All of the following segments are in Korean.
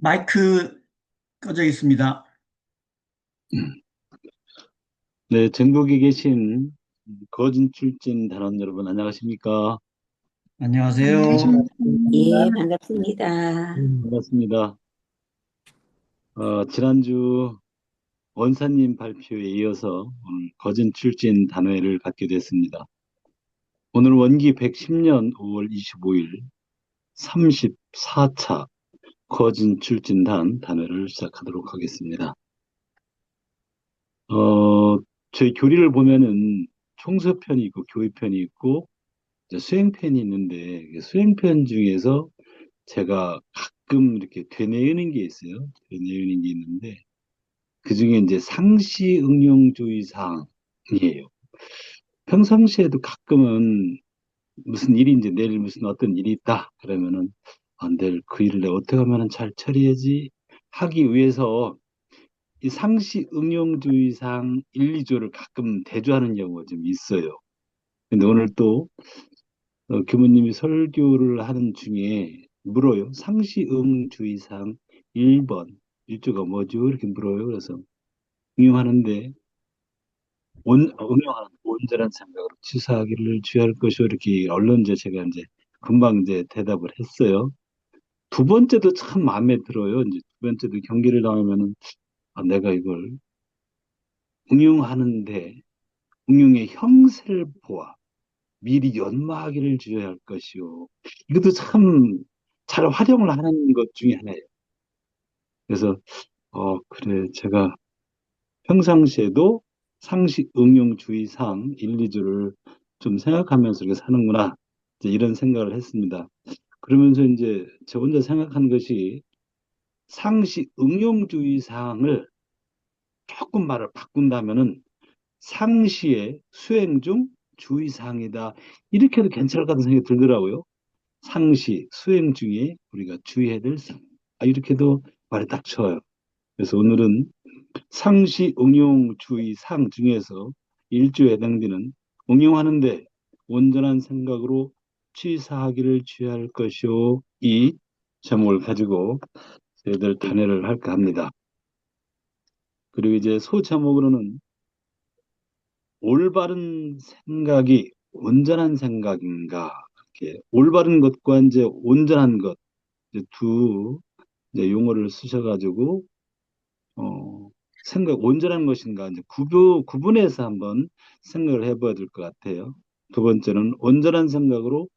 마이크 꺼져 있습니다. 네, 전국에 계신 거진 출진 단원 여러분 안녕하십니까? 안녕하세요. 예, 반갑습니다. 반갑습니다. 지난주 원사님 발표에 이어서 오늘 거진 출진 단회를 갖게 됐습니다. 오늘 원기 110년 5월 25일 34차 거진 출진단 단회를 시작하도록 하겠습니다. 저희 교리를 보면은 총서편이 있고 교의편이 있고 이제 수행편이 있는데 그 수행편 중에서 제가 가끔 이렇게 되뇌이는 게 있어요. 되뇌이는 게 있는데 그 중에 이제 상시 응용주의 사항이에요. 평상시에도 가끔은 무슨 일이 이제 내일 무슨 어떤 일이 있다 그러면은 내일 그 일을 내가 어떻게 하면은 잘 처리하지 하기 위해서 이 상시 응용주의 사항 1, 2조를 가끔 대조하는 경우가 좀 있어요. 근데 오늘 또 교무님이 설교를 하는 중에 물어요. 상시응주의상 1번. 일조가 뭐죠? 이렇게 물어요. 그래서 응용하는데, 응용하는 온전한 생각으로 치사하기를 주의할 것이요. 이렇게 언론 제가 이제 금방 이제 대답을 했어요. 두 번째도 참 마음에 들어요. 이제 두 번째도 경기를 당하면은, 내가 이걸 응용하는데, 응용의 형세를 보아 미리 연마하기를 주의해야 할 것이요. 이것도 참 잘 활용을 하는 것 중에 하나예요. 그래서, 그래, 제가 평상시에도 상식 응용 주의사항 1, 2조를 좀 생각하면서 이렇게 사는구나. 이제 이런 생각을 했습니다. 그러면서 이제 저 혼자 생각한 것이 상식 응용주의 사항을 조금 말을 바꾼다면은 상시의 수행 중 주의사항이다. 이렇게 해도 괜찮을 것 같은 생각이 들더라고요. 상시, 수행 중에 우리가 주의해야 될 사항. 이렇게도 말이 딱 좋아요. 그래서 오늘은 상시 응용 주의 사항 중에서 일조에 해당되는 응용하는데 온전한 생각으로 취사하기를 주의할 것이요. 이 제목을 가지고 저희들 단회를 할까 합니다. 그리고 이제 소제목으로는 올바른 생각이 온전한 생각인가? 이렇게 올바른 것과 이제 온전한 것 이제 두 이제 용어를 쓰셔가지고 생각 온전한 것인가 이제 구분해서 한번 생각을 해봐야 될 것 같아요. 두 번째는 온전한 생각으로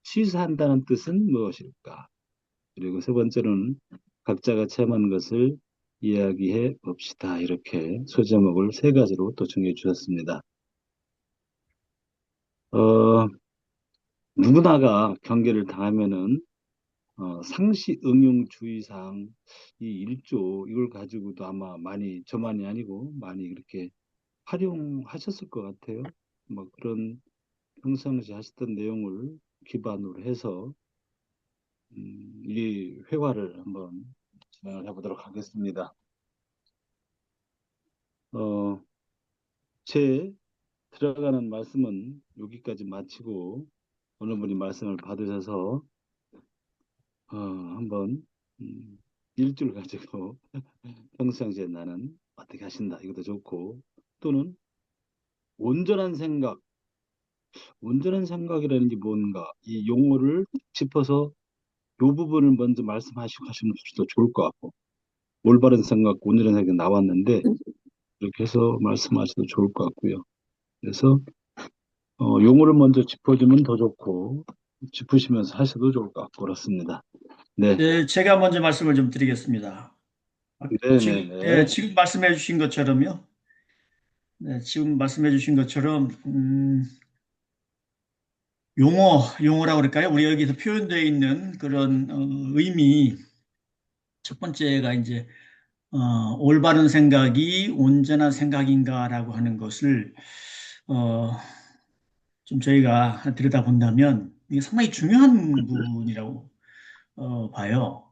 취사한다는 뜻은 무엇일까? 그리고 세 번째는 각자가 체험한 것을 이야기해 봅시다. 이렇게 소제목을 세 가지로 또 정해 주셨습니다. 어, 누구나가 경계를 당하면은 상시 응용 주의사항 이 1조 이걸 가지고도 아마 많이 저만이 아니고 많이 그렇게 활용하셨을 것 같아요. 뭐 그런 평상시 하셨던 내용을 기반으로 해서 이 회화를 한번 진행을 해보도록 하겠습니다. 어, 제 들어가는 말씀은 여기까지 마치고 어느 분이 말씀을 받으셔서 한번 일주를 가지고 평상시에 나는 어떻게 하신다 이것도 좋고 또는 온전한 생각 온전한 생각이라는 게 뭔가 이 용어를 짚어서 이 부분을 먼저 말씀하시고 하시면 더 좋을 것 같고 올바른 생각 온전한 생각이 나왔는데 이렇게 해서 말씀하셔도 좋을 것 같고요. 그래서 용어를 먼저 짚어주면 더 좋고 짚으시면서 하셔도 좋을 것 같고 그렇습니다. 네, 네, 제가 먼저 말씀을 좀 드리겠습니다. 네, 네, 네. 지금 말씀해 주신 것처럼요. 네, 지금 말씀해 주신 것처럼 용어라고 그럴까요? 우리 여기서 표현되어 있는 그런 의미 첫 번째가 이제 올바른 생각이 온전한 생각인가라고 하는 것을 어, 좀 저희가 들여다본다면 이게 상당히 중요한 부분이라고 봐요.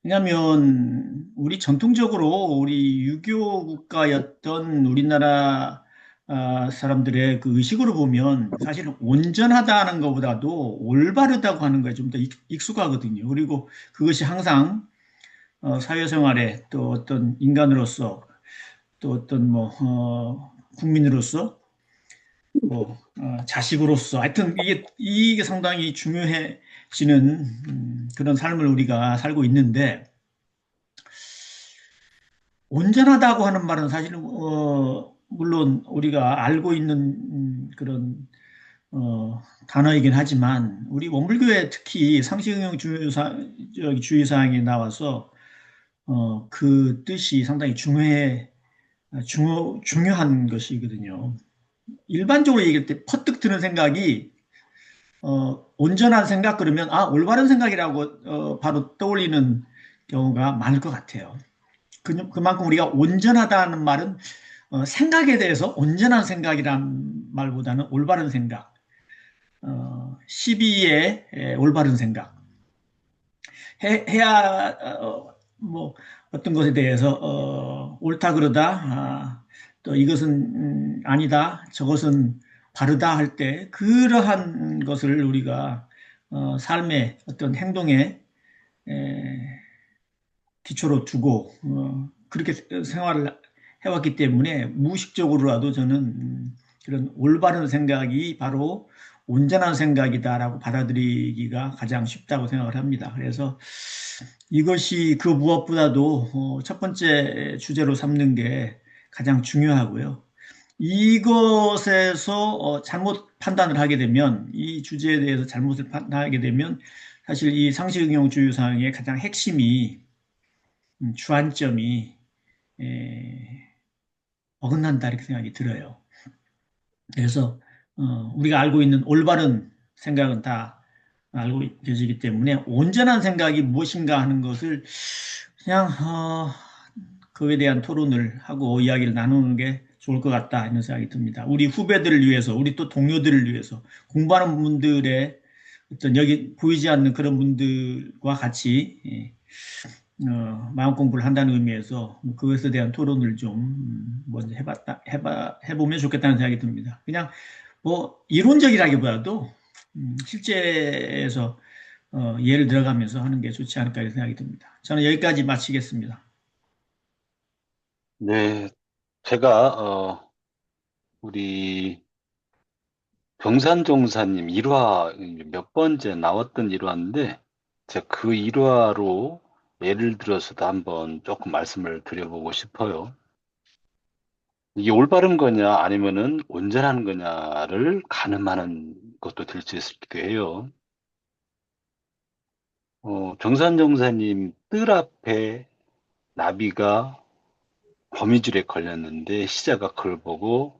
왜냐하면 우리 전통적으로 우리 유교 국가였던 우리나라 사람들의 그 의식으로 보면 사실은 온전하다는 것보다도 올바르다고 하는 거에 좀 더 익숙하거든요. 그리고 그것이 항상 사회생활에 또 어떤 인간으로서 또 어떤 국민으로서 자식으로서 하여튼 이게 상당히 중요해지는 그런 삶을 우리가 살고 있는데 온전하다고 하는 말은 사실은 물론 우리가 알고 있는 단어이긴 하지만 우리 원불교에 특히 상시응용 주의사항에 나와서 그 뜻이 상당히 중요한 것이거든요. 일반적으로 얘기할 때 퍼뜩 드는 생각이 온전한 생각 그러면 올바른 생각이라고 바로 떠올리는 경우가 많을 것 같아요. 그만큼 우리가 온전하다는 말은 생각에 대해서 온전한 생각이란 말보다는 올바른 생각, 시비의 올바른 생각, 해야 어떤 것에 대해서 옳다 그러다, 또 이것은 아니다, 저것은 바르다 할 때 그러한 것을 우리가 삶의 어떤 행동에 기초로 두고 그렇게 생활을 해왔기 때문에 무의식적으로라도 저는 그런 올바른 생각이 바로 온전한 생각이다라고 받아들이기가 가장 쉽다고 생각을 합니다. 그래서 이것이 그 무엇보다도 첫 번째 주제로 삼는 게 가장 중요하고요. 이것에서 잘못 판단을 하게 되면 이 주제에 대해서 잘못을 판단하게 되면 사실 이 상식응용주의사항의 가장 핵심이 주안점이 어긋난다 이렇게 생각이 들어요. 그래서 우리가 알고 있는 올바른 생각은 다 알고 계시기 때문에 온전한 생각이 무엇인가 하는 것을 그냥 그에 대한 토론을 하고 이야기를 나누는 게 좋을 것 같다 이런 생각이 듭니다. 우리 후배들을 위해서, 우리 또 동료들을 위해서 공부하는 분들의 어떤 여기 보이지 않는 그런 분들과 같이 마음 공부를 한다는 의미에서 그것에 대한 토론을 좀 먼저 해보면 좋겠다는 생각이 듭니다. 그냥 이론적이라기보다도 실제에서 예를 들어가면서 하는 게 좋지 않을까 이런 생각이 듭니다. 저는 여기까지 마치겠습니다. 네, 제가 우리 병산종사님 1화 몇 번째 나왔던 1화인데 제가 그 1화로 예를 들어서도 한번 조금 말씀을 드려보고 싶어요. 이게 올바른 거냐 아니면은 온전한 거냐를 가늠하는 것도 될 수 있기도 해요. 정산정사님 뜰 앞에 나비가 거미줄에 걸렸는데 시자가 그걸 보고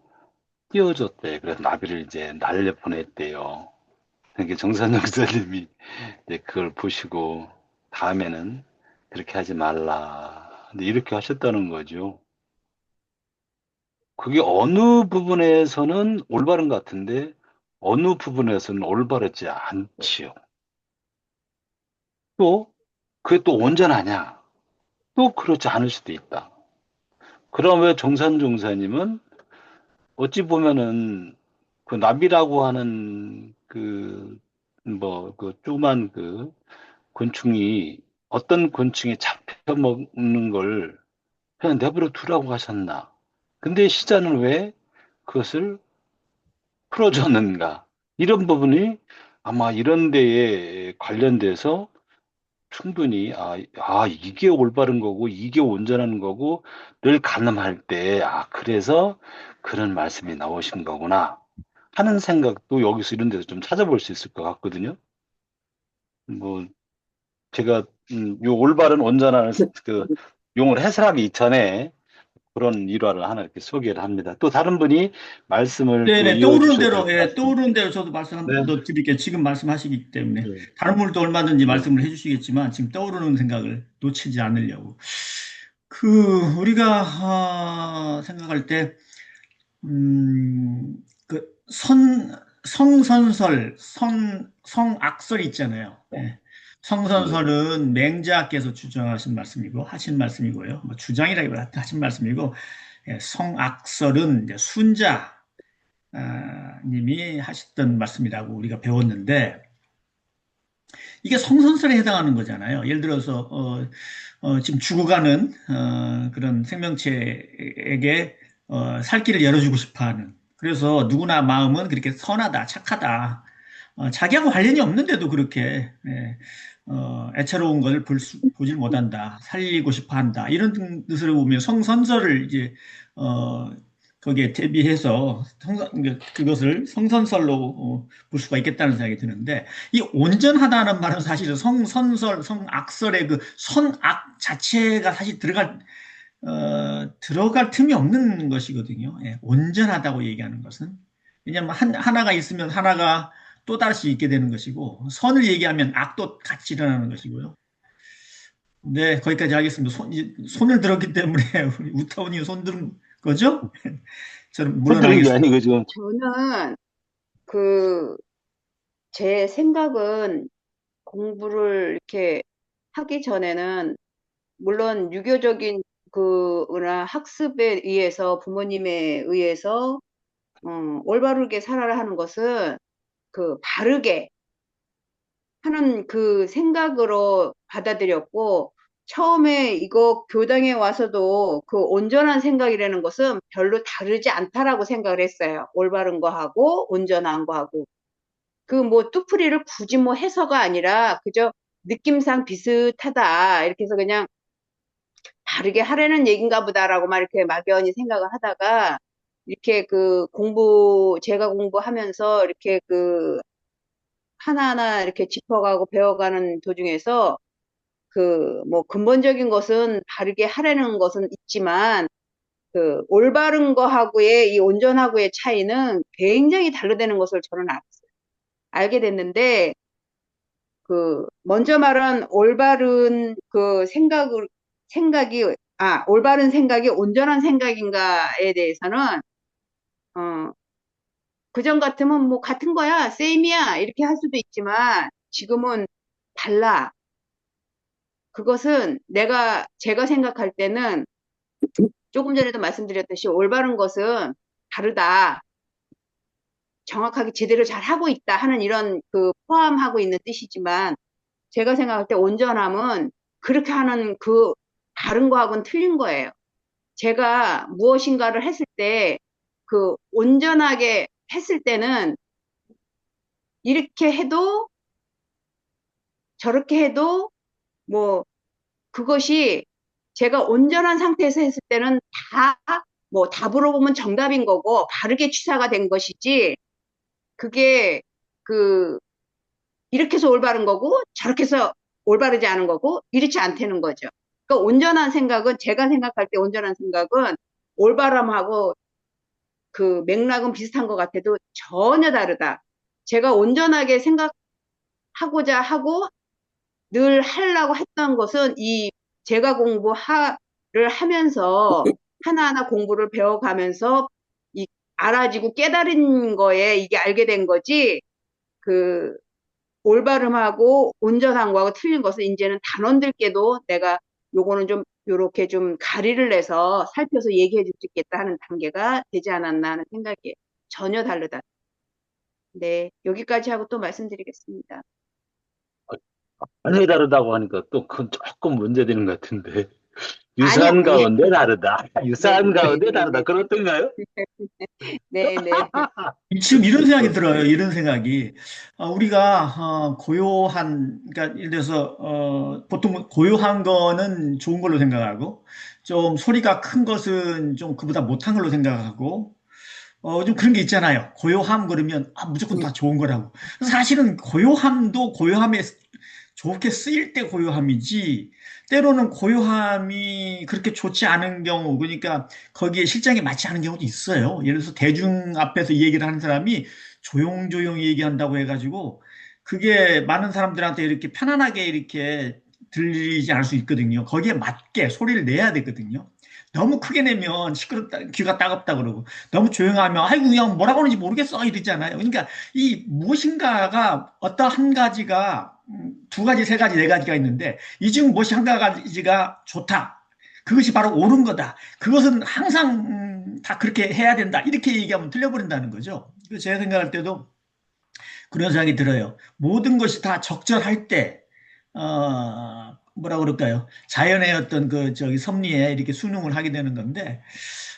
띄워줬대. 그래서 나비를 이제 날려보냈대요. 그러니까 정산정사님이 이제 그걸 보시고 다음에는 그렇게 하지 말라. 근데 이렇게 하셨다는 거죠. 그게 어느 부분에서는 올바른 것 같은데 어느 부분에서는 올바르지 않지요. 또 그게 또 온전하냐? 또 그렇지 않을 수도 있다. 그럼 왜 정산종사님은 어찌 보면은 그 나비라고 하는 그 조그만 그 곤충이 어떤 곤충이 잡혀먹는 걸 그냥 내버려 두라고 하셨나? 근데 시자는 왜 그것을 풀어줬는가? 이런 부분이 아마 이런 데에 관련돼서 충분히 이게 올바른 거고 이게 온전한 거고 를 가늠할 때 그래서 그런 말씀이 나오신 거구나 하는 생각도 여기서 이런 데서 좀 찾아볼 수 있을 것 같거든요. 뭐 제가 요 올바른 온전한 그 용어를 해설하기 이전에 그런 일화를 하나 이렇게 소개를 합니다. 또 다른 분이 말씀을 또 네네, 이어주셔도 될 것 같습니다. 떠오르는 대로 저도 말씀 한 네, 번 더 드릴게요. 지금 말씀하시기 때문에. 네, 다른 분들도 얼마든지 네, 말씀을 해주시겠지만, 지금 떠오르는 생각을 놓치지 않으려고. 우리가, 생각할 때, 성선설, 성악설 있잖아요. 예. 네, 성선설은 맹자께서 주장하신 말씀이고, 하신 말씀이고요. 주장이라기보다 하신 말씀이고, 성악설은 이제 순자, 님이 하셨던 말씀이라고 우리가 배웠는데 이게 성선설에 해당하는 거잖아요. 예를 들어서 지금 죽어가는 그런 생명체에게 살 길을 열어주고 싶어하는. 그래서 누구나 마음은 그렇게 선하다, 착하다. 자기하고 관련이 없는데도 그렇게 애처로운 것을 보질 못한다, 살리고 싶어한다 이런 뜻으로 보면 성선설을 이제 어, 거기에 대비해서 그것을 성선설로 볼 수가 있겠다는 생각이 드는데 이 온전하다는 말은 사실은 성선설, 성악설의 그 선악 자체가 사실 들어갈 틈이 없는 것이거든요. 예, 온전하다고 얘기하는 것은. 왜냐하면 하나가 있으면 하나가 또 다를 수 있게 되는 것이고, 선을 얘기하면 악도 같이 일어나는 것이고요. 네, 거기까지 하겠습니다. 손을 들었기 때문에 우리 우타운이 손 들은 거죠? 저는 흔들린 게 물러나겠습니다. 아니고 지금 저는 그 제 생각은 공부를 이렇게 하기 전에는 물론 유교적인 그나 학습에 의해서 부모님에 의해서 올바르게 살아라 하는 것은 그 바르게 하는 그 생각으로 받아들였고 처음에 이거 교당에 와서도 그 온전한 생각이라는 것은 별로 다르지 않다라고 생각을 했어요. 올바른 거하고 온전한 거하고. 그 뭐 뚜풀이를 굳이 뭐 해서가 아니라 그저 느낌상 비슷하다. 이렇게 해서 그냥 다르게 하라는 얘기인가 보다라고 막 이렇게 막연히 생각을 하다가 이렇게 그 제가 공부하면서 이렇게 그 하나하나 이렇게 짚어가고 배워가는 도중에서 그 뭐 근본적인 것은 바르게 하라는 것은 있지만 그 올바른 거하고의 이 온전하고의 차이는 굉장히 다르다는 것을 저는 알았어요. 알게 됐는데 그 먼저 말한 올바른 그 올바른 생각이 온전한 생각인가에 대해서는 그전 같으면 뭐 같은 거야, 세임이야 이렇게 할 수도 있지만 지금은 달라. 그것은 제가 생각할 때는 조금 전에도 말씀드렸듯이 올바른 것은 다르다. 정확하게 제대로 잘 하고 있다 하는 이런 그 포함하고 있는 뜻이지만 제가 생각할 때 온전함은 그렇게 하는 그 다른 거하고는 틀린 거예요. 제가 무엇인가를 했을 때 그 온전하게 했을 때는 이렇게 해도 저렇게 해도 뭐 그것이 제가 온전한 상태에서 했을 때는 뭐 답으로 보면 정답인 거고 바르게 취사가 된 것이지 그게 그 이렇게 해서 올바른 거고 저렇게 해서 올바르지 않은 거고 이렇지 않다는 거죠. 그러니까 온전한 생각은 제가 생각할 때 온전한 생각은 올바름하고 그 맥락은 비슷한 것 같아도 전혀 다르다. 제가 온전하게 생각하고자 하고 늘 하려고 했던 것은 제가 공부를 하면서 하나하나 공부를 배워가면서 알아지고 깨달은 거에 이게 알게 된 거지 그 올바름하고 온전한 거하고 틀린 것은 이제는 단원들께도 내가 요거는 좀 요렇게 좀 가리를 내서 살펴서 얘기해 줄 수 있겠다 하는 단계가 되지 않았나 하는 생각이에요. 전혀 다르다. 네, 여기까지 하고 또 말씀드리겠습니다. 완전히 다르다고 하니까 또 그건 조금 문제되는 것 같은데. 유사한 아니. 가운데 다르다. 유사한 네, 가운데 네, 다르다. 네, 그렇던가요? 네, 네. 지금 이런 생각이 들어요. 이런 생각이. 우리가 고요한, 그러니까 예를 들어서 보통 고요한 거는 좋은 걸로 생각하고 좀 소리가 큰 것은 좀 그보다 못한 걸로 생각하고 좀 그런 게 있잖아요. 고요함 그러면 무조건 다 좋은 거라고. 사실은 고요함도 고요함에 좋게 쓰일 때 고요함이지 때로는 고요함이 그렇게 좋지 않은 경우 그러니까 거기에 실정에 맞지 않은 경우도 있어요. 예를 들어서 대중 앞에서 이 얘기를 하는 사람이 조용조용히 얘기한다고 해가지고 그게 많은 사람들한테 이렇게 편안하게 이렇게 들리지 않을 수 있거든요. 거기에 맞게 소리를 내야 되거든요. 너무 크게 내면 시끄럽다, 귀가 따갑다 그러고 너무 조용하면 아이고 그냥 뭐라고 하는지 모르겠어 이러잖아요. 그러니까 이 무엇인가가 어떤 한 가지가 두 가지, 세 가지, 네 가지가 있는데 이 중 무엇이 한 가지가 좋다. 그것이 바로 옳은 거다. 그것은 항상 다 그렇게 해야 된다. 이렇게 얘기하면 틀려버린다는 거죠. 그래서 제가 생각할 때도 그런 생각이 들어요. 모든 것이 다 적절할 때, 뭐라 그럴까요? 자연의 어떤 그, 섭리에 이렇게 순응을 하게 되는 건데,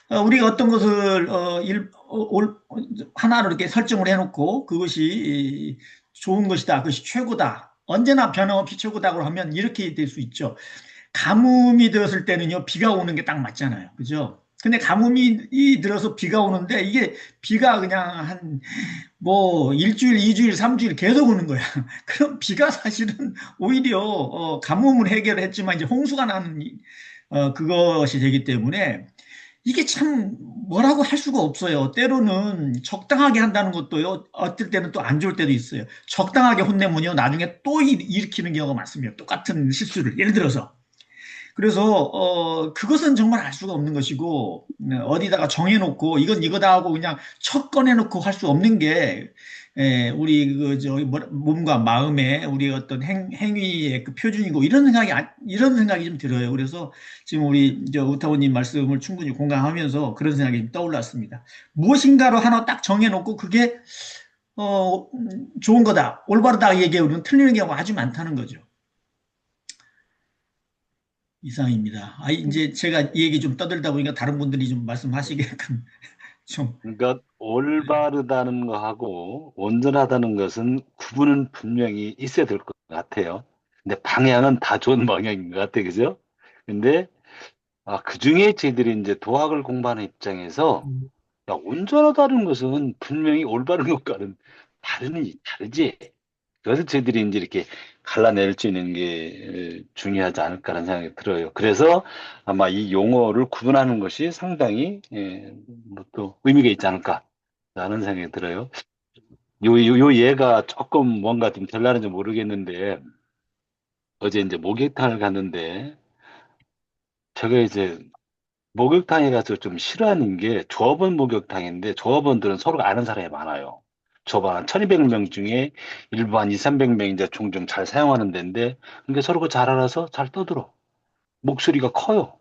우리가 어떤 것을, 하나로 이렇게 설정을 해놓고 그것이 좋은 것이다, 그것이 최고다, 언제나 변함없이 최고다고 하면 이렇게 될 수 있죠. 가뭄이 들었을 때는요, 비가 오는 게 딱 맞잖아요. 그죠? 근데 가뭄이 들어서 비가 오는데 이게 비가 그냥 뭐 일주일, 이주일, 삼주일 계속 오는 거야. 그럼 비가 사실은 오히려 가뭄을 해결했지만 이제 홍수가 나는 그것이 되기 때문에 이게 참 뭐라고 할 수가 없어요. 때로는 적당하게 한다는 것도요. 어떨 때는 또 안 좋을 때도 있어요. 적당하게 혼내면요. 나중에 또 일으키는 경우가 많습니다. 똑같은 실수를. 예를 들어서. 그래서 그것은 정말 알 수가 없는 것이고 어디다가 정해놓고 이건 이거다 하고 그냥 첫 꺼내놓고 할 수 없는 게 우리 몸과 마음의 우리 어떤 행위의 그 표준이고 이런 생각이 좀 들어요. 그래서 지금 우리 우타원님 말씀을 충분히 공감하면서 그런 생각이 좀 떠올랐습니다. 무엇인가로 하나 딱 정해놓고 그게 좋은 거다, 올바르다 얘기하면 틀리는 경우가 아주 많다는 거죠. 이상입니다. 이제 제가 이 얘기 좀 떠들다 보니까 다른 분들이 좀 말씀하시게끔 좀. 그러니까 올바르다는 거하고 온전하다는 것은 구분은 분명히 있어야 될 것 같아요. 근데 방향은 다 좋은 방향인 것 같아요. 그죠? 근데 그 중에 저희들이 이제 도학을 공부하는 입장에서 야, 온전하다는 것은 분명히 올바른 것과는 다르지. 그래서 저희들이 이제 이렇게 갈라낼 수 있는 게 중요하지 않을까라는 생각이 들어요. 그래서 아마 이 용어를 구분하는 것이 상당히 뭐또 의미가 있지 않을까라는 생각이 들어요. 요 예가 조금 뭔가 좀 될라는지 모르겠는데 어제 이제 목욕탕을 갔는데 제가 이제 목욕탕에 가서 좀 싫어하는 게 조합원 목욕탕인데 조합원들은 서로 아는 사람이 많아요. 조합원 한 1200명 중에 일반 2, 300명 이제 종종 잘 사용하는 데인데 그게 서로가 잘 알아서 잘 떠들어. 목소리가 커요.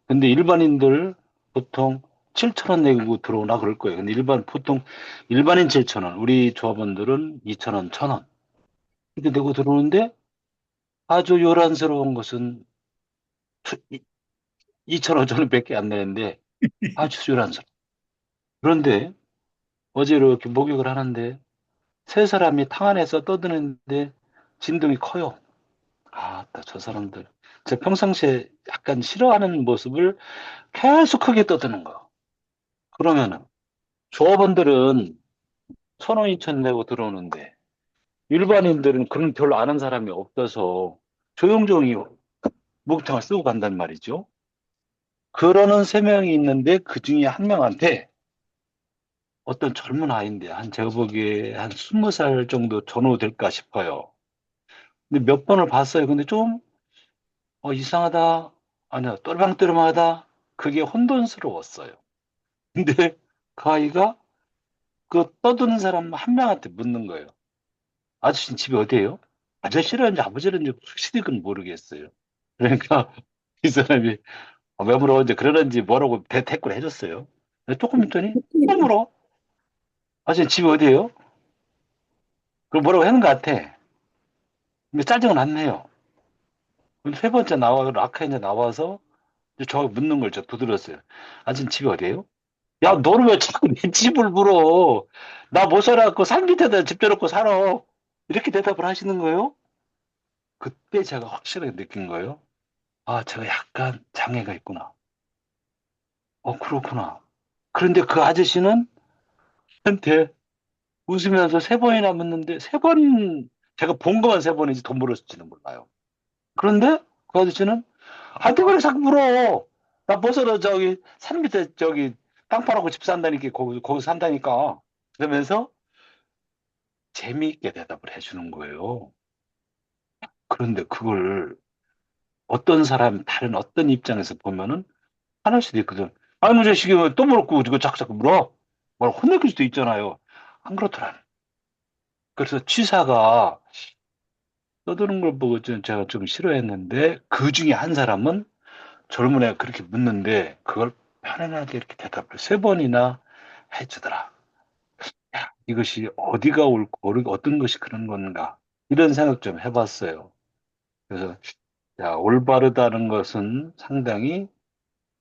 근데 일반인들 보통 7,000원 내고 들어오나 그럴 거예요. 근데 보통 일반인 7,000원, 우리 조합원들은 2,000원, 1,000원 이렇게 내고 들어오는데 아주 요란스러운 것은 2,000원 저는 밖에 안 내는데 아주 요란스러워. 그런데 어제 이렇게 목욕을 하는데 세 사람이 탕 안에서 떠드는데 진동이 커요. 저 사람들. 제가 평상시에 약간 싫어하는 모습을 계속 크게 떠드는 거. 그러면은 조합원들은 1,000원, 2,000원 내고 들어오는데 일반인들은 그런 별로 아는 사람이 없어서 조용조용히 목욕탕을 쓰고 간단 말이죠. 그러는 세 명이 있는데 그 중에 한 명한테 어떤 젊은 아이인데 제가 보기에 한 20살 정도 전후 될까 싶어요. 근데 몇 번을 봤어요. 근데 좀 이상하다. 아니야, 똘망똘망하다. 그게 혼돈스러웠어요. 근데 그 아이가 그 떠드는 사람 한 명한테 묻는 거예요. 아저씨 집이 어디예요? 아저씨라는지 아버지라는지 확실히 그건 모르겠어요. 그러니까 이 사람이 왜 물어? 이제 그러는지 뭐라고 대꾸를 해줬어요. 근데 조금 있더니 또 물어. 아저씨 집이 어디예요? 그럼 뭐라고 하는 것 같아. 근데 짜증은 안 내요. 그럼 세 번째 라카 이제 나와서 이제 저 묻는 걸 제가 두드렸어요. 아저씨 집이 어디예요? 야, 너는 왜 자꾸 내 집을 물어? 나 못 살아갖고 산 밑에다 집 져놓고 살아. 이렇게 대답을 하시는 거예요? 그때 제가 확실하게 느낀 거예요. 제가 약간 장애가 있구나. 그렇구나. 그런데 그 아저씨는 한테 웃으면서 세 번이나 묻는데 제가 본 것만 세 번인지 돈 물었을지는 몰라요. 그런데 그 아저씨는 내가 왜 자꾸 물어? 나 못 살아 산 밑에 땅 파라고 집 산다니까 거기 산다니까. 그러면서 재미있게 대답을 해주는 거예요. 그런데 그걸 다른 어떤 입장에서 보면은 화날 수도 있거든. 너 자식이 왜 또 물었고, 이거 자꾸 물어? 뭘 혼낼 수도 있잖아요. 안 그렇더라. 그래서 취사가 떠드는 걸 보고 제가 좀 싫어했는데, 그 중에 한 사람은 젊은 애가 그렇게 묻는데, 그걸 편안하게 이렇게 대답을 세 번이나 해주더라. 야, 이것이 어디가 옳고 어떤 것이 그런 건가 이런 생각 좀 해봤어요. 그래서 야, 올바르다는 것은 상당히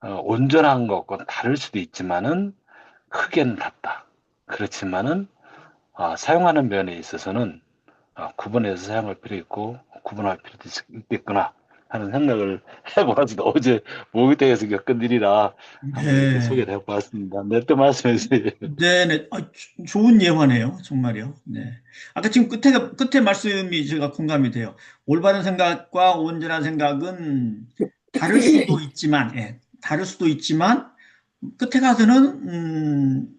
온전한 것과 다를 수도 있지만은 크게는 같다. 그렇지만은 사용하는 면에 있어서는 구분해서 사용할 필요 있고 구분할 필요도 있겠구나 하는 생각을 해보았습니다. 어제 모의대에서 겪은 일이라 한번 이렇게 네. 소개를 해보았습니다. 네, 또 말씀해 주세요. 네네. 좋은 예화네요. 정말요. 네. 아까 지금 끝에 말씀이 제가 공감이 돼요. 올바른 생각과 온전한 생각은 다를 수도 있지만, 예, 다를 수도 있지만, 끝에 가서는,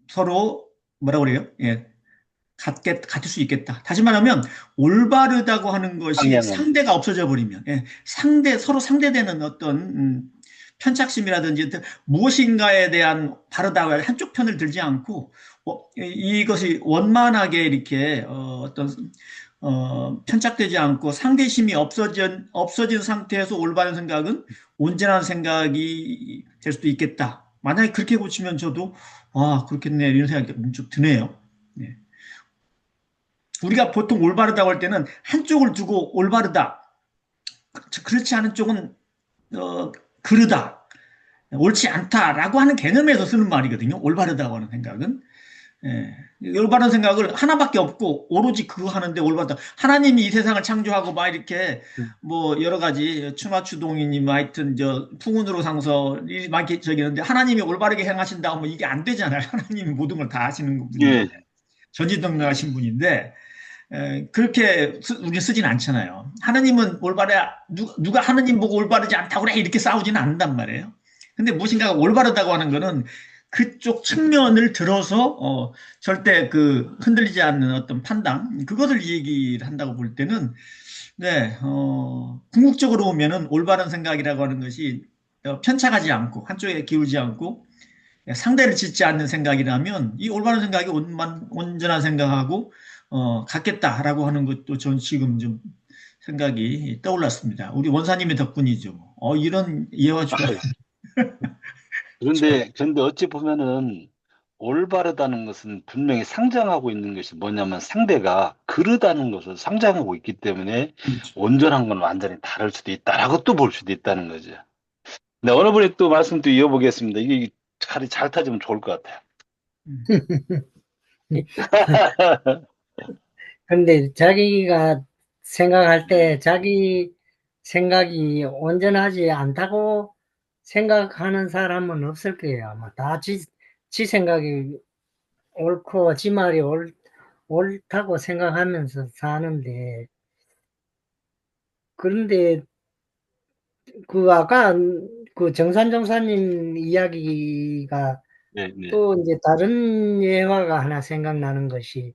서로, 뭐라 그래요? 예, 같을 수 있겠다. 다시 말하면, 올바르다고 하는 것이 방향은 상대가 없어져 버리면, 예, 서로 상대되는 어떤, 편착심이라든지 무엇인가에 대한 바르다고 할 한쪽 편을 들지 않고, 이것이 원만하게 이렇게, 편착되지 않고 상대심이 없어진 상태에서 올바른 생각은 온전한 생각이 될 수도 있겠다. 만약에 그렇게 고치면 저도, 그렇겠네. 이런 생각이 문득 드네요. 네. 우리가 보통 올바르다고 할 때는 한쪽을 두고 올바르다. 그렇지 않은 쪽은, 어, 그르다. 옳지 않다라고 하는 개념에서 쓰는 말이거든요. 올바르다고 하는 생각은. 예. 올바른 생각을 하나밖에 없고 오로지 그거 하는데 올바르다. 하나님이 이 세상을 창조하고 막 이렇게 뭐 여러 가지 추나추동이니 뭐 하여튼 저 풍운으로 상서 막 이렇게 저기는데 하나님이 올바르게 행하신다 하면 이게 안 되잖아요. 하나님이 모든 걸 다 하시는 분인데 예, 전지전능하신 분인데 그렇게 우리 쓰진 않잖아요. 하나님은 올바르야 누가 하나님 보고 올바르지 않다고 그래 이렇게 싸우지는 않는단 말이에요. 근데 무엇인가가 올바르다고 하는 거는 그쪽 측면을 들어서 절대 그 흔들리지 않는 어떤 판단 그것을 얘기를 한다고 볼 때는 네, 궁극적으로 보면은 올바른 생각이라고 하는 것이 편차가지 않고 한쪽에 기울지 않고 상대를 짓지 않는 생각이라면 이 올바른 생각이 온전한 생각하고 같겠다라고 하는 것도 전 지금 좀 생각이 떠올랐습니다. 우리 원사님의 덕분이죠. 이런 예화 좋아요. 그런데 어찌 보면은 올바르다는 것은 분명히 상정하고 있는 것이 뭐냐면 상대가 그르다는 것을 상정하고 있기 때문에 그렇죠. 온전한 건 완전히 다를 수도 있다라고 또 볼 수도 있다는 거죠. 네, 어느 분이 또 말씀 또 이어보겠습니다. 이게 잘 타지면 좋을 것 같아요. 음, 근데 자기가 생각할 때 자기 생각이 온전하지 않다고 생각하는 사람은 없을 거예요. 아마 다 지 생각이 옳고 지 말이 옳다고 생각하면서 사는데, 그런데 그 아까 그 정산정사님 이야기가 네, 네, 또 이제 다른 예화가 하나 생각나는 것이,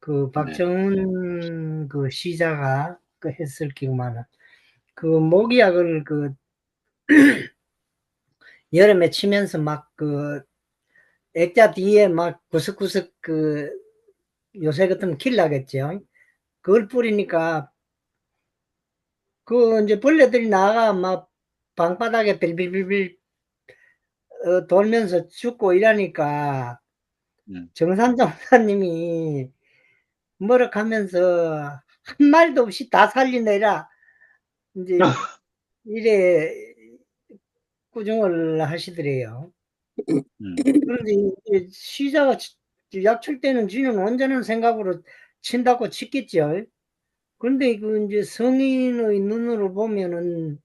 그 네, 박정훈 그 시자가 그 했을 기구만, 그 모기약을 그 여름에 치면서 막 그 액자 뒤에 막 구석구석 그 요새 같으면 킬 나겠죠. 그걸 뿌리니까 그 이제 벌레들이 나가 막 방바닥에 빌빌빌빌 돌면서 죽고 이러니까 음. 정산정사님이 뭐라 하면서 한 마리도 없이 다 살리내라 이제 이래 꾸중을 하시더래요. 음. 그런데 이제 시자가 약 칠 때는 지는 온전한 생각으로 친다고 치겠죠. 그런데 그 이제 성인의 눈으로 보면은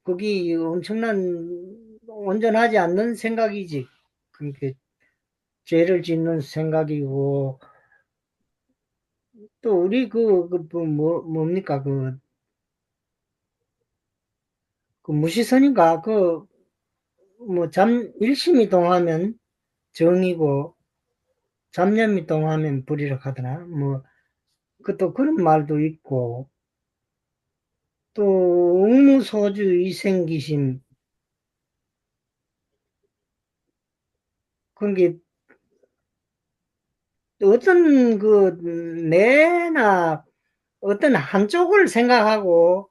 그게 엄청난 온전하지 않는 생각이지. 그러니까 죄를 짓는 생각이고, 또 우리 뭡니까 그 무시선인가 뭐 일심이 동하면 정이고 잡념이 동하면 불이라 하더나 뭐 또 그런 말도 있고, 또 응무소주 이생기심, 그런 게 어떤 내나 어떤 한쪽을 생각하고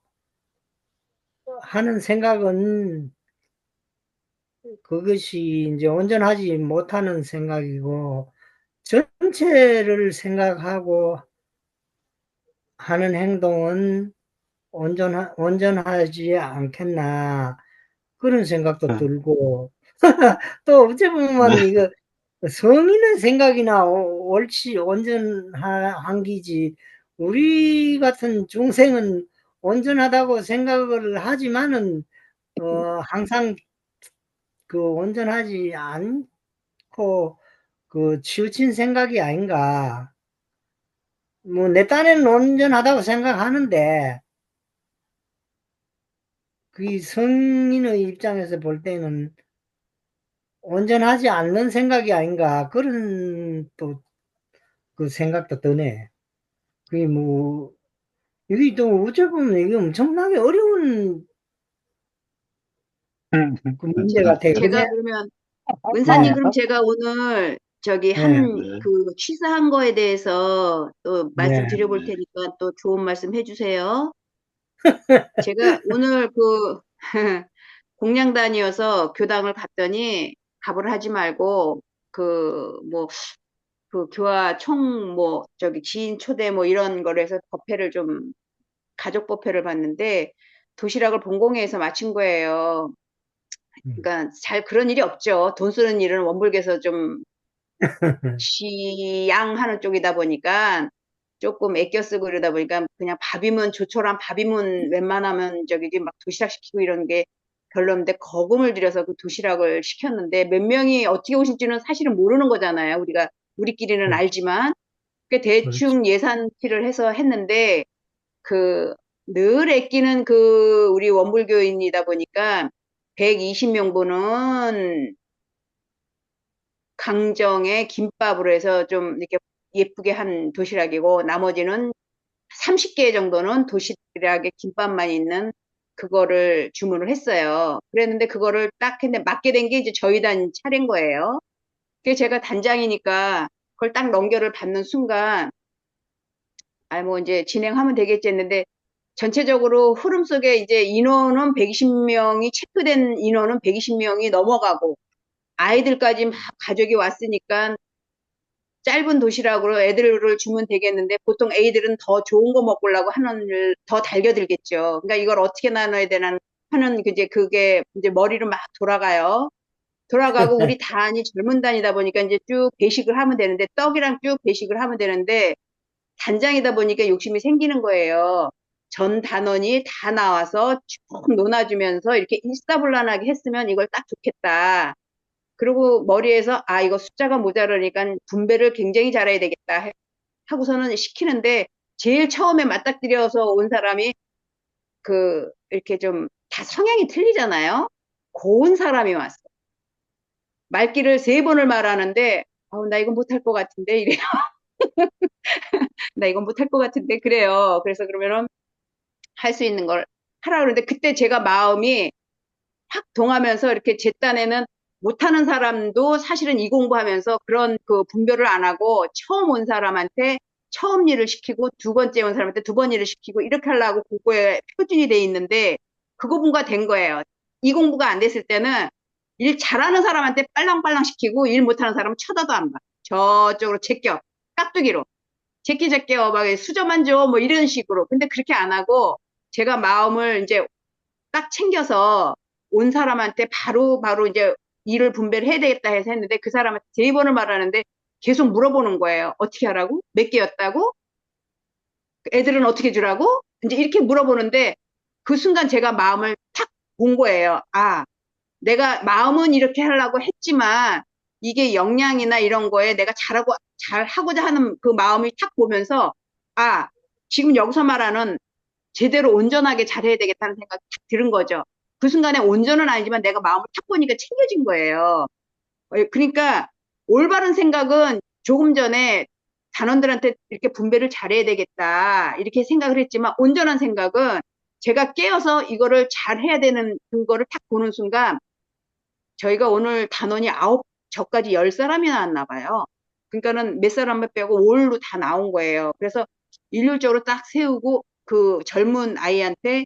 하는 생각은 그것이 이제 온전하지 못하는 생각이고, 전체를 생각하고 하는 행동은 온전하지 않겠나, 그런 생각도 아, 들고, 또 어찌 보면 네. 이거 성인의 생각이나 옳지, 온전한 기지, 우리 같은 중생은 온전하다고 생각을 하지만은, 항상 그 온전하지 않고, 그 치우친 생각이 아닌가. 뭐, 내 딴에는 온전하다고 생각하는데, 그 성인의 입장에서 볼 때는 온전하지 않는 생각이 아닌가, 그런 또 그 생각도 드네. 그게 뭐, 이게 또 어찌 보면 이게 엄청나게 어려운 그 문제 자, 같아요. 그죠? 제가 그러면 은사님, 네, 그럼 제가 오늘 저기 네, 네. 그 취사한 거에 대해서 또 말씀 네, 드려볼 네. 테니까 또 좋은 말씀 해주세요. 제가 오늘 그 공양단이어서 교당을 갔더니 답을 하지 말고 그 뭐 그 교화 총 뭐 저기 지인 초대 뭐 이런 거를 해서 법회를 좀 가족 법회를 봤는데 도시락을 본공회에서 마친 거예요. 그러니까 잘 그런 일이 없죠. 돈 쓰는 일은 원불교에서 좀 지양하는 쪽이다 보니까 조금 애껴 쓰고 이러다 보니까 그냥 밥이면 조촐한 밥이면 웬만하면 저기 막 도시락 시키고 이런 게 별로인데 거금을 들여서 그 도시락을 시켰는데 몇 명이 어떻게 오실지는 사실은 모르는 거잖아요. 우리끼리는 그렇죠. 알지만 그 그렇죠. 대충 예산치를 해서 했는데 그 늘 애끼는 그 우리 원불교인이다 보니까 120명분은 강정에 김밥으로 해서 좀 이렇게 예쁘게 한 도시락이고 나머지는 30개 정도는 도시락에 김밥만 있는 그거를 주문을 했어요. 그랬는데 그거를 딱 했는데 맡게 된 게 이제 저희 단 차례인 거예요. 그래서 제가 단장이니까 그걸 딱 넘겨를 받는 순간 아 뭐 이제 진행하면 되겠지 했는데 전체적으로 흐름 속에 이제 인원은 120명이 체크된 인원은 120명이 넘어가고 아이들까지 막 가족이 왔으니까 짧은 도시락으로 애들을 주면 되겠는데 보통 애들은 더 좋은 거 먹으려고 하는 일 더 달겨들겠죠. 그러니까 이걸 어떻게 나눠야 되나 하는 이제 그게 이제 머리로 막 돌아가요. 돌아가고 우리 단이 젊은 단이다 보니까 이제 쭉 배식을 하면 되는데 떡이랑 쭉 배식을 하면 되는데 단장이다 보니까 욕심이 생기는 거예요. 전 단원이 다 나와서 쭉 논아주면서 이렇게 일사불란하게 했으면 이걸 딱 좋겠다. 그리고 머리에서 아 이거 숫자가 모자라니까 분배를 굉장히 잘해야 되겠다 하고서는 시키는데 제일 처음에 맞닥뜨려서 온 사람이 그 이렇게 좀 다 성향이 틀리잖아요. 고운 사람이 왔어. 말귀를 3번을 말하는데 나 이건 못할 것 같은데 이래요. 나 이건 못할 것 같은데 그래요. 그래서 그러면은 할 수 있는 걸 하라 그러는데 그때 제가 마음이 확 동하면서 이렇게 제 딴에는 못하는 사람도 사실은 이 공부하면서 그런 그 분별을 안 하고 처음 온 사람한테 처음 일을 시키고 두 번째 온 사람한테 두 번 일을 시키고 이렇게 하려고 그거에 표준이 돼 있는데 그거 분가 된 거예요. 이 공부가 안 됐을 때는 일 잘하는 사람한테 빨랑빨랑 시키고 일 못하는 사람은 쳐다도 안 봐. 저쪽으로 제껴 깍두기로 제껴 막 수저만 줘 뭐 이런 식으로. 근데 그렇게 안 하고 제가 마음을 이제 딱 챙겨서 온 사람한테 바로 이제 일을 분배를 해야 되겠다 해서 했는데 그 사람한테 3번을 말하는데 계속 물어보는 거예요. 어떻게 하라고? 몇 개였다고? 애들은 어떻게 주라고? 이제 이렇게 물어보는데 그 순간 제가 마음을 탁 본 거예요. 아, 내가 마음은 이렇게 하려고 했지만 이게 역량이나 이런 거에 내가 잘하고자 하는 그 마음이 탁 보면서 아, 지금 여기서 말하는 제대로 온전하게 잘해야 되겠다는 생각이 탁 들은 거죠. 그 순간에 온전은 아니지만 내가 마음을 탁 보니까 챙겨진 거예요. 그러니까 올바른 생각은 조금 전에 단원들한테 이렇게 분배를 잘해야 되겠다 이렇게 생각을 했지만 온전한 생각은 제가 깨어서 이거를 잘해야 되는 그거를 탁 보는 순간 저희가 오늘 단원이 저까지 10사람이 나왔나 봐요. 그러니까는 몇 사람만 빼고 올로 다 나온 거예요. 그래서 일률적으로 딱 세우고 그 젊은 아이한테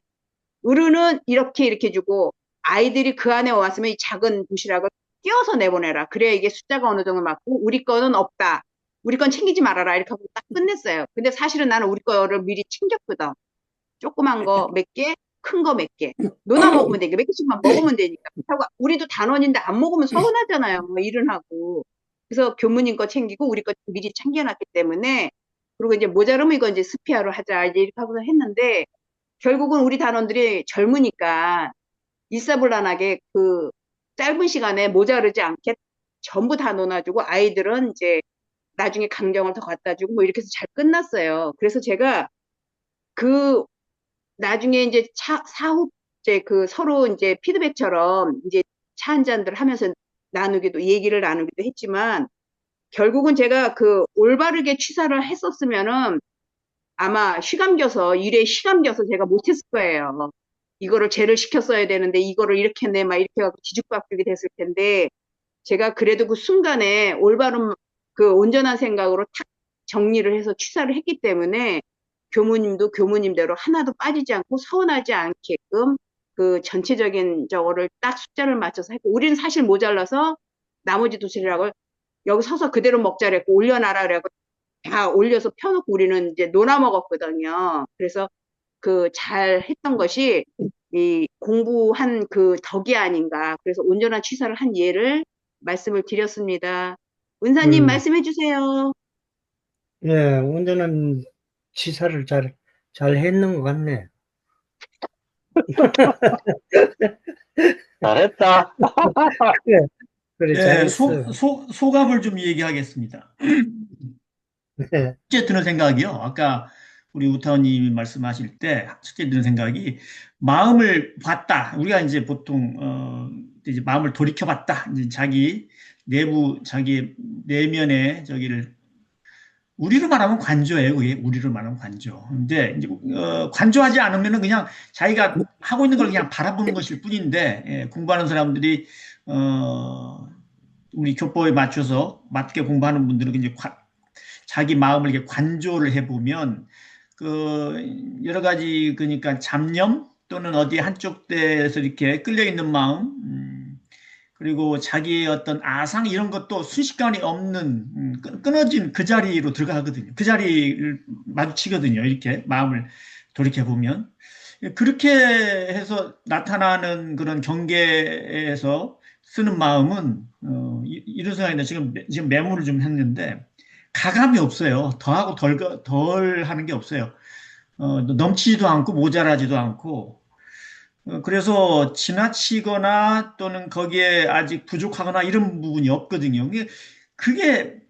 어른은 이렇게 주고 아이들이 그 안에 왔으면 이 작은 도시락을 띄어서 내보내라. 그래야 이게 숫자가 어느 정도 맞고 우리 거는 없다. 우리 건 챙기지 말아라. 이렇게 하고 딱 끝냈어요. 근데 사실은 나는 우리 거를 미리 챙겼거든. 조그만 거 몇 개, 큰 거 몇 개. 너나 먹으면 되니까 몇 개씩만 먹으면 되니까. 그렇다고 우리도 단원인데 안 먹으면 서운하잖아요. 뭐 일은 하고. 그래서 교무님 거 챙기고 우리 거 미리 챙겨놨기 때문에 그리고 이제 모자르면 이거 이제 스피아로 하자 이제 이렇게 하고서 했는데 결국은 우리 단원들이 젊으니까 일사불란하게 그 짧은 시간에 모자르지 않게 전부 다 논아주고 아이들은 이제 나중에 강정을 더 갖다 주고 뭐 이렇게 해서 잘 끝났어요. 그래서 제가 그 나중에 이제 사후 이제 그 서로 이제 피드백처럼 이제 차 한 잔들 하면서 얘기를 나누기도 했지만 결국은 제가 그 올바르게 취사를 했었으면은 아마 일에 쉬감겨서 제가 못했을 거예요. 이거를 죄를 시켰어야 되는데 이거를 이렇게 했네 막 이렇게 해서 뒤죽박죽이 됐을 텐데 제가 그래도 그 순간에 올바른 그 온전한 생각으로 탁 정리를 해서 취사를 했기 때문에 교무님도 교무님대로 하나도 빠지지 않고 서운하지 않게끔 그 전체적인 저거를 딱 숫자를 맞춰서 했고 우리는 사실 모자라서 나머지 도시락을 여기 서서 그대로 먹자 그랬고 올려놔라 그래고 다 올려서 펴놓고 우리는 이제 논아 먹었거든요. 그래서 그 잘 했던 것이 이 공부한 그 덕이 아닌가. 그래서 온전한 취사를 한 예를 말씀을 드렸습니다. 은사님 음, 말씀해 주세요. 예, 온전한 치사를 잘 했는 것 같네. 잘했다. 그래, 그래, 예, 잘했어. 소감을 좀 얘기하겠습니다. 네, 첫째 드는 생각이요. 아까 우리 우타원님이 말씀하실 때 첫째 드는 생각이 마음을 봤다. 우리가 이제 보통 이제 마음을 돌이켜봤다. 이제 자기 내면의 저기를 우리로 말하면 관조예요. 그게 우리로 말하면 관조. 근데 이제 관조하지 않으면은 그냥 자기가 하고 있는 걸 그냥 바라보는 것일 뿐인데 예, 공부하는 사람들이 우리 교법에 맞춰서 맞게 공부하는 분들은 이제 자기 마음을 이렇게 관조를 해보면 그 여러 가지 그러니까 잡념 또는 어디 한쪽 데에서 이렇게 끌려 있는 마음 그리고 자기의 어떤 아상 이런 것도 순식간에 없는 끊어진 그 자리로 들어가거든요. 그 자리를 마주치거든요. 이렇게 마음을 돌이켜 보면 그렇게 해서 나타나는 그런 경계에서 쓰는 마음은 이런 생각인데 지금 메모를 좀 했는데 가감이 없어요. 더하고 덜 하는 게 없어요. 넘치지도 않고 모자라지도 않고 그래서 지나치거나 또는 거기에 아직 부족하거나 이런 부분이 없거든요. 그게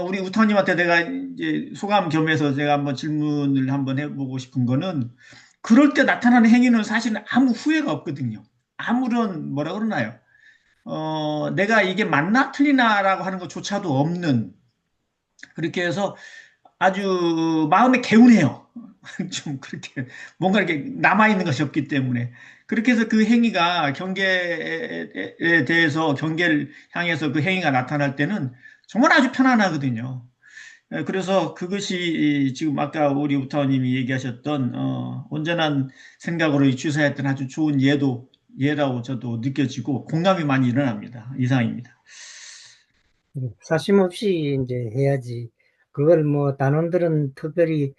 우리 우타님한테 내가 이제 소감 겸해서 제가 한번 질문을 한번 해보고 싶은 거는 그럴 때 나타나는 행위는 사실은 아무 후회가 없거든요. 아무런 뭐라 그러나요? 내가 이게 맞나 틀리나라고 하는 것조차도 없는 그렇게 해서 아주 마음에 개운해요. 좀 그렇게 뭔가 이렇게 남아있는 것이 없기 때문에. 그렇게 해서 그 행위가 경계에 대해서 경계를 향해서 그 행위가 나타날 때는 정말 아주 편안하거든요. 그래서 그것이 지금 아까 우리 우타원님이 얘기하셨던 온전한 생각으로 취사했던 아주 좋은 예라고 저도 느껴지고 공감이 많이 일어납니다. 이상입니다. 사심 없이 이제 해야지. 그걸 뭐 단원들은 특별히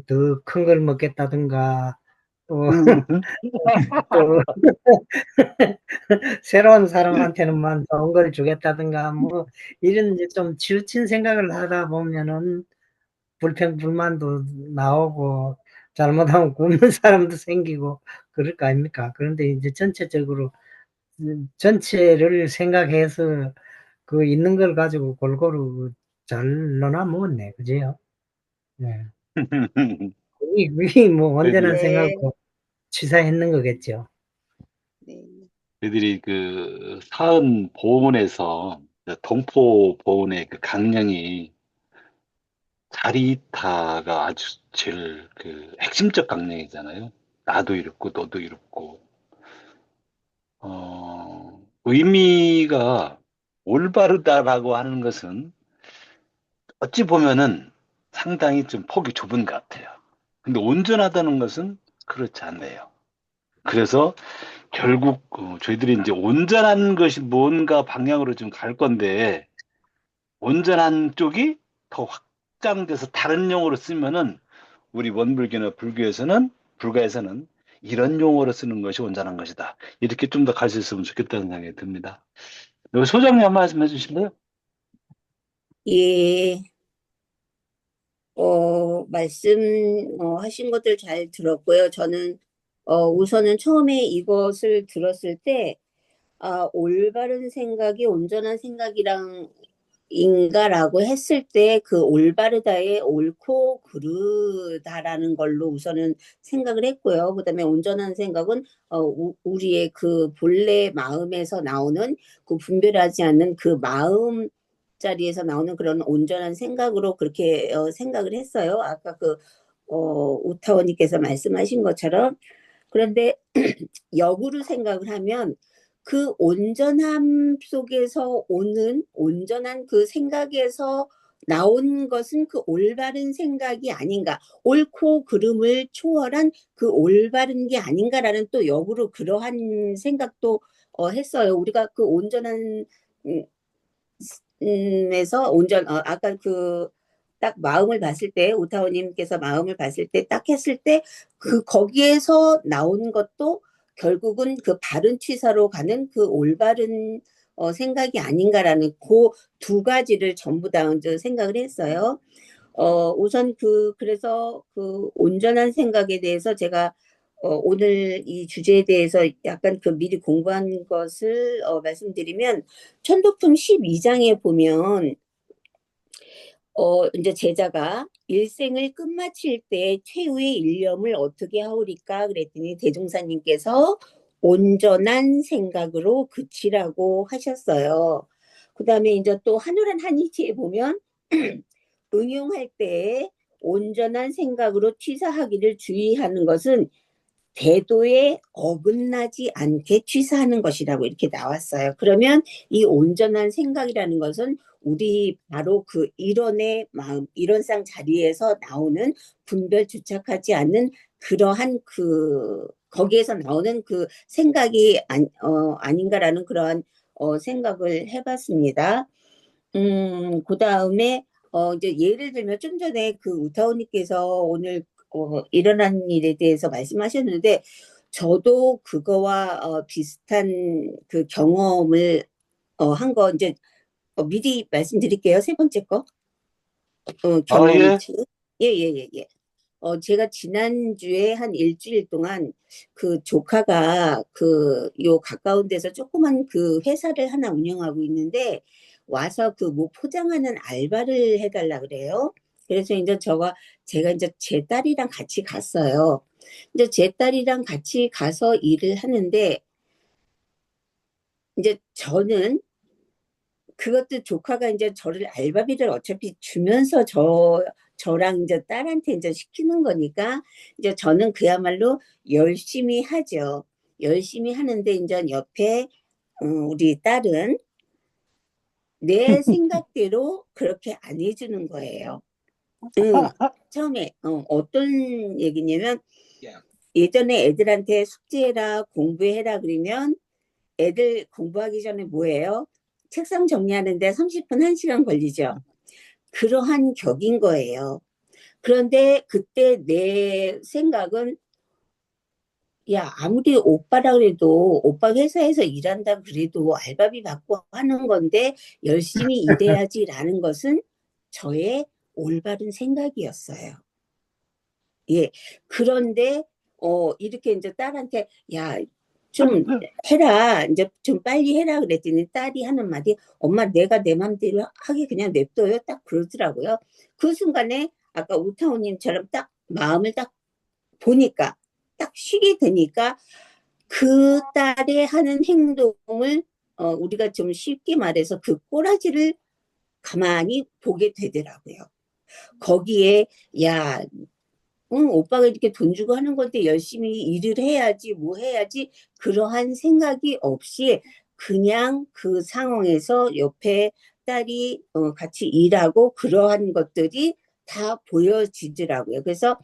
더 큰 걸 먹겠다든가 또, 또 새로운 사람한테는만 좋은 걸 주겠다든가 뭐 이런 이제 좀 치우친 생각을 하다 보면은 불평불만도 나오고 잘못하면 굶는 사람도 생기고 그럴 거 아닙니까? 그런데 이제 전체적으로 전체를 생각해서 그 있는 걸 가지고 골고루 잘 넣어 먹었네, 그지요? 네. 그게 뭐 온전한 저희들이, 네, 생각으로 치사했는 거겠죠. 네, 저희들이 그 사은 보훈에서 동포 보훈의 그 강령이 자리타가 아주 제일 그 핵심적 강령이잖아요. 나도 이렇고 너도 이렇고 의미가 올바르다라고 하는 것은 어찌 보면은 상당히 좀 폭이 좁은 것 같아요. 근데 온전하다는 것은 그렇지 않네요. 그래서 결국 저희들이 이제 온전한 것이 뭔가 방향으로 좀 갈 건데 온전한 쪽이 더 확장돼서 다른 용어로 쓰면은 우리 원불교나 불가에서는 이런 용어로 쓰는 것이 온전한 것이다. 이렇게 좀 더 갈 수 있으면 좋겠다는 생각이 듭니다. 여기 소장님 한 말씀 해주실래요? 예, 하신 것들 잘 들었고요. 저는, 우선은 처음에 이것을 들었을 때, 올바른 생각이 온전한 생각이랑 인가라고 했을 때 그 올바르다의 옳고 그르다라는 걸로 우선은 생각을 했고요. 그다음에 온전한 생각은 우리의 그 본래 마음에서 나오는 그 분별하지 않는 그 마음 자리에서 나오는 그런 온전한 생각으로 그렇게 생각을 했어요. 아까 우타원님께서 말씀하신 것처럼. 그런데 역으로 생각을 하면 그 온전함 속에서 오는 온전한 그 생각에서 나온 것은 그 올바른 생각이 아닌가, 옳고 그름을 초월한 그 올바른 게 아닌가라는 또 역으로 그러한 생각도 했어요. 우리가 그 온전한 에서 아까 딱 마음을 봤을 때, 오타오님께서 마음을 봤을 때, 딱 했을 때, 거기에서 나온 것도 결국은 그 바른 취사로 가는 그 올바른 생각이 아닌가라는 그 두 가지를 전부 다 먼저 생각을 했어요. 우선 그래서 그 온전한 생각에 대해서 제가 오늘 이 주제에 대해서 약간 미리 공부한 것을 말씀드리면, 천도품 12장에 보면 이제 제자가 일생을 끝마칠 때 최후의 일념을 어떻게 하오리까 그랬더니 대종사님께서 온전한 생각으로 그치라고 하셨어요. 그 다음에 이제 또 한울한 한이치에 보면 응용할 때 온전한 생각으로 취사하기를 주의하는 것은 대도에 어긋나지 않게 취사하는 것이라고 이렇게 나왔어요. 그러면 이 온전한 생각이라는 것은 우리 바로 그 일원의 마음, 일원상 자리에서 나오는 분별 주착하지 않는 그러한 거기에서 나오는 그 생각이 아닌가라는 그러한 생각을 해봤습니다. 그 다음에 이제 예를 들면 좀 전에 우타오님께서 오늘 일어난 일에 대해서 말씀하셨는데 저도 그거와 비슷한 그 경험을 한 거 이제 미리 말씀드릴게요. 세 번째 거 경험. 예. 예. 제가 지난주에 한 일주일 동안 그 조카가 요 가까운 데서 조그만 회사를 하나 운영하고 있는데 와서 뭐 포장하는 알바를 해달라 그래요. 그래서 이제 제가 이제 제 딸이랑 같이 갔어요. 이제 제 딸이랑 같이 가서 일을 하는데 이제 저는 그것도 조카가 이제 저를 알바비를 어차피 주면서 저랑 이제 딸한테 이제 시키는 거니까 이제 저는 그야말로 열심히 하죠. 열심히 하는데 이제 옆에 우리 딸은 내 생각대로 그렇게 안 해주는 거예요. 처음에 어떤 얘기냐면 예전에 애들한테 숙제해라 공부해라 그러면 애들 공부하기 전에 뭐예요? 책상 정리하는데 30분, 1시간 걸리죠. 그러한 격인 거예요. 그런데 그때 내 생각은 야, 아무리 오빠라 그래도 오빠 회사에서 일한다 그래도 알바비 받고 하는 건데 열심히 일해야지라는 것은 저의 올바른 생각이었어요. 예. 그런데 이렇게 이제 딸한테 야, 좀 해라. 이제 좀 빨리 해라 그랬더니 딸이 하는 말이 엄마 내가 내 맘대로 하게 그냥 냅둬요. 딱 그러더라고요. 그 순간에 아까 우타오님처럼 딱 마음을 딱 보니까 딱 쉬게 되니까 그 딸의 하는 행동을 우리가 좀 쉽게 말해서 그 꼬라지를 가만히 보게 되더라고요. 거기에 야, 응, 오빠가 이렇게 돈 주고 하는 건데 열심히 일을 해야지, 뭐 해야지, 그러한 생각이 없이 그냥 그 상황에서 옆에 딸이 같이 일하고 그러한 것들이 다 보여지더라고요. 그래서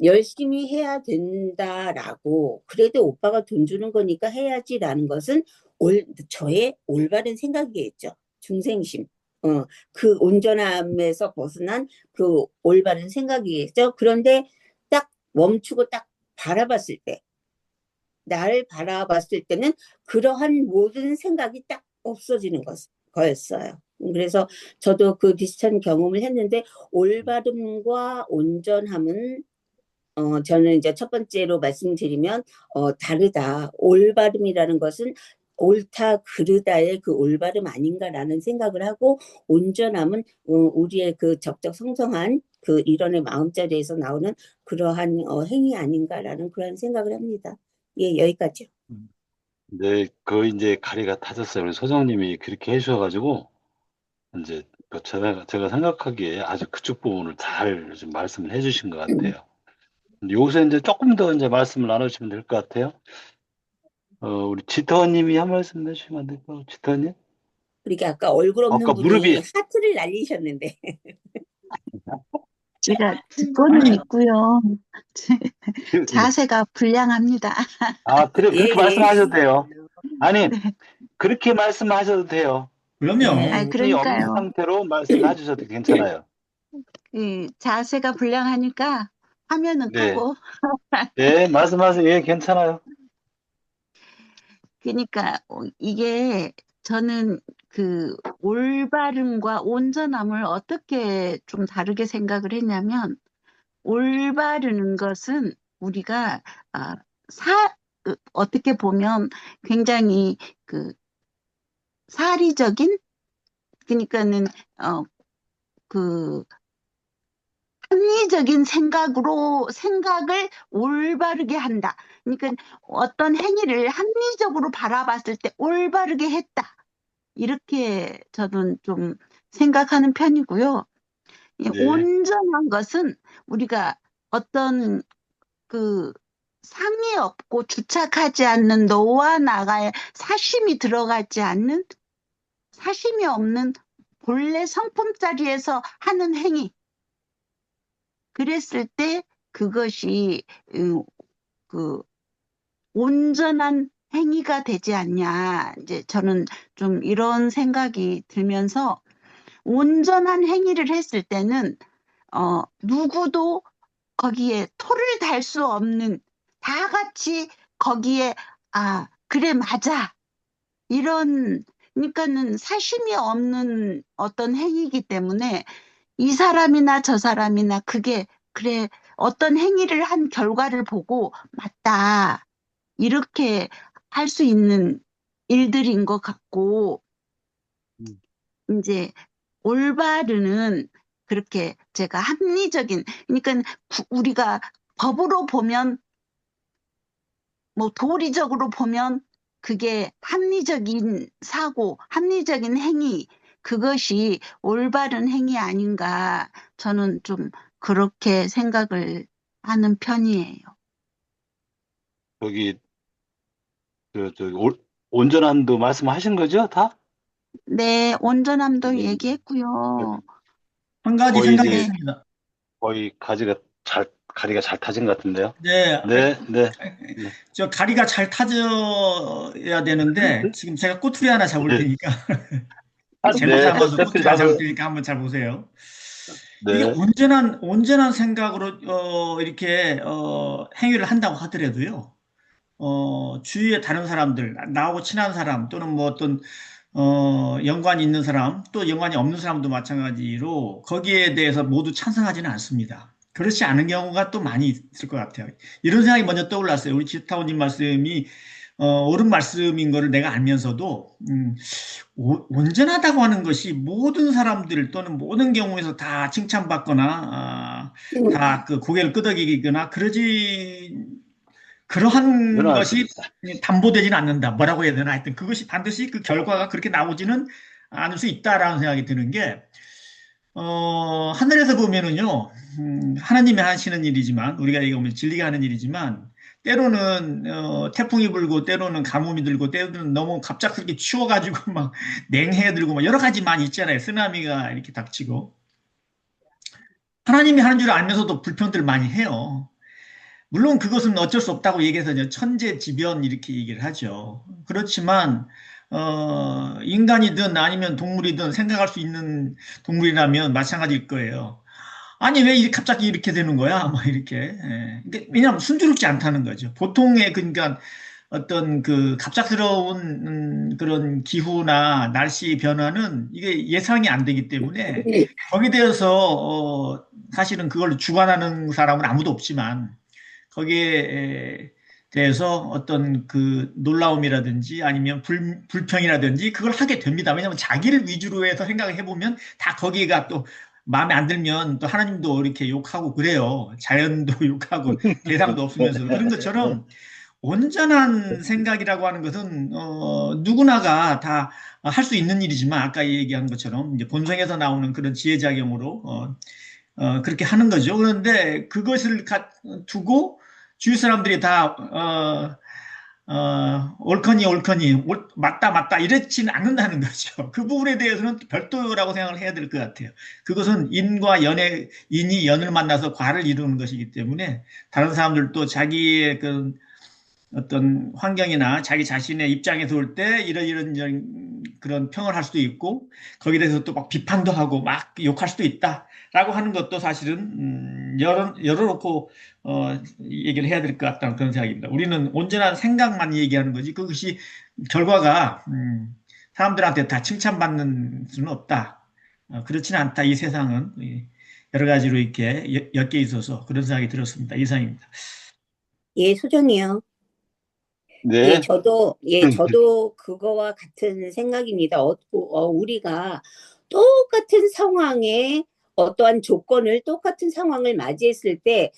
열심히 해야 된다라고, 그래도 오빠가 돈 주는 거니까 해야지라는 것은 저의 올바른 생각이겠죠. 중생심. 그 온전함에서 벗어난 그 올바른 생각이겠죠. 그런데 딱 멈추고 딱 바라봤을 때, 나를 바라봤을 때는 그러한 모든 생각이 딱 없어지는 거였어요. 그래서 저도 그 비슷한 경험을 했는데, 올바름과 온전함은 저는 이제 첫 번째로 말씀드리면 다르다. 올바름이라는 것은 옳다 그르다의 그 올바름 아닌가라는 생각을 하고, 온전함은 우리의 그 적적 성성한 그 일원의 마음자리에서 나오는 그러한 행위 아닌가라는 그런 생각을 합니다. 예, 여기까지요. 네, 그 이제 가리가 타졌어요. 우리 소장님이 그렇게 해주셔가지고 이제 그 제가 생각하기에 아주 그쪽 부분을 잘 좀 말씀을 해주신 것 같아요. 근데 여기서 이제 조금 더 이제 말씀을 나누시면 될 것 같아요. 우리 지터님이 한 말씀 해주시면 안 될까요? 지터님? 그러니까 아까 얼굴 없는 아까 분이 무릎이 하트를 날리셨는데. 제가 듣고는 아니, 있고요. 예. 자세가 불량합니다. 그래, 예, 그렇게 예. 말씀하셔도 돼요. 아니, 네. 그렇게 말씀하셔도 돼요. 그러면 아, 힘이 없는 그러니까요. 상태로 말씀해 주셔도 괜찮아요. 이 자세가 불량하니까 화면은 네. 끄고. 네, 말씀하세요. 예, 괜찮아요. 그러니까 이게 저는 그 올바름과 온전함을 어떻게 좀 다르게 생각을 했냐면, 올바르는 것은 우리가 아, 어떻게 보면 굉장히 그 사리적인, 그러니까는 그 합리적인 생각을 올바르게 한다. 그러니까 어떤 행위를 합리적으로 바라봤을 때 올바르게 했다. 이렇게 저는 좀 생각하는 편이고요. 이 네. 온전한 것은 우리가 어떤 그 상이 없고 주착하지 않는 너와 나의 사심이 들어가지 않는, 사심이 없는 본래 성품자리에서 하는 행위. 그랬을 때 그것이 그 온전한 행위가 되지 않냐. 이제 저는 좀 이런 생각이 들면서, 온전한 행위를 했을 때는 누구도 거기에 토를 달 수 없는, 다 같이 거기에 그래 맞아, 이런, 그러니까는 사심이 없는 어떤 행위이기 때문에 이 사람이나 저 사람이나 그게 그래 어떤 행위를 한 결과를 보고 맞다, 이렇게 할 수 있는 일들인 것 같고, 이제 올바르는 그렇게 제가 합리적인, 그러니까 우리가 법으로 보면, 뭐 도리적으로 보면 그게 합리적인 사고, 합리적인 행위, 그것이 올바른 행위 아닌가, 저는 좀 그렇게 생각을 하는 편이에요. 저기, 온전함도 말씀하신 거죠, 다? 네, 온전함도 네. 얘기했고요. 한 가지 거의 생각이 이제 있습니다. 거의 가리가 잘 타진 것 같은데요. 네, 네. 저 가리가 잘 타져야 되는데 지금 제가 꼬투리 하나 잡을 네. 테니까 제가 네, 잡아서 어차피 꼬투리 하나 잡을 테니까 한번 잘 보세요. 이게 네. 온전한 생각으로 이렇게 행위를 한다고 하더라도요. 주위에 다른 사람들, 나하고 친한 사람 또는 뭐 어떤 연관이 있는 사람, 또 연관이 없는 사람도 마찬가지로 거기에 대해서 모두 찬성하지는 않습니다. 그렇지 않은 경우가 또 많이 있을 것 같아요. 이런 생각이 먼저 떠올랐어요. 우리 지타오님 말씀이 옳은 말씀인 거를 내가 알면서도 온전하다고 하는 것이 모든 사람들 또는 모든 경우에서 다 칭찬받거나 다 그 고개를 끄덕이거나 그러한 일어날 수 것이 있다. 담보되지는 않는다. 뭐라고 해야 되나? 하여튼 그것이 반드시 그 결과가 그렇게 나오지는 않을 수 있다라는 생각이 드는 게, 하늘에서 보면은요, 하나님이 하시는 일이지만, 우리가 얘기하면 진리가 하는 일이지만, 때로는, 태풍이 불고, 때로는 가뭄이 들고, 때로는 너무 갑작스럽게 추워가지고, 막, 냉해 들고, 막, 여러 가지 많이 있잖아요. 쓰나미가 이렇게 닥치고. 하나님이 하는 줄 알면서도 불평들 많이 해요. 물론 그것은 어쩔 수 없다고 얘기해서 천재지변 이렇게 얘기를 하죠. 그렇지만 인간이든 아니면 동물이든 생각할 수 있는 동물이라면 마찬가지일 거예요. 아니, 왜 갑자기 이렇게 되는 거야? 막 이렇게. 예. 왜냐하면 순조롭지 않다는 거죠. 보통의, 그러니까 어떤 그 갑작스러운 그런 기후나 날씨 변화는 이게 예상이 안 되기 때문에 거기에 대해서 사실은 그걸 주관하는 사람은 아무도 없지만 거기에 대해서 어떤 그 놀라움이라든지 아니면 불평이라든지 그걸 하게 됩니다. 왜냐하면 자기를 위주로 해서 생각을 해보면 다 거기가 또 마음에 안 들면 또 하나님도 이렇게 욕하고 그래요. 자연도 욕하고 대상도 없으면서. 그런 것처럼 온전한 생각이라고 하는 것은 누구나가 다 할 수 있는 일이지만 아까 얘기한 것처럼 이제 본성에서 나오는 그런 지혜작용으로 그렇게 하는 거죠. 그런데 그것을 두고 주위 사람들이 다 옳거니 맞다 이렇지는 않는다는 거죠. 그 부분에 대해서는 별도라고 생각을 해야 될 것 같아요. 그것은 인이 연을 만나서 과를 이루는 것이기 때문에 다른 사람들도 자기의 그 어떤 환경이나 자기 자신의 입장에서 볼 때 이런 그런 평을 할 수도 있고 거기에 대해서 또 막 비판도 하고 막 욕할 수도 있다라고 하는 것도 사실은 열어놓고 얘기를 해야 될 것 같다는 그런 생각입니다. 우리는 온전한 생각만 얘기하는 거지 그것이 결과가 사람들한테 다 칭찬받는 수는 없다. 그렇지는 않다. 이 세상은 여러 가지로 이렇게 엮여 있어서 그런 생각이 들었습니다. 이상입니다. 예, 소정이요. 예, 네. 저도 그거와 같은 생각입니다. 우리가 똑같은 상황에 어떠한 조건을 똑같은 상황을 맞이했을 때,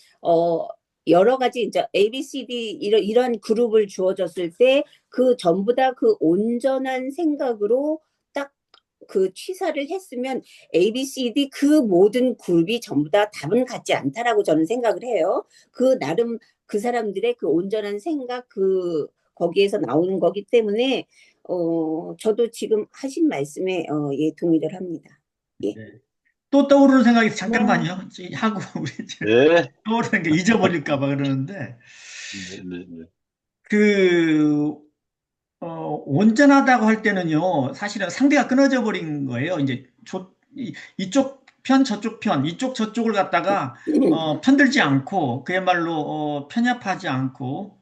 여러 가지 이제 A, B, C, D 이런 그룹을 주어졌을 때 그 전부 다 그 온전한 생각으로 딱 그 취사를 했으면 A, B, C, D 그 모든 그룹이 전부 다 답은 같지 않다라고 저는 생각을 해요. 그 나름 그 사람들의 그 온전한 생각 거기에서 나오는 거기 때문에 저도 지금 하신 말씀에 예, 동의를 합니다. 예. 네. 또 떠오르는 생각이 잠깐만요. 하고 우리 이제 네. 떠오르는 게 잊어버릴까 봐 그러는데 네. 그 온전하다고 할 때는요. 사실은 상대가 끊어져 버린 거예요. 이제 이쪽 편 저쪽 편 이쪽 저쪽을 갖다가 편들지 않고 그야말로 편협하지 않고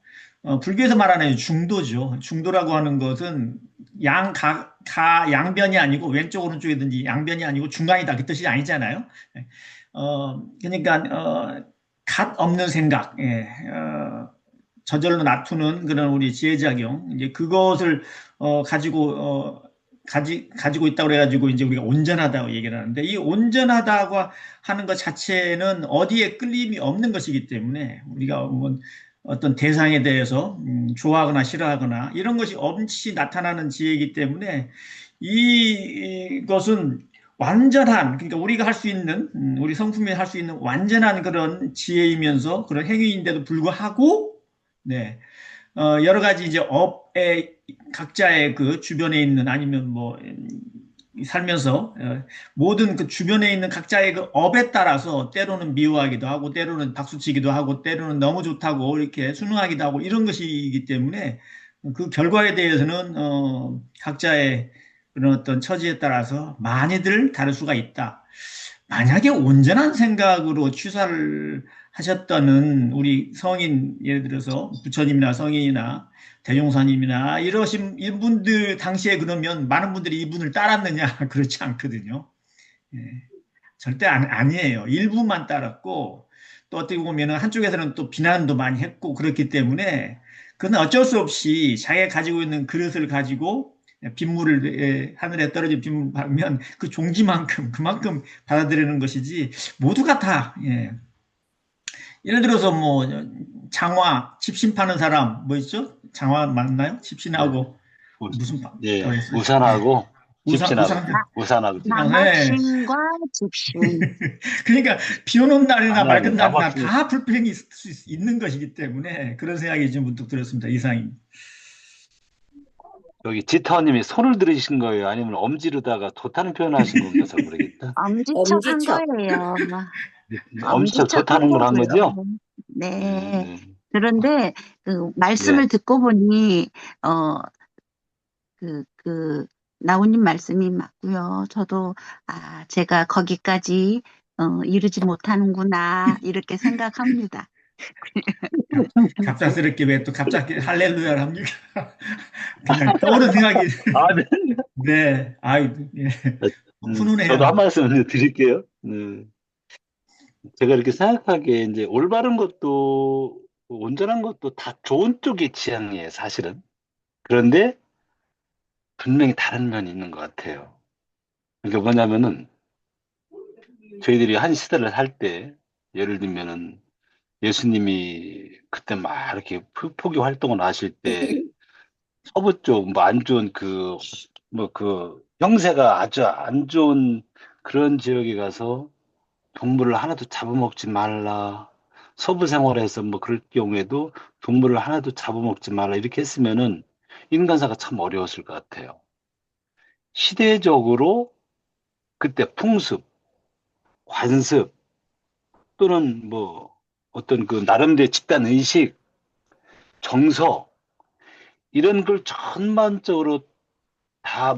불교에서 말하는 중도죠. 중도라고 하는 것은 양변이 아니고 왼쪽 오른쪽이든지 양변이 아니고 중간이다 그 뜻이 아니잖아요. 그러니까 갓 없는 생각, 예, 저절로 놔두는 그런 우리 지혜작용 이제 그것을 가지고 있다고 그래가지고 이제 우리가 온전하다고 얘기를 하는데 이 온전하다고 하는 것 자체는 어디에 끌림이 없는 것이기 때문에 우리가 뭐 어떤 대상에 대해서 좋아하거나 싫어하거나 이런 것이 없이 나타나는 지혜이기 때문에 이것은 완전한 그러니까 우리가 할 수 있는 우리 성품이 할 수 있는 완전한 그런 지혜이면서 그런 행위인데도 불구하고 네. 여러 가지 이제 업의 각자의 그 주변에 있는 아니면 뭐 살면서 모든 그 주변에 있는 각자의 그 업에 따라서 때로는 미워하기도 하고 때로는 박수치기도 하고 때로는 너무 좋다고 이렇게 순응하기도 하고 이런 것이기 때문에 그 결과에 대해서는 각자의 그런 어떤 처지에 따라서 많이들 다를 수가 있다. 만약에 온전한 생각으로 취사를 하셨다는 우리 성인 예를 들어서 부처님이나 성인이나 대종사님이나 이러신 이분들 당시에 그러면 많은 분들이 이분을 따랐느냐 그렇지 않거든요. 예, 절대 아니에요. 일부만 따랐고 또 어떻게 보면 한쪽에서는 또 비난도 많이 했고 그렇기 때문에 그건 어쩔 수 없이 자기가 가지고 있는 그릇을 가지고 빗물을 하늘에 떨어진 빗물 받으면 그 종지만큼 그만큼 받아들이는 것이지 모두가 다 예. 예를 들어서 뭐 장화 집신 파는 사람 뭐 있죠? 장화 맞나요? 집신하고 무슨 예, 우산하고 집신하고 우산하고 남학신과 집신. 그러니까 비 오는 날이나 맑은 날이나 남학신. 다 불평이 있을 수 있는 것이기 때문에 그런 생각이 좀 문득 들었습니다. 이상입니다. 여기 지타원님이 손을 들으신 거예요? 아니면 엄지르다가 좋다는 표현을 하신 건가 잘 모르겠다. 엄지척 한 엄지척. 거예요. 엄지척 좋다는 걸 한 거죠? 네. 그런데 그 말씀을 듣고 보니 나우님 말씀이 맞고요. 저도, 제가 거기까지, 이르지 못하는구나, 이렇게 생각합니다. 갑작스럽게 왜 또 갑자기 할렐루야를 합니까? 그냥 떠오른 생각이, 아, 네. 네, 아이, 예, 저도 한 훈훈해요. 말씀 드릴게요. 네. 제가 이렇게 생각하기에 이제 올바른 것도 온전한 것도 다 좋은 쪽의 지향이에요, 사실은. 그런데 분명히 다른 면이 있는 것 같아요. 그게 뭐냐면은 저희들이 한 시대를 살 때 예를 들면은 예수님이 그때 막 이렇게 포교 활동을 하실 때 서부 쪽 뭐 안 좋은 뭐 형세가 아주 안 좋은 그런 지역에 가서 동물을 하나도 잡아먹지 말라. 서부 생활에서 뭐 그럴 경우에도 동물을 하나도 잡아먹지 말라. 이렇게 했으면은 인간사가 참 어려웠을 것 같아요. 시대적으로 그때 풍습, 관습 또는 뭐 어떤 그 나름대로 집단 의식, 정서 이런 걸 전반적으로 다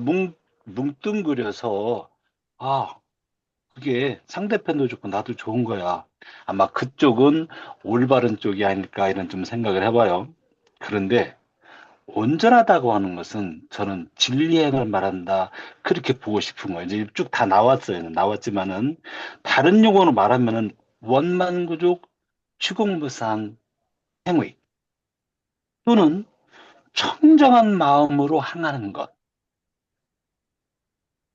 뭉뚱그려서 아, 그게 상대편도 좋고 나도 좋은 거야. 아마 그쪽은 올바른 쪽이 아닐까 이런 좀 생각을 해봐요. 그런데 온전하다고 하는 것은 저는 진리행을 말한다. 그렇게 보고 싶은 거예요. 이제 쭉 다 나왔어요. 나왔지만은 다른 용어로 말하면은 원만구족 추공무상 행위 또는 청정한 마음으로 항하는 것.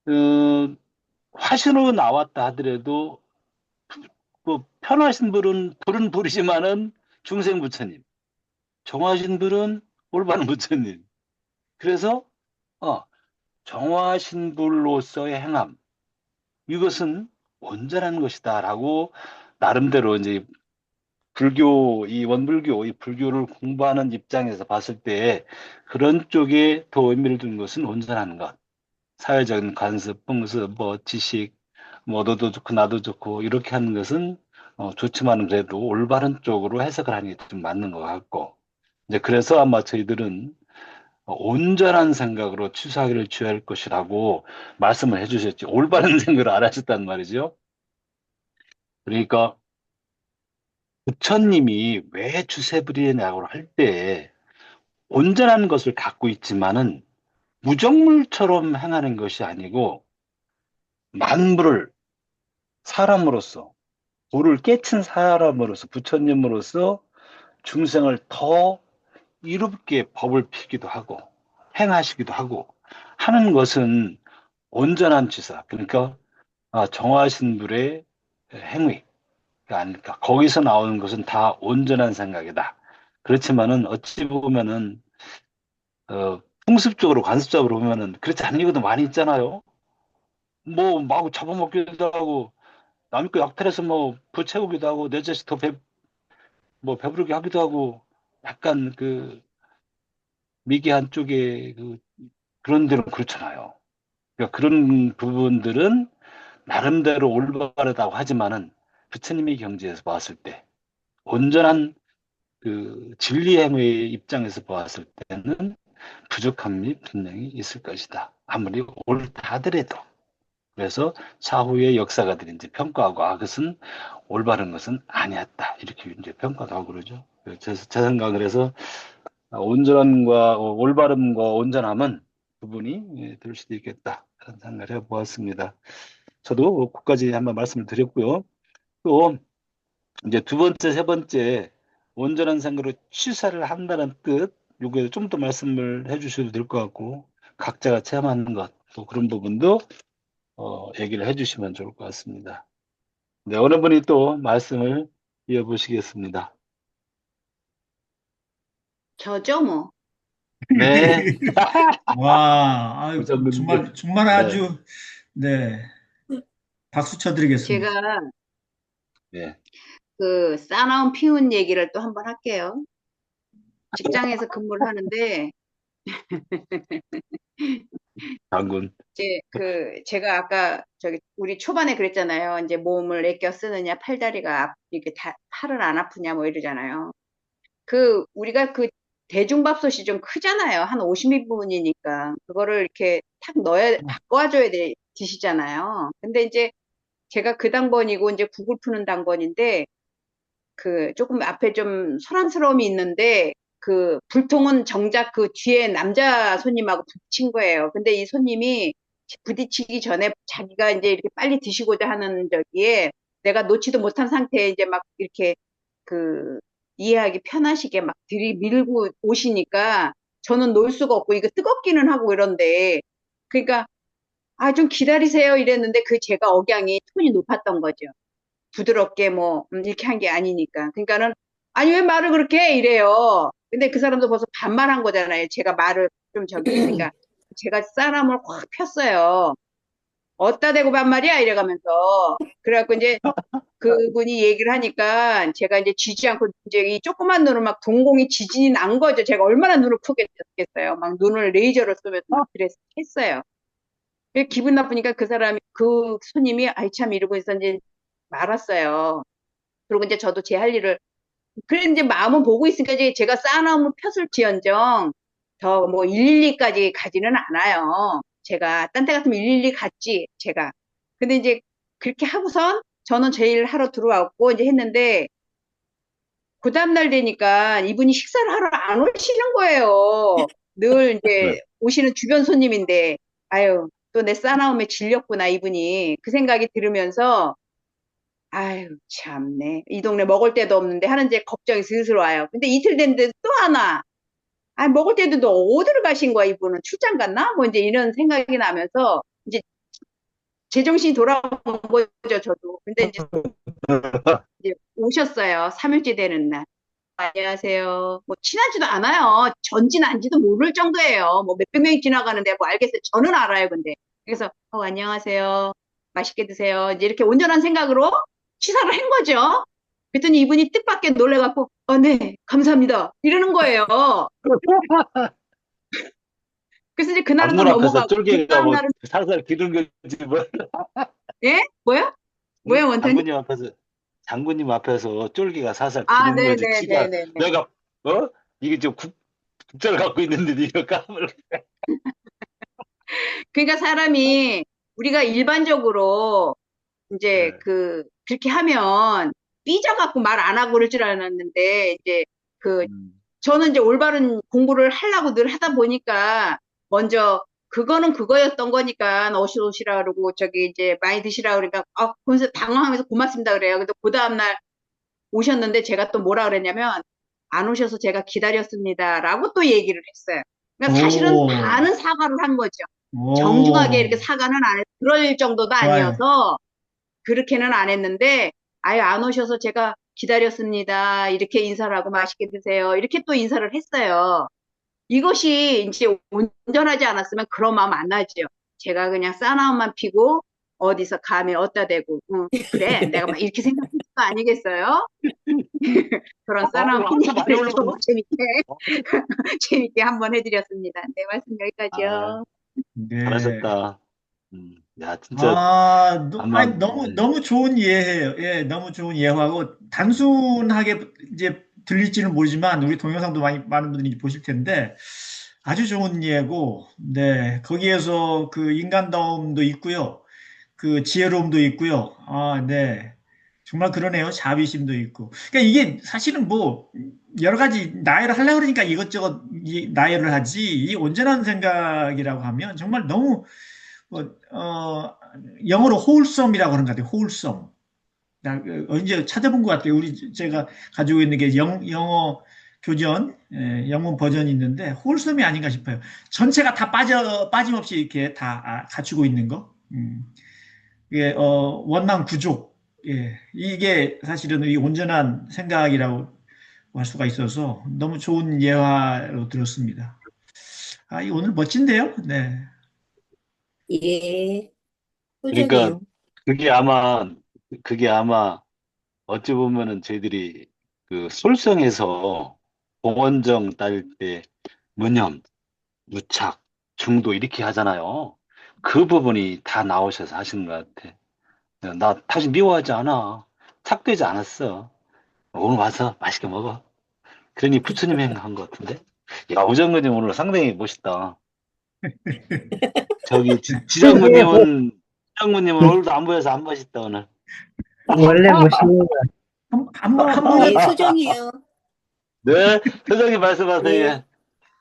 어, 화신으로 나왔다 하더라도 뭐 편하신 불은 불이지만은 중생 부처님, 정하신 불은 올바른 부처님. 그래서 어, 정화신 불로서의 행함 이것은 온전한 것이다라고 나름대로 이제 이 원불교, 이 불교를 공부하는 입장에서 봤을 때 그런 쪽에 더 의미를 두는 것은 온전한 것. 사회적인 관습, 풍습, 뭐 지식, 뭐 너도 좋고 나도 좋고 이렇게 하는 것은 좋지만은 그래도 올바른 쪽으로 해석을 하는 게 좀 맞는 것 같고 이제 그래서 아마 저희들은 온전한 생각으로 취사하기를 주의할 것이라고 말씀을 해주셨죠. 올바른 생각을 안 하셨단 말이죠. 그러니까 부처님이 왜 주세부리냐고 할 때 온전한 것을 갖고 있지만은 무정물처럼 행하는 것이 아니고 만물을 사람으로서 불을 깨친 사람으로서 부처님으로서 중생을 더 이롭게 법을 피기도 하고 행하시기도 하고 하는 것은 온전한 지사 그러니까 정화신 불의 행위가 아닐까. 거기서 나오는 것은 다 온전한 생각이다. 그렇지만은 어찌 보면은 풍습적으로 관습적으로 보면은 그렇지 않은 경우도 많이 있잖아요. 뭐 마구 잡아먹기도 하고 남의 거 약탈해서 뭐 부채우기도 하고 내 자식 뭐 배부르게 하기도 하고 약간 그 미개한 쪽에 그런 데는 그렇잖아요. 그러니까 그런 부분들은 나름대로 올바르다고 하지만은 부처님의 경지에서 봤을 때 온전한 그 진리 행위의 입장에서 봤을 때는 부족함이 분명히 있을 것이다. 아무리 옳다 하더라도. 그래서 차후의 역사가들이 이제 평가하고 그것은 올바른 것은 아니었다. 이렇게 이제 평가도 하고 그러죠. 제 생각을 해서 온전함과 올바름과 온전함은 구분이 될 수도 있겠다. 그런 생각을 해보았습니다. 저도 그까지 한번 말씀을 드렸고요. 또 이제 두 번째, 세 번째 온전한 생각으로 취사를 한다는 뜻, 요게 좀 더 말씀을 해주셔도 될 것 같고 각자가 체험하는 것, 또 그런 부분도 얘기를 해주시면 좋을 것 같습니다. 네, 어느 분이 또 말씀을 이어보시겠습니다. 저죠, 뭐. 네, 와, 아유, 부장님들. 정말 네, 아주, 네, 박수 쳐드리겠습니다. 제가 네, 그 싸나운 피운 얘기를 또 한번 할게요. 직장에서 근무를 하는데 장군. 제가 아까 우리 초반에 그랬잖아요. 이제 몸을 아껴 쓰느냐, 팔다리가 이렇게 팔은 안 아프냐 뭐 이러잖아요. 우리가 대중밥솥이 좀 크잖아요. 한 50인분이니까. 그거를 이렇게 탁 바꿔줘야 드시잖아요. 근데 이제 제가 그 당번이고 이제 국을 푸는 당번인데 그 조금 앞에 좀 소란스러움이 있는데 그 불통은 정작 그 뒤에 남자 손님하고 부딪힌 거예요. 근데 이 손님이 부딪히기 전에 자기가 이제 이렇게 빨리 드시고자 하는 저기에 내가 놓지도 못한 상태에 이제 막 이렇게 그 이해하기 편하시게 막 들이밀고 오시니까 저는 놓을 수가 없고 이거 뜨겁기는 하고 이런데 그러니까 아, 좀 기다리세요 이랬는데 그 제가 억양이 톤이 높았던 거죠. 부드럽게 뭐 이렇게 한 게 아니니까. 그러니까는 아니 왜 말을 그렇게 해? 이래요. 근데 그 사람도 벌써 반말한 거잖아요. 제가 말을 좀 저기 했으니까 제가 쌀함을 확 폈어요. 어디다 대고 반말이야 이래가면서 그래갖고 이제 그분이 얘기를 하니까 제가 이제 쥐지 않고 이제 이 조그만 눈을 막 동공이 지진이 난 거죠. 제가 얼마나 눈을 크게 떴겠어요. 막 눈을 레이저로 쏘면서 막 했어요. 기분 나쁘니까 그 사람이 그 손님이 아이 참 이러고 있어 이제 말았어요. 그리고 이제 저도 제 할 일을 그래 이제 마음은 보고 있으니까 이제 제가 쌓아놓으면 폈을지언정 더 뭐 112까지 가지는 않아요. 제가 딴 데 같으면 112 갔지 제가. 근데 이제 그렇게 하고선 저는 제 일 하러 들어왔고 이제 했는데 그 다음날 되니까 이분이 식사를 하러 안 오시는 거예요. 늘 네. 이제 오시는 주변 손님인데 아유 또 내 싸나움에 질렸구나 이분이 그 생각이 들으면서 아유, 참네. 이 동네 먹을 데도 없는데 하는 이제 걱정이 슬슬 와요. 근데 이틀 됐는데 또 하나. 아, 먹을 데도 어디를 가신 거야, 이분은? 출장 갔나? 뭐 이제 이런 생각이 나면서 이제 제정신이 돌아온 거죠, 저도. 근데 이제 오셨어요. 3일째 되는 날. 안녕하세요. 뭐 친하지도 않아요. 전진 안지도 모를 정도예요. 뭐 몇백 명이 지나가는데 뭐 알겠어요. 저는 알아요, 근데. 그래서 안녕하세요. 맛있게 드세요. 이제 이렇게 온전한 생각으로 시사를 한 거죠. 그랬더니 이분이 뜻밖의 놀래갖고 네, 감사합니다. 이러는 거예요. 그래서 이제 그날은 또 방문 앞에서 넘어가고 그 쫄개가 다음 뭐 날은 살살 기른 거지 뭐. 예? 뭐요? 응? 뭐요, 원장님? 장군님 앞에서 쫄개가 살살 아, 기는 거지. 지가 네네네네네. 내가 이게 좀 국자를 갖고 있는데 이거 까불. 그러니까 사람이 우리가 일반적으로 이제 네. 그렇게 하면 삐져갖고 말 안 하고 그럴 줄 알았는데 이제 그 음. 저는 이제 올바른 공부를 하려고 늘 하다 보니까 먼저 그거는 그거였던 거니까 오시라 그러고 저기 이제 많이 드시라 그러니까 거기서 당황하면서 고맙습니다 그래요. 근데 그 다음날 오셨는데 제가 또 뭐라 그랬냐면 안 오셔서 제가 기다렸습니다라고 또 얘기를 했어요. 그러니까 사실은 오, 반은 사과를 한 거죠. 정중하게 이렇게 오, 사과는 안 했, 그럴 정도도 좋아요. 아니어서 그렇게는 안 했는데 아예 안 오셔서 제가 기다렸습니다. 이렇게 인사를 하고 맛있게 드세요. 이렇게 또 인사를 했어요. 이것이 이제 온전하지 않았으면 그런 마음 안 나죠. 제가 그냥 싸나움만 피고 어디서 감히 어디다 대고 그래 내가 막 이렇게 생각했을 거 아니겠어요? 그런 싸나움 항상 많이 얘기를 좀 올라오고. 재밌게 재밌게 한번 해드렸습니다. 네 말씀 아, 여기까지요. 네. 잘하셨다. 야, 진짜 아니, 암만 너무 좋은 예예요. 예, 너무 좋은 예화고, 단순하게 이제 들릴지는 모르지만, 우리 동영상도 많은 분들이 보실 텐데, 아주 좋은 예고, 네. 거기에서 그 인간다움도 있고요. 그 지혜로움도 있고요. 네. 정말 그러네요. 자비심도 있고. 그러니까 이게 사실은 뭐, 여러 가지 나열을 하려고 그러니까 이것저것 나열을 하지, 이 온전한 생각이라고 하면 정말 너무 뭐, 영어로 wholesome이라고 하는 것 같아요. wholesome. 언제 찾아본 것 같아요. 제가 가지고 있는 게 영어 교전, 영문 버전이 있는데, wholesome이 아닌가 싶어요. 전체가 다 빠짐없이 이렇게 다 갖추고 있는 거. 이게, 원망 구족. 예. 이게 사실은 이 온전한 생각이라고 할 수가 있어서 너무 좋은 예화로 들었습니다. 이 오늘 멋진데요? 네. 예, 그러니까 훌륭해요. 그게 아마 그게 아마 어찌 보면은 저희들이 그 솔성에서 공원정 따질 때 무념, 무착, 중도 이렇게 하잖아요. 그 부분이 다 나오셔서 하시는 것 같아. 나 다시 미워하지 않아. 착되지 않았어. 오늘 와서 맛있게 먹어. 그러니 부처님 행한 것 같은데. 야, 우정근님 오늘 상당히 멋있다. 저기, 지장군님은 오늘도 안 보여서 안 멋있다, 오늘. 원래 멋있는 거. 한 번, 예, 수정이에요. 네, 표정이 말씀하세요. 예.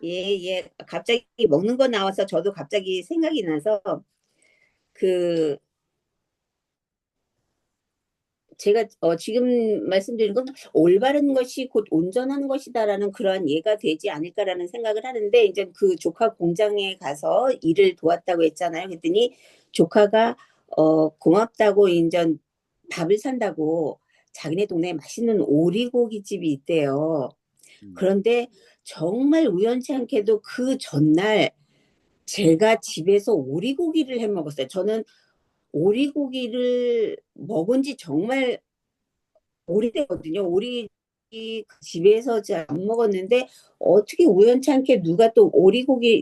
예. 예. 갑자기 먹는 거 나와서 저도 갑자기 생각이 나서 그 제가 지금 말씀드린 건 올바른 것이 곧 온전한 것이다라는 그러한 예가 되지 않을까라는 생각을 하는데 이제 그 조카 공장에 가서 일을 도왔다고 했잖아요. 그랬더니 조카가 고맙다고 이제 밥을 산다고 자기네 동네에 맛있는 오리고기집이 있대요. 그런데 정말 우연치 않게도 그 전날 제가 집에서 오리고기를 해 먹었어요. 저는 오리고기를 먹은 지 정말 오래됐거든요. 집에서 잘 안 먹었는데 어떻게 우연치 않게 누가 또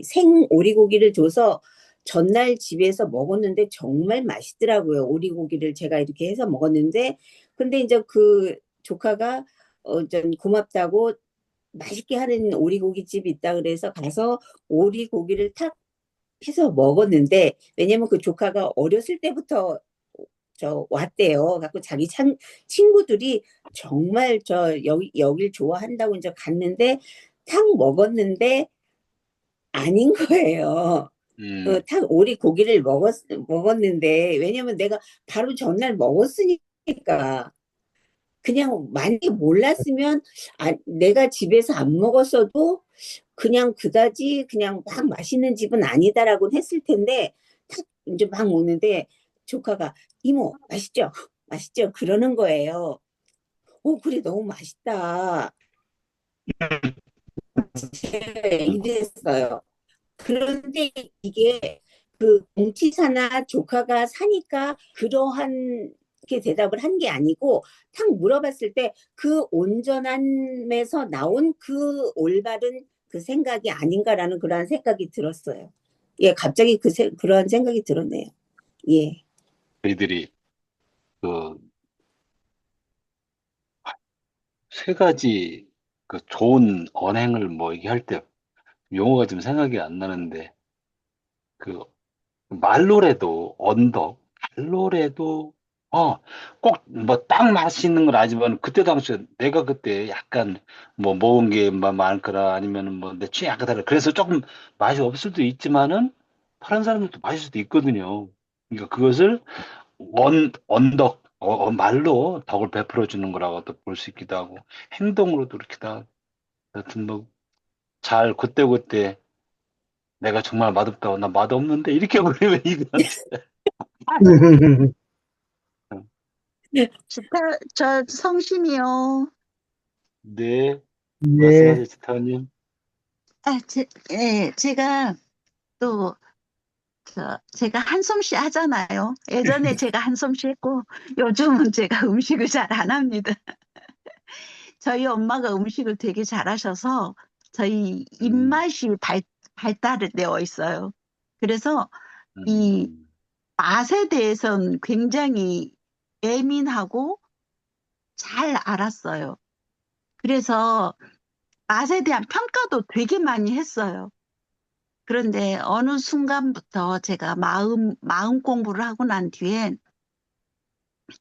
생 오리고기를 줘서 전날 집에서 먹었는데 정말 맛있더라고요. 오리고기를 제가 이렇게 해서 먹었는데 근데 이제 그 조카가 좀 고맙다고 맛있게 하는 오리고기 집이 있다 그래서 가서 오리고기를 탁 해서 먹었는데 왜냐면 그 조카가 어렸을 때부터 왔대요. 갖고 자기 친구들이 정말 여길 좋아한다고 이제 갔는데 탁 먹었는데 아닌 거예요. 탁 오리 고기를 먹었는데 왜냐면 내가 바로 전날 먹었으니까 그냥 만약에 몰랐으면 내가 집에서 안 먹었어도 그냥 그다지 그냥 막 맛있는 집은 아니다라고 했을 텐데 탁 이제 막 먹는데 조카가 이모 맛있죠? 맛있죠? 그러는 거예요. 그래 너무 맛있다. 이랬어요. 그런데 이게 그 공치사나 조카가 사니까 그러한 게 대답을 한 게 아니고 탁 물어봤을 때 그 온전함에서 나온 그 올바른 그 생각이 아닌가라는 그러한 생각이 들었어요. 예, 갑자기 그러한 생각이 들었네요. 예. 저희들이 그 세 가지 그 좋은 언행을 뭐 얘기할 때 용어가 좀 생각이 안 나는데 그 말로라도 언덕, 말로라도 꼭 뭐 딱 맛있는 건 아니지만 그때 당시에 내가 그때 약간 뭐 먹은 게 많거나 아니면은 뭐 내 취향이 약간 다르 그래서 조금 맛이 없을 수도 있지만은 다른 사람들도 맛있을 수도 있거든요. 그러니까 그것을 언덕, 말로 덕을 베풀어 주는 거라고도 볼 수 있기도 하고, 행동으로도 이렇게 다, 하여튼 뭐, 잘, 그때그때 내가 정말 맛없다고, 나 맛없는데, 이렇게 버리면 이건, 저 성심이요. 네, 네. 말씀하세요, 지타님. 제가 또, 제가 한솜씨 하잖아요. 예전에 제가 한솜씨 했고, 요즘은 제가 음식을 잘 안 합니다. 저희 엄마가 음식을 되게 잘하셔서, 저희 음, 입맛이 발달되어 있어요. 그래서 이 음, 맛에 대해서는 굉장히 예민하고 잘 알았어요. 그래서 맛에 대한 평가도 되게 많이 했어요. 그런데 어느 순간부터 제가 마음 공부를 하고 난 뒤엔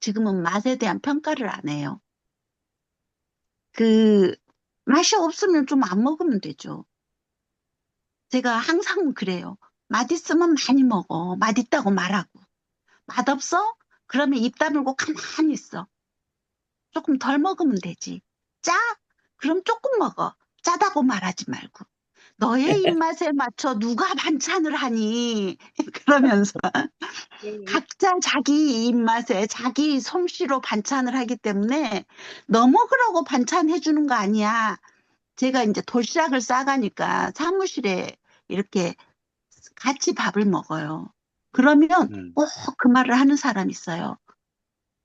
지금은 맛에 대한 평가를 안 해요. 그 맛이 없으면 좀 안 먹으면 되죠. 제가 항상 그래요. 맛있으면 많이 먹어. 맛있다고 말하고. 맛없어? 그러면 입 다물고 가만히 있어. 조금 덜 먹으면 되지. 짜? 그럼 조금 먹어. 짜다고 말하지 말고. 너의 입맛에 맞춰 누가 반찬을 하니? 그러면서 각자 자기 입맛에 자기 솜씨로 반찬을 하기 때문에 너 먹으라고 반찬해 주는 거 아니야. 제가 이제 도시락을 싸가니까 사무실에 이렇게 같이 밥을 먹어요. 그러면 음, 꼭 그 말을 하는 사람 있어요. 음,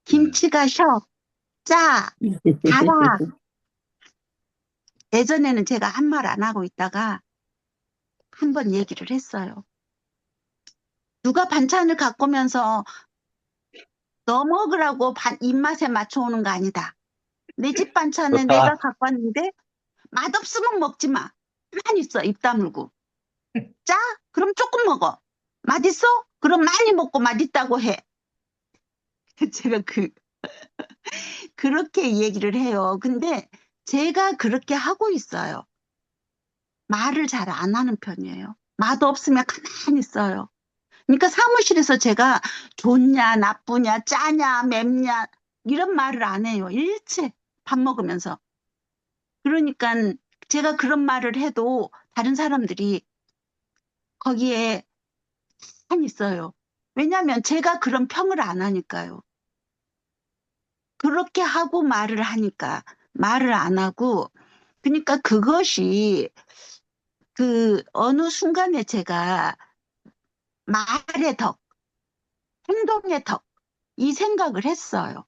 김치가 짜, 달아. 예전에는 제가 한 말 안 하고 있다가 한 번 얘기를 했어요. 누가 반찬을 갖고 오면서 너 먹으라고 입맛에 맞춰오는 거 아니다. 내 집 반찬은 내가 좋다. 갖고 왔는데 맛없으면 먹지 마. 가만히 있어, 입 다물고. 짜? 그럼 조금 먹어. 맛있어? 그럼 많이 먹고 맛있다고 해. 제가 그렇게 얘기를 해요. 근데 제가 그렇게 하고 있어요. 말을 잘 안 하는 편이에요. 맛없으면 가만히 있어요. 그러니까 사무실에서 제가 좋냐, 나쁘냐, 짜냐, 맵냐, 이런 말을 안 해요. 일체 밥 먹으면서. 그러니까 제가 그런 말을 해도 다른 사람들이 거기에 가만히 있어요. 왜냐하면 제가 그런 평을 안 하니까요. 그렇게 하고 말을 하니까 말을 안 하고, 그러니까 그것이 어느 순간에 제가 말의 덕, 행동의 덕, 이 생각을 했어요.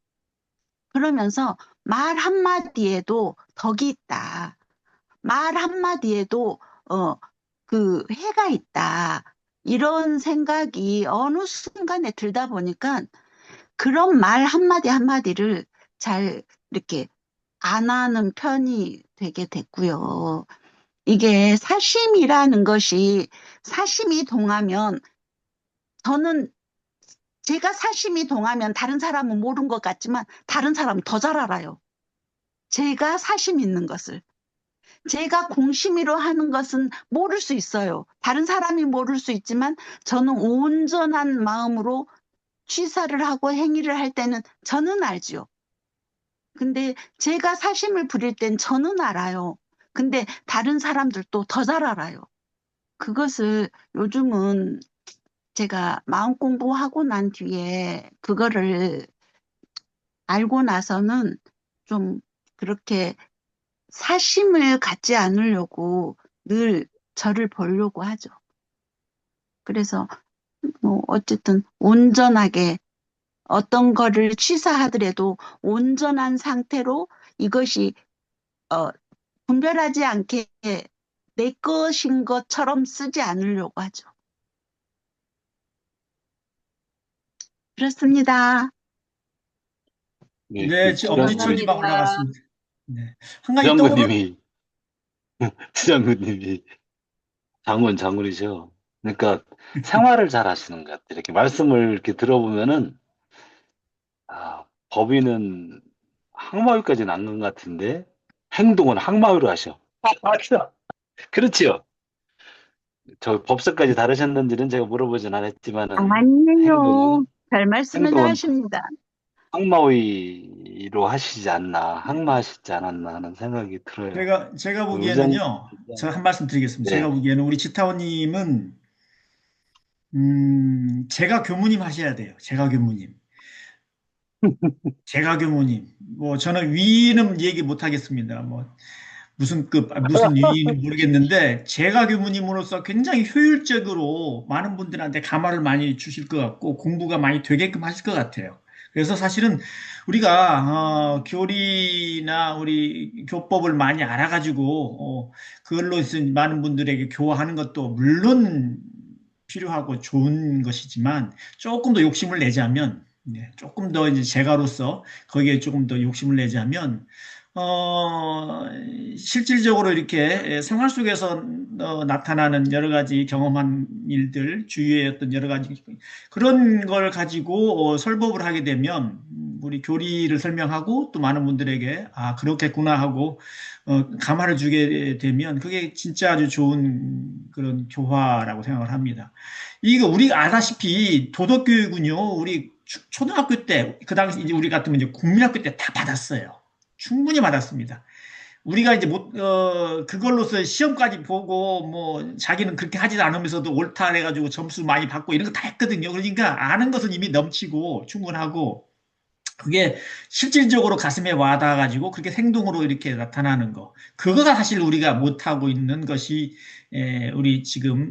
그러면서 말 한마디에도 덕이 있다. 말 한마디에도, 해가 있다. 이런 생각이 어느 순간에 들다 보니까 그런 말 한마디 한마디를 잘 이렇게 안 하는 편이 되게 됐고요. 이게 사심이라는 것이 사심이 동하면 저는 제가 사심이 동하면 다른 사람은 모르는 것 같지만 다른 사람은 더 잘 알아요. 제가 사심 있는 것을. 제가 공심이로 하는 것은 모를 수 있어요. 다른 사람이 모를 수 있지만 저는 온전한 마음으로 취사를 하고 행위를 할 때는 저는 알죠. 근데 제가 사심을 부릴 땐 저는 알아요. 근데 다른 사람들도 더 잘 알아요. 그것을 요즘은 제가 마음 공부하고 난 뒤에 그거를 알고 나서는 좀 그렇게 사심을 갖지 않으려고 늘 저를 보려고 하죠. 그래서 뭐 어쨌든 온전하게 어떤 거를 취사하더라도 온전한 상태로 이것이 분별하지 않게 내 것인 것처럼 쓰지 않으려고 하죠. 그렇습니다. 네, 네, 엄지척이 막 감사합니다. 올라갔습니다. 네. 한 가지 떠오르, 지장군님이, 지장군님이 장군이죠. 그러니까 생활을 잘 하시는 것 같아요. 이렇게 말씀을 이렇게 들어보면은, 법인은 항마위까지는 안 간 것 같은데, 행동은 항마위로 하셔. 맞죠? 그렇지요. 저 법사까지 다르셨는지는 제가 물어보진 않았지만은, 아니에요. 행동은, 별 말씀을 다 행동은 하십니다. 항마위로 하시지 않나, 항마하시지 않았나 하는 생각이 들어요. 제가 그 의장, 보기에는요, 저 한 말씀 드리겠습니다. 제가 네. 보기에는 우리 지타원님은, 제가 교무님 하셔야 돼요. 제가 교무님. 제가 교무님. 뭐, 저는 위는 얘기 못 하겠습니다. 뭐, 무슨 급, 무슨 위는 모르겠는데, 제가 교무님으로서 굉장히 효율적으로 많은 분들한테 감화를 많이 주실 것 같고, 공부가 많이 되게끔 하실 것 같아요. 그래서 사실은 우리가, 교리나 우리 교법을 많이 알아가지고, 그걸로 해서 많은 분들에게 교화하는 것도 물론 필요하고 좋은 것이지만, 조금 더 욕심을 내자면, 네, 조금 더 이제 제가로서 거기에 조금 더 욕심을 내자면, 어, 실질적으로 이렇게 생활 속에서 나타나는 여러 가지 경험한 일들, 주위의 어떤 여러 가지 그런 걸 가지고 설법을 하게 되면 우리 교리를 설명하고 또 많은 분들에게 아, 그렇겠구나 하고 감화를 주게 되면 그게 진짜 아주 좋은 그런 교화라고 생각을 합니다. 이거 우리가 아다시피 도덕교육은요, 우리 초등학교 때, 그 당시 이제 우리 같으면 이제 국민학교 때 다 받았어요. 충분히 받았습니다. 우리가 이제 그걸로서 시험까지 보고, 뭐, 자기는 그렇게 하지도 않으면서도 옳다 해가지고 점수 많이 받고 이런 거 다 했거든요. 그러니까 아는 것은 이미 넘치고 충분하고, 그게 실질적으로 가슴에 와닿아가지고 그렇게 행동으로 이렇게 나타나는 거. 그거가 사실 우리가 못하고 있는 것이, 우리 지금,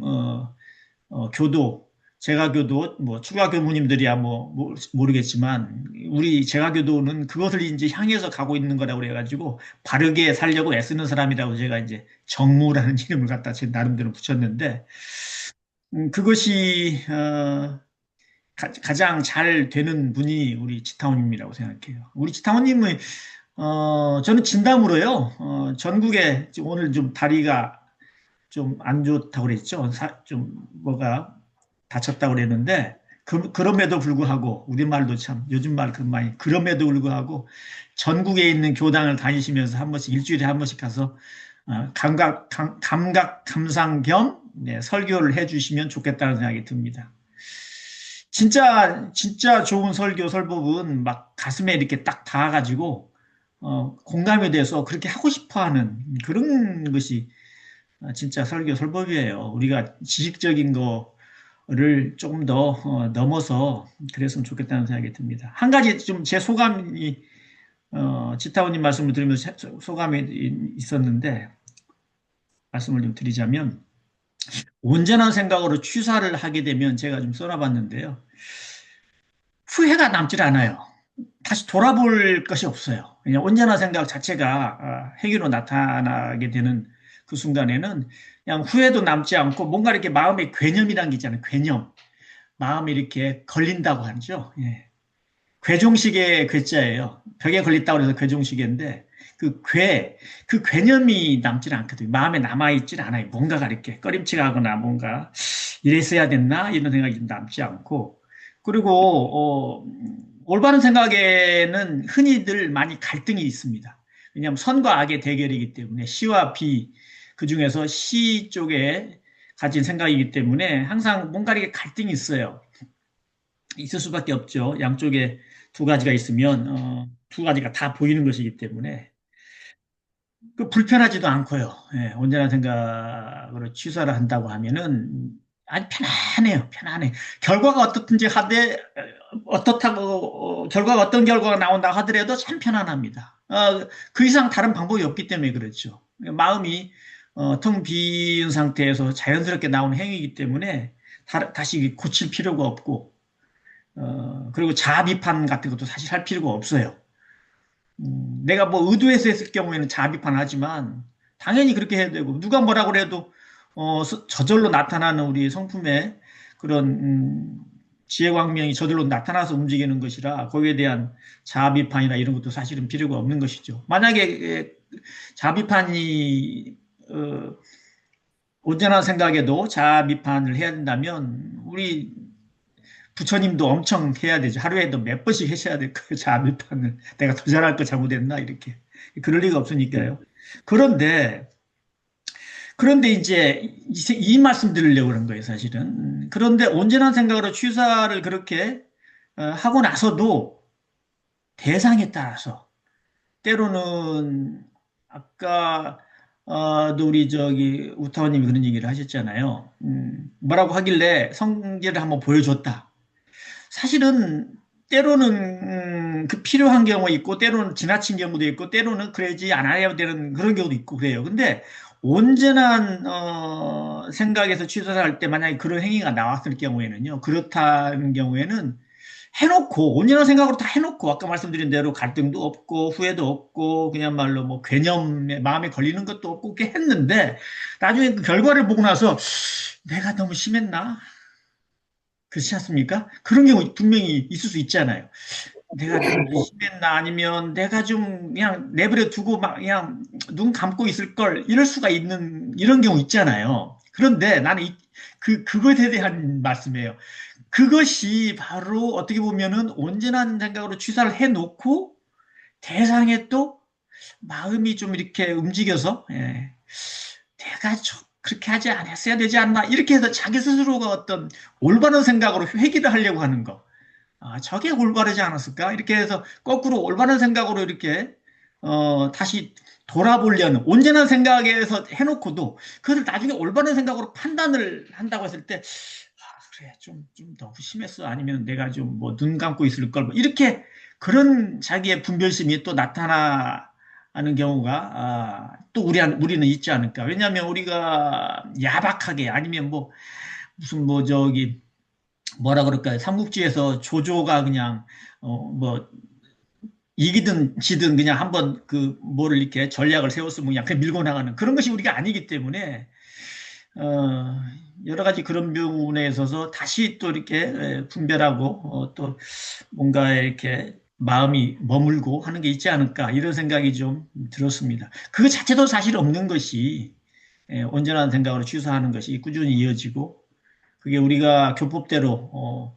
교도, 재가교도, 뭐, 추가교무님들이야 뭐, 모르겠지만, 우리 재가교도는 그것을 이제 향해서 가고 있는 거라고 그래가지고, 바르게 살려고 애쓰는 사람이라고 제가 이제 정무라는 이름을 갖다 제 나름대로 붙였는데, 그것이, 가장 잘 되는 분이 우리 지타원님이라고 생각해요. 우리 지타원님은, 저는 진담으로요, 전국에 오늘 좀 다리가 좀 안 좋다고 그랬죠. 좀 뭐가 다쳤다고 그랬는데 그럼에도 불구하고 우리말도 참 요즘 말 그런 많이 그럼에도 불구하고 전국에 있는 교당을 다니시면서 한 번씩 일주일에 한 번씩 가서 감각 감상 겸 네, 설교를 해주시면 좋겠다는 생각이 듭니다. 진짜 좋은 설교 설법은 막 가슴에 이렇게 딱 닿아가지고 공감이 돼서 그렇게 하고 싶어하는 그런 것이 진짜 설교 설법이에요. 우리가 지식적인 거를 조금 더 넘어서 그랬으면 좋겠다는 생각이 듭니다. 한 가지 좀 제 소감이 지타원님 말씀을 들으면서 소감이 있었는데 말씀을 좀 드리자면 온전한 생각으로 취사를 하게 되면 제가 좀 써놔봤는데요. 후회가 남질 않아요. 다시 돌아볼 것이 없어요. 그냥 온전한 생각 자체가 행위로 나타나게 되는 그 순간에는 그냥 후회도 남지 않고 뭔가 이렇게 마음의 괴념이라는 게 있잖아요. 괴념. 마음이 이렇게 걸린다고 하죠. 예. 괴종식의 괴자예요. 벽에 걸렸다고 해서 괴종식인데 그 괴념이 남질 않거든요. 마음에 남아있질 않아요. 뭔가가 이렇게 꺼림칙하거나 뭔가 이랬어야 됐나 이런 생각이 좀 남지 않고 그리고 올바른 생각에는 흔히들 많이 갈등이 있습니다. 왜냐하면 선과 악의 대결이기 때문에 시와 비 그중에서 시 쪽에 가진 생각이기 때문에 항상 뭔가 이렇게 갈등이 있어요. 있을 수밖에 없죠. 양쪽에 두 가지가 있으면 두 가지가 다 보이는 것이기 때문에 불편하지도 않고요. 예, 온전한 생각으로 취사를 한다고 하면은 아주 편안해요. 편안해. 결과가 어떻든지 하되 어떻다고 결과가 어떤 결과가 나온다 하더라도 참 편안합니다. 그 이상 다른 방법이 없기 때문에 그렇죠. 마음이 텅 빈 상태에서 자연스럽게 나오는 행위이기 때문에 다시 고칠 필요가 없고 그리고 자아 비판 같은 것도 사실 할 필요가 없어요. 내가 뭐 의도해서 했을 경우에는 자아 비판하지만 당연히 그렇게 해야 되고 누가 뭐라고 그래도 저절로 나타나는 우리 성품의 그런 지혜광명이 저절로 나타나서 움직이는 것이라 거기에 대한 자아 비판이나 이런 것도 사실은 필요가 없는 것이죠. 만약에 자아 비판이 온전한 생각에도 자아 비판을 해야 된다면 우리 부처님도 엄청 해야 되죠. 하루에도 몇 번씩 하셔야 될 거예요. 자아 비판을. 내가 더 잘할 거 잘못했나? 이렇게. 그럴 리가 없으니까요. 그런데 이제 이 말씀 드리려고 그런 거예요, 사실은. 그런데 온전한 생각으로 취사를 그렇게 하고 나서도 대상에 따라서 때로는 아까 또 우리 우타원님이 그런 얘기를 하셨잖아요. 뭐라고 하길래 성질을 한번 보여줬다. 사실은 때로는 그 필요한 경우 있고 때로는 지나친 경우도 있고 때로는 그러지 않아야 되는 그런 경우도 있고 그래요. 근데 온전한 생각에서 취소할 때 만약에 그런 행위가 나왔을 경우에는요. 그렇다는 경우에는 해놓고 온전한 생각으로 다 해놓고 아까 말씀드린 대로 갈등도 없고 후회도 없고 그냥 말로 뭐 괴념에 마음에 걸리는 것도 없고 그렇게 했는데 나중에 그 결과를 보고 나서 내가 너무 심했나? 그렇지 않습니까? 그런 경우 분명히 있을 수 있잖아요. 내가 너무 심했나 아니면 내가 좀 그냥 내버려 두고 막 그냥 눈 감고 있을 걸 이럴 수가 있는 이런 경우 있잖아요. 그런데 나는 그것에 대한 말씀이에요. 그것이 바로 어떻게 보면은 온전한 생각으로 취사를 해놓고 대상에 또 마음이 좀 이렇게 움직여서 내가 좀 그렇게 하지 않았어야 되지 않나 이렇게 해서 자기 스스로가 어떤 올바른 생각으로 회귀를 하려고 하는 거. 저게 올바르지 않았을까? 이렇게 해서 거꾸로 올바른 생각으로 이렇게 다시 돌아보려는 온전한 생각에서 해놓고도 그것을 나중에 올바른 생각으로 판단을 한다고 했을 때 그래 좀 너무 심했어 아니면 내가 좀 뭐 눈 감고 있을 걸 뭐 이렇게 그런 자기의 분별심이 또 나타나는 경우가 또 우리는 있지 않을까? 왜냐하면 우리가 야박하게 아니면 뭐 무슨 뭐 뭐라 그럴까요? 삼국지에서 조조가 그냥 뭐 이기든 지든 그냥 한번 뭐를 이렇게 전략을 세웠으면 그냥 밀고 나가는 그런 것이 우리가 아니기 때문에 여러 가지 그런 부분에 있어서 다시 또 이렇게 분별하고 또 뭔가 이렇게 마음이 머물고 하는 게 있지 않을까 이런 생각이 좀 들었습니다. 그 자체도 사실 없는 것이 온전한 생각으로 취사하는 것이 꾸준히 이어지고 그게 우리가 교법대로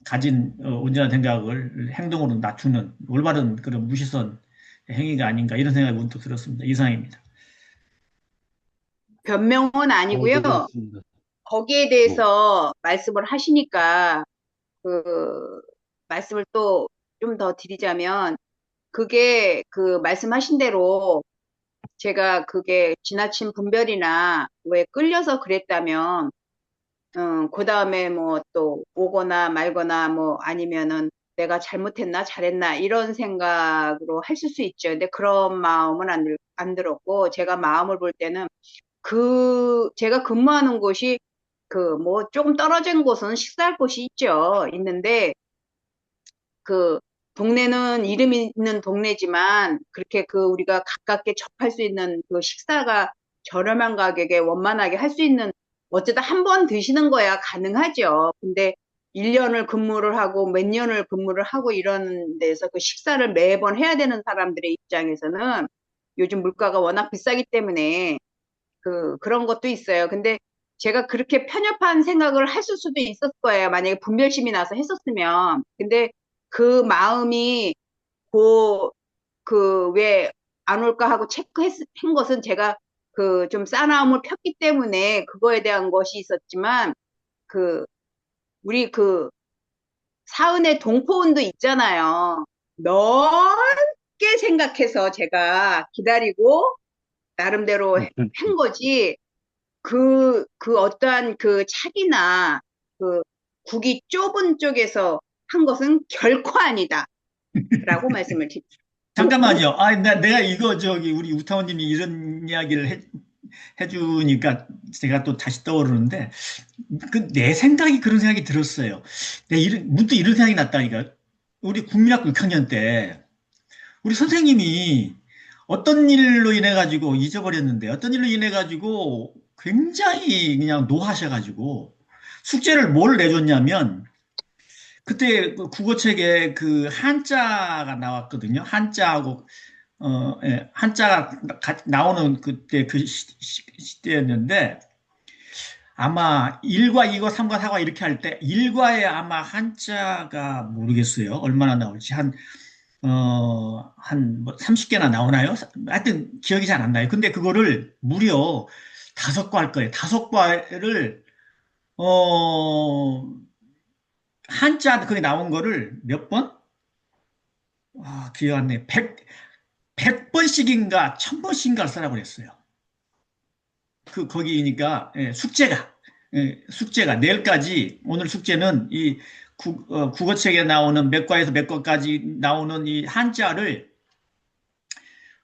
가진 온전한 생각을 행동으로 낮추는 올바른 그런 무시선 행위가 아닌가 이런 생각이 문득 들었습니다. 이상입니다. 변명은 아니고요. 그렇습니다. 거기에 네. 대해서 말씀을 하시니까 그 말씀을 또 좀 더 드리자면 그게 그 말씀하신 대로 제가 그게 지나친 분별이나 왜 끌려서 그랬다면 그 다음에 뭐 또 오거나 말거나 뭐 아니면은 내가 잘못했나 잘했나 이런 생각으로 했을 수 있죠. 근데 그런 마음은 안 들었고 제가 마음을 볼 때는 제가 근무하는 곳이 그 뭐 조금 떨어진 곳은 식사할 곳이 있는데 그 동네는 이름 있는 동네지만 그렇게 그 우리가 가깝게 접할 수 있는 그 식사가 저렴한 가격에 원만하게 할 수 있는 어쩌다 한 번 드시는 거야 가능하죠. 근데 1년을 근무를 하고 몇 년을 근무를 하고 이런 데서 그 식사를 매번 해야 되는 사람들의 입장에서는 요즘 물가가 워낙 비싸기 때문에 그런 것도 있어요. 근데 제가 그렇게 편협한 생각을 했을 수도 있었을 거예요. 만약에 분별심이 나서 했었으면. 근데 그 마음이 왜 안 올까 하고 체크한 것은 제가 그 좀 싸나움을 폈기 때문에 그거에 대한 것이 있었지만 그 우리 그 사은의 동포운도 있잖아요. 넓게 생각해서 제가 기다리고 나름대로 한 거지. 그 어떠한 그 차기나 그 국이 좁은 쪽에서 한 것은 결코 아니다. 라고 말씀을 드립니다. 잠깐만요. 내가 이거 우리 우타원님이 이런 이야기를 해주니까 제가 또 다시 떠오르는데 내 생각이 그런 생각이 들었어요. 문득 이런 생각이 났다니까. 우리 국민학교 6학년 때 우리 선생님이 어떤 일로 인해 가지고 잊어버렸는데 어떤 일로 인해 가지고 굉장히 그냥 노하셔가지고 숙제를 뭘 내줬냐면 그때 그 국어책에 그 한자가 나왔거든요. 한자하고 한자가 나오는 그때 그 시대였는데 아마 1과 2과 3과 4과 이렇게 할 때 1과에 아마 한자가 모르겠어요. 얼마나 나올지 뭐 30개나 나오나요? 하여튼 기억이 잘 안 나요. 근데 그거를 무려 5과 할 거예요. 5과를 한자 거기 나온 거를 몇 번? 기억 안 나요. 100번씩인가 1000번씩인가 쓰라고 그랬어요. 거기니까 숙제가 내일까지 오늘 숙제는 이 국어책에 나오는 몇 과에서 몇 과까지 나오는 이 한자를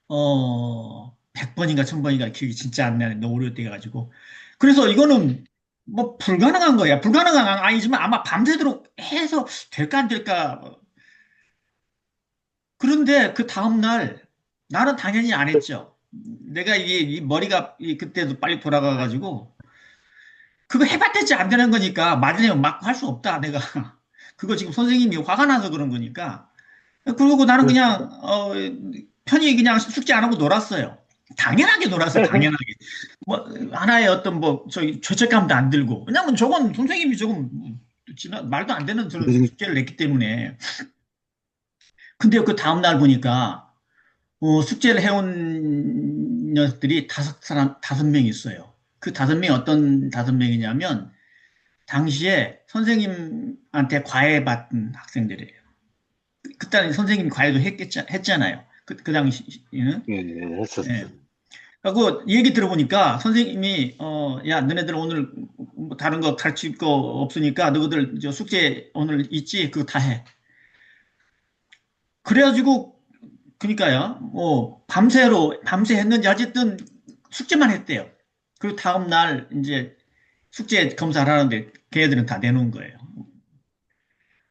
100번인가 1000번인가 기억이 진짜 안 나네. 너무 오래돼 가지고. 그래서 이거는 뭐 불가능한 거야. 불가능한 건 아니지만 아마 밤새도록 해서 될까 안 될까. 그런데 그 다음날 나는 당연히 안 했죠. 내가 이 머리가 그때도 빨리 돌아가 가지고 그거 해봤댔지 안 되는 거니까 맞으면 맞고 할 수 없다 내가. 그거 지금 선생님이 화가 나서 그런 거니까. 그리고 나는 그냥 편히 그냥 숙제 안 하고 놀았어요. 당연하게 놀았어요. 당연하게. 뭐 하나의 어떤 뭐 저기 죄책감도 안 들고. 왜냐면 저건 선생님이 조금 말도 안 되는 저런 숙제를 냈기 때문에. 근데 그 다음날 보니까 숙제를 해온 녀석들이 5명 있어요. 그 5명이 어떤 5명이냐면 당시에 선생님한테 과외 받은 학생들이에요. 그때 선생님이 과외도 했잖아요. 그 당시에는. 예, 했었어요. 예. 그리고 얘기 들어보니까 선생님이 야 너네들 오늘 뭐 다른 거 가르칠 거 없으니까 너희들 저 숙제 오늘 있지? 그거 다 해. 그래가지고 그러니까요. 뭐 밤새 했는지 어쨌든 숙제만 했대요. 그리고 다음 날 이제 숙제 검사를 하는데 걔네들은 다 내놓은 거예요.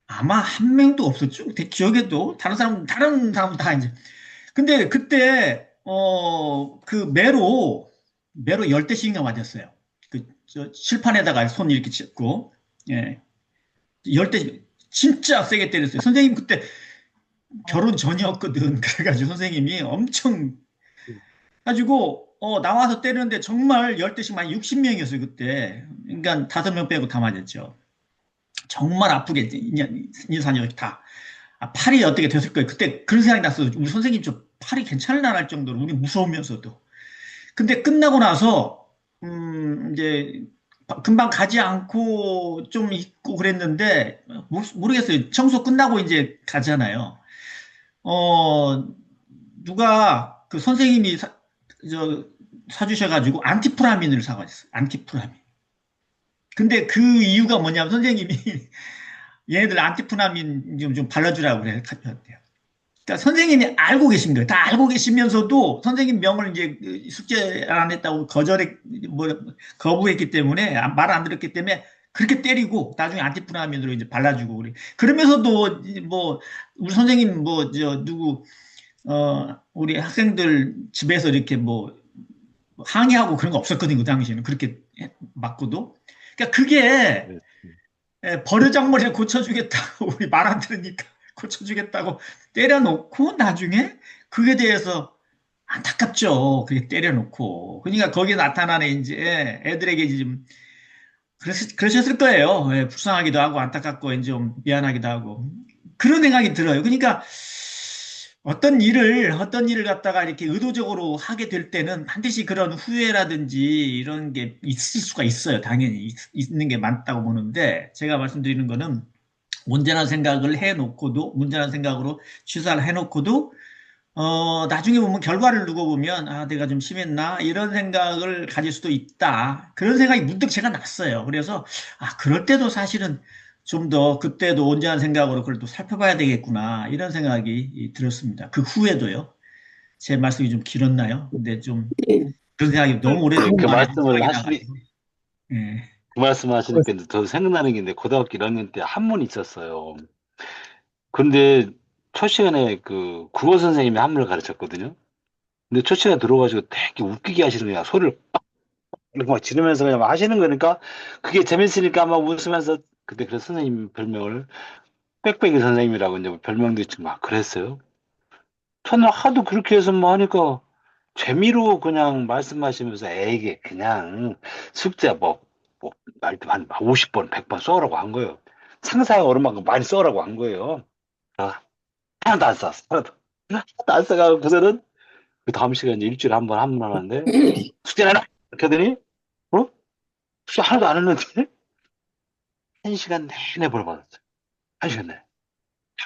아마 한 명도 없었죠. 제 기억에도 다른 사람 다 이제. 근데 그때 그 매로 10대씩인가 맞았어요. 저 칠판에다가 손 이렇게 짚고 예. 10대 진짜 세게 때렸어요. 선생님 그때 결혼 전이었거든. 그래가지고 선생님이 엄청 가지고 나와서 때리는데 정말 10대씩 많이 60명이었어요, 그때. 그러니까 5명 빼고 다 맞았죠. 정말 아프게, 2년, 4년 다. 팔이 어떻게 됐을 거예요. 그때 그런 생각이 났어요. 우리 선생님 저 팔이 괜찮을나 할 정도로 우리 무서우면서도. 근데 끝나고 나서, 이제 금방 가지 않고 좀 있고 그랬는데, 모르겠어요. 청소 끝나고 이제 가잖아요. 어, 누가 그 선생님이 사주셔가지고 안티프라민을 사가셨어요. 안티프라민. 근데 그 이유가 뭐냐면 선생님이 얘네들 안티프라민 좀 발라주라고 그래. 갔대요. 그러니까 선생님이 알고 계신 거예요. 다 알고 계시면서도 선생님 명을 이제 숙제 안 했다고 뭐, 거부했기 때문에 말 안 들었기 때문에 그렇게 때리고 나중에 안티프라민으로 이제 발라주고 그래. 그러면서도 뭐 우리 선생님 뭐 누구 우리 학생들 집에서 이렇게 뭐 항의하고 그런 거 없었거든요. 그 당시에는 그렇게 맞고도. 그러니까 그게 네. 버르장머리를 고쳐주겠다고 우리 말 안 들으니까 고쳐주겠다고 때려놓고 나중에 그에 대해서 안타깝죠. 그게 때려놓고. 그러니까 거기에 나타나는 이제 애들에게 좀 그러셨을 거예요. 불쌍하기도 하고 안타깝고 이제 좀 미안하기도 하고 그런 생각이 들어요. 그러니까 어떤 일을 갖다가 이렇게 의도적으로 하게 될 때는 반드시 그런 후회라든지 이런 게 있을 수가 있어요. 당연히 있는 게 맞다고 보는데 제가 말씀드리는 거는 온전한 생각을 해놓고도 온전한 생각으로 취사를 해놓고도 나중에 보면 결과를 두고 보면 아 내가 좀 심했나 이런 생각을 가질 수도 있다. 그런 생각이 문득 제가 났어요. 그래서 아 그럴 때도 사실은 좀 더 그때도 온전한 생각으로 그걸 또 살펴봐야 되겠구나 이런 생각이 들었습니다. 그 후에도요. 제 말씀이 좀 길었나요? 근데 좀 그런 생각이 너무 그, 오래된 그 만에 말씀을 생각이 하시니, 나가지고 예. 그 말씀 하시니까 이제 저 생각나는 게 있는데, 고등학교 1학년 때 한문이 있었어요. 근데 첫 시간에 그 국어 선생님이 한문을 가르쳤거든요. 근데 첫 시간에 들어가지고 되게 웃기게 하시는 거야. 소리를 이렇게 막 지르면서 그냥 막 하시는 거니까 그게 재밌으니까 막 웃으면서 그때 그래서 선생님 별명을 빽빽이 선생님이라고 이제 별명도 있지막 그랬어요. 저는 하도 그렇게 해서 뭐 하니까 재미로 그냥 말씀하시면서 애에게 그냥 숙제 뭐 말도 한 50번, 100번 써라고 한 거예요. 상사가 얼마만큼 많이 써라고 한 거예요. 아, 하나도 안 썼어. 하나도 안 써가지고 그서는 그 다음 시간에 일주일에 한 번 하는데 숙제는 하나 이렇게 하더니 어? 숙제 하나도 안 했는데 한 시간 내내 벌 받았어요. 한 시간 내내.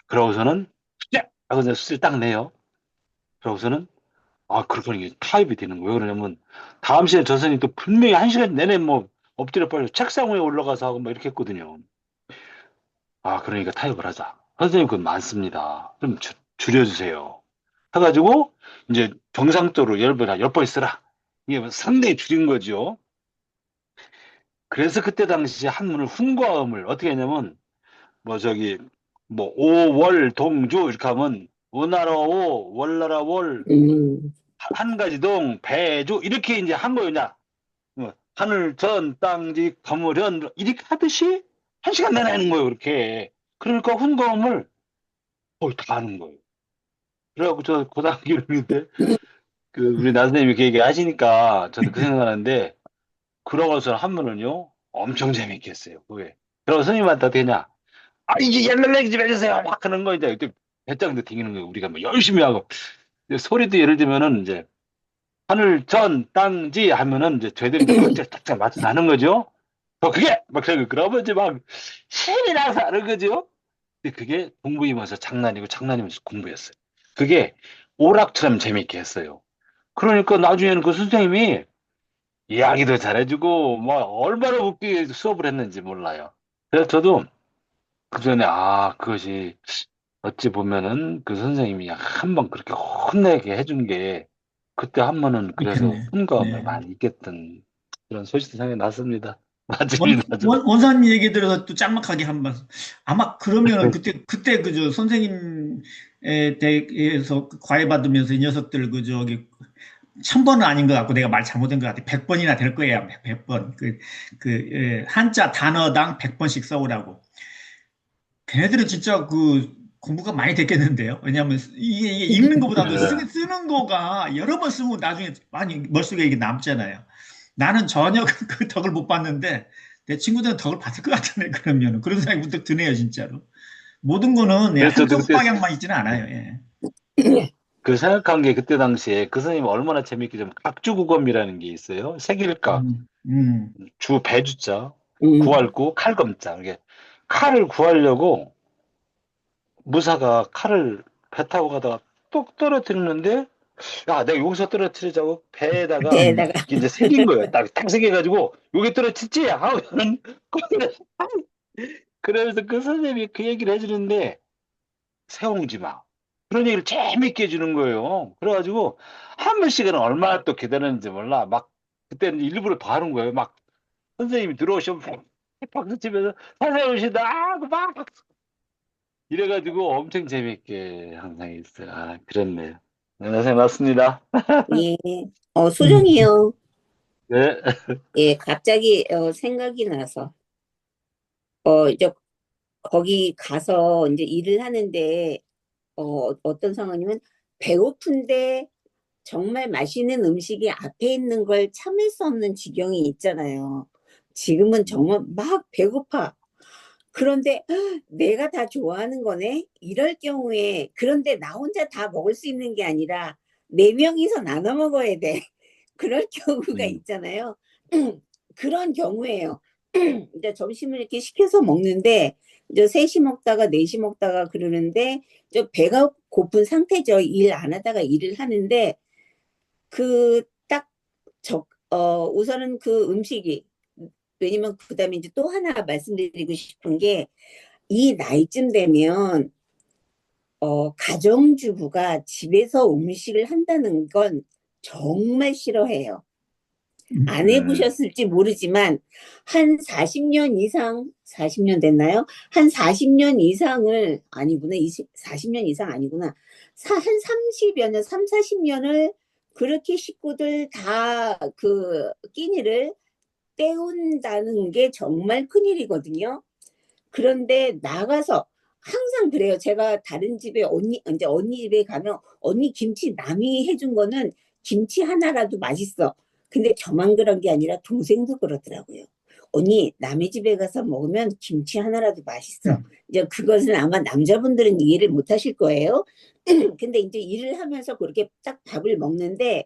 그러고서는 숙제! 하고 이제 숙제를 딱 내요. 그러고서는 아, 그러니까 이게 타입이 되는 거예요. 왜 그러냐면 다음 시간에 저 선생님이 또 분명히 한 시간 내내 뭐 엎드려 빨려 책상 위에 올라가서 하고 뭐 이렇게 했거든요. 아, 그러니까 타협을 하자. 선생님 그건 많습니다. 좀 줄여주세요. 해가지고 이제 정상적으로 10번 쓰라. 이게 뭐 상당히 줄인 거죠. 그래서 그때 당시 한문을 훈과음을 어떻게 했냐면 뭐 저기 뭐 오월 동주 이렇게 하면 오나라 오 월나라 월 음, 한 가지 동 배주 이렇게 이제 한 거예요. 그냥 하늘 전 땅지 가물현 이렇게 하듯이 한 시간 내내 하는 거예요. 그렇게 그러니까 훈과음을 거의 다 하는 거예요. 그래갖고 저 고등학교 1학년 때 그 우리 나선생님이 그 얘기 하시니까 저도 그 생각나는데 그러고서 한문은요 엄청 재밌게 했어요. 그게 그러고 선생님한테 어떻게 했냐 아 이제 옛날 얘기 좀 해주세요 막 하는 거 이제 그때 배짱도 튕기는 거예요. 우리가 뭐 열심히 하고 소리도 예를 들면은 이제 하늘 전 땅지 하면은 이제 저희들이 이제 박자 딱딱 맞춰서 하는 거죠. 그게 막 그러면 이제 막 신이 나서 하는 거죠. 근데 그게 공부이면서 장난이고 장난이면서 공부였어요. 그게 오락처럼 재밌게 했어요. 그러니까 나중에는 그 선생님이 이야기도 잘해주고 뭐 얼마나 웃기게 수업을 했는지 몰라요. 그래서 저도 그 전에 아 그것이 어찌 보면은 그 선생님이 한 번 그렇게 혼내게 해준 게 그때 한 번은 그래서 그렇겠네. 혼감을 네. 많이 있겠던 그런 소식도 생각이 났습니다. 원, 맞습니다. 좀. 원사님 얘기 들어서 또 짤막하게 한 번. 아마 그러면은 그때 그저 선생님에 대해서 과외 받으면서 이 녀석들 그 저기 1000번은 아닌 것 같고 내가 말 잘못한 것 같아. 100번이나 될 거예요. 100번. 한자 단어당 100번씩 써오라고. 걔네들은 진짜 그 공부가 많이 됐겠는데요. 왜냐하면 이게 읽는 것보다도 네. 쓰는 거가 여러 번 쓰면 나중에 많이 머릿속에 이게 남잖아요. 나는 전혀 그 덕을 못 봤는데 내 친구들은 덕을 봤을 것 같다네. 그러면 그런 생각이 문득 드네요, 진짜로. 모든 거는 예, 그래서 저도 한쪽 그때 방향만 있지는 않아요. 예. 그 생각한 게 그때 당시에 그 선생님 얼마나 재밌게 좀 각주국어미라는 게 있어요. 색일각, 음, 음, 주 배주자, 음. 구할구, 칼검자. 이게 칼을 구하려고 무사가 칼을 배 타고 가다가 뚝 떨어뜨리는데 야, 내가 여기서 떨어뜨리자고 배에다가 배에다가 이게 이제 새긴 거예요. 딱 새겨가지고 여기 떨어뜨리지? 하고는 그러면서 그 선생님이 그 얘기를 해주는데 세웅지 마. 그런 얘기를 재밌게 해주는 거예요. 그래가지고 한 번씩은 얼마나 또 기다렸는지 몰라. 막 그때는 일부러 더 하는 거예요. 막 선생님이 들어오시면 박수 치면서 선생님 오신다 하고 막 이래가지고 엄청 재밌게 항상 있어요. 아, 그렇네요. 네, 선생님 맞습니다. 예. 음, 소정이요. 네. 예, 갑자기 생각이 나서 이제 거기 가서 이제 일을 하는데 어떤 상황이면 배고픈데 정말 맛있는 음식이 앞에 있는 걸 참을 수 없는 지경이 있잖아요. 지금은 정말 막 배고파. 그런데 내가 다 좋아하는 거네? 이럴 경우에, 그런데 나 혼자 다 먹을 수 있는 게 아니라 네 명이서 나눠 먹어야 돼. 그럴 경우가 음, 있잖아요. 그런 경우에요. 이제 점심을 이렇게 시켜서 먹는데, 이제 셋이 먹다가 넷이 먹다가 그러는데, 저 배가 고픈 상태죠. 일 안 하다가 일을 하는데, 그, 딱, 우선은 그 음식이, 왜냐면 그 다음에 이제 또 하나 말씀드리고 싶은 게, 이 나이쯤 되면, 가정주부가 집에서 음식을 한다는 건 정말 싫어해요. 안 음, 해보셨을지 모르지만, 한 40년 이상, 40년 됐나요? 한 40년 이상을, 아니구나, 40년 이상 아니구나. 한 30여 년, 3, 40년을 그렇게 식구들 다 그 끼니를 때운다는 게 정말 큰일이거든요. 그런데 나가서 항상 그래요. 제가 다른 집에 이제 언니 집에 가면 언니 김치 남이 해준 거는 김치 하나라도 맛있어. 근데 저만 그런 게 아니라 동생도 그러더라고요. 언니 남의 집에 가서 먹으면 김치 하나라도 맛있어. 음. 이제 그것은 아마 남자분들은 이해를 못 하실 거예요. 근데 이제 일을 하면서 그렇게 딱 밥을 먹는데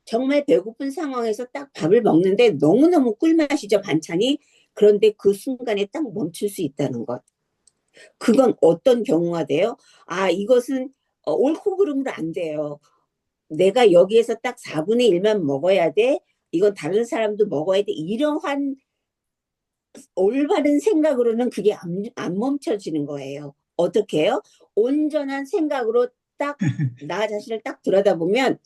정말 배고픈 상황에서 딱 밥을 먹는데 너무너무 꿀맛이죠, 반찬이. 그런데 그 순간에 딱 멈출 수 있다는 것. 그건 어떤 경우가 돼요? 아, 이것은 옳고 그름으로 안 돼요. 내가 여기에서 딱 4분의 1만 먹어야 돼. 이건 다른 사람도 먹어야 돼. 이러한 올바른 생각으로는 그게 안 멈춰지는 거예요. 어떻게 해요? 온전한 생각으로 딱 나 자신을 딱 들여다보면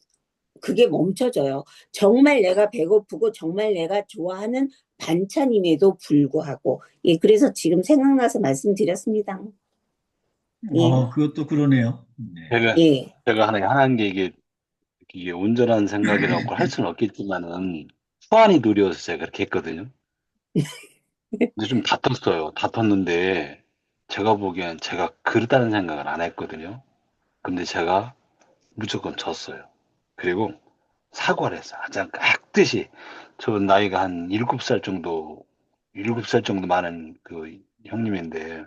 그게 멈춰져요. 정말 내가 배고프고 정말 내가 좋아하는 반찬임에도 불구하고. 예, 그래서 지금 생각나서 말씀드렸습니다. 예, 그것도 그러네요. 네. 제가, 예, 제가 하나 하는 게 이게 온전한 생각이라고 할 수는 없겠지만은, 수완이 두려워서 제가 그렇게 했거든요. 근데 좀 다퉜어요. 다퉜는데, 제가 보기엔 제가 그렇다는 생각을 안 했거든요. 근데 제가 무조건 졌어요. 그리고 사과를 했어요. 가장 깍듯이. 저 나이가 한 7살 정도, 7살 정도 많은 그 형님인데,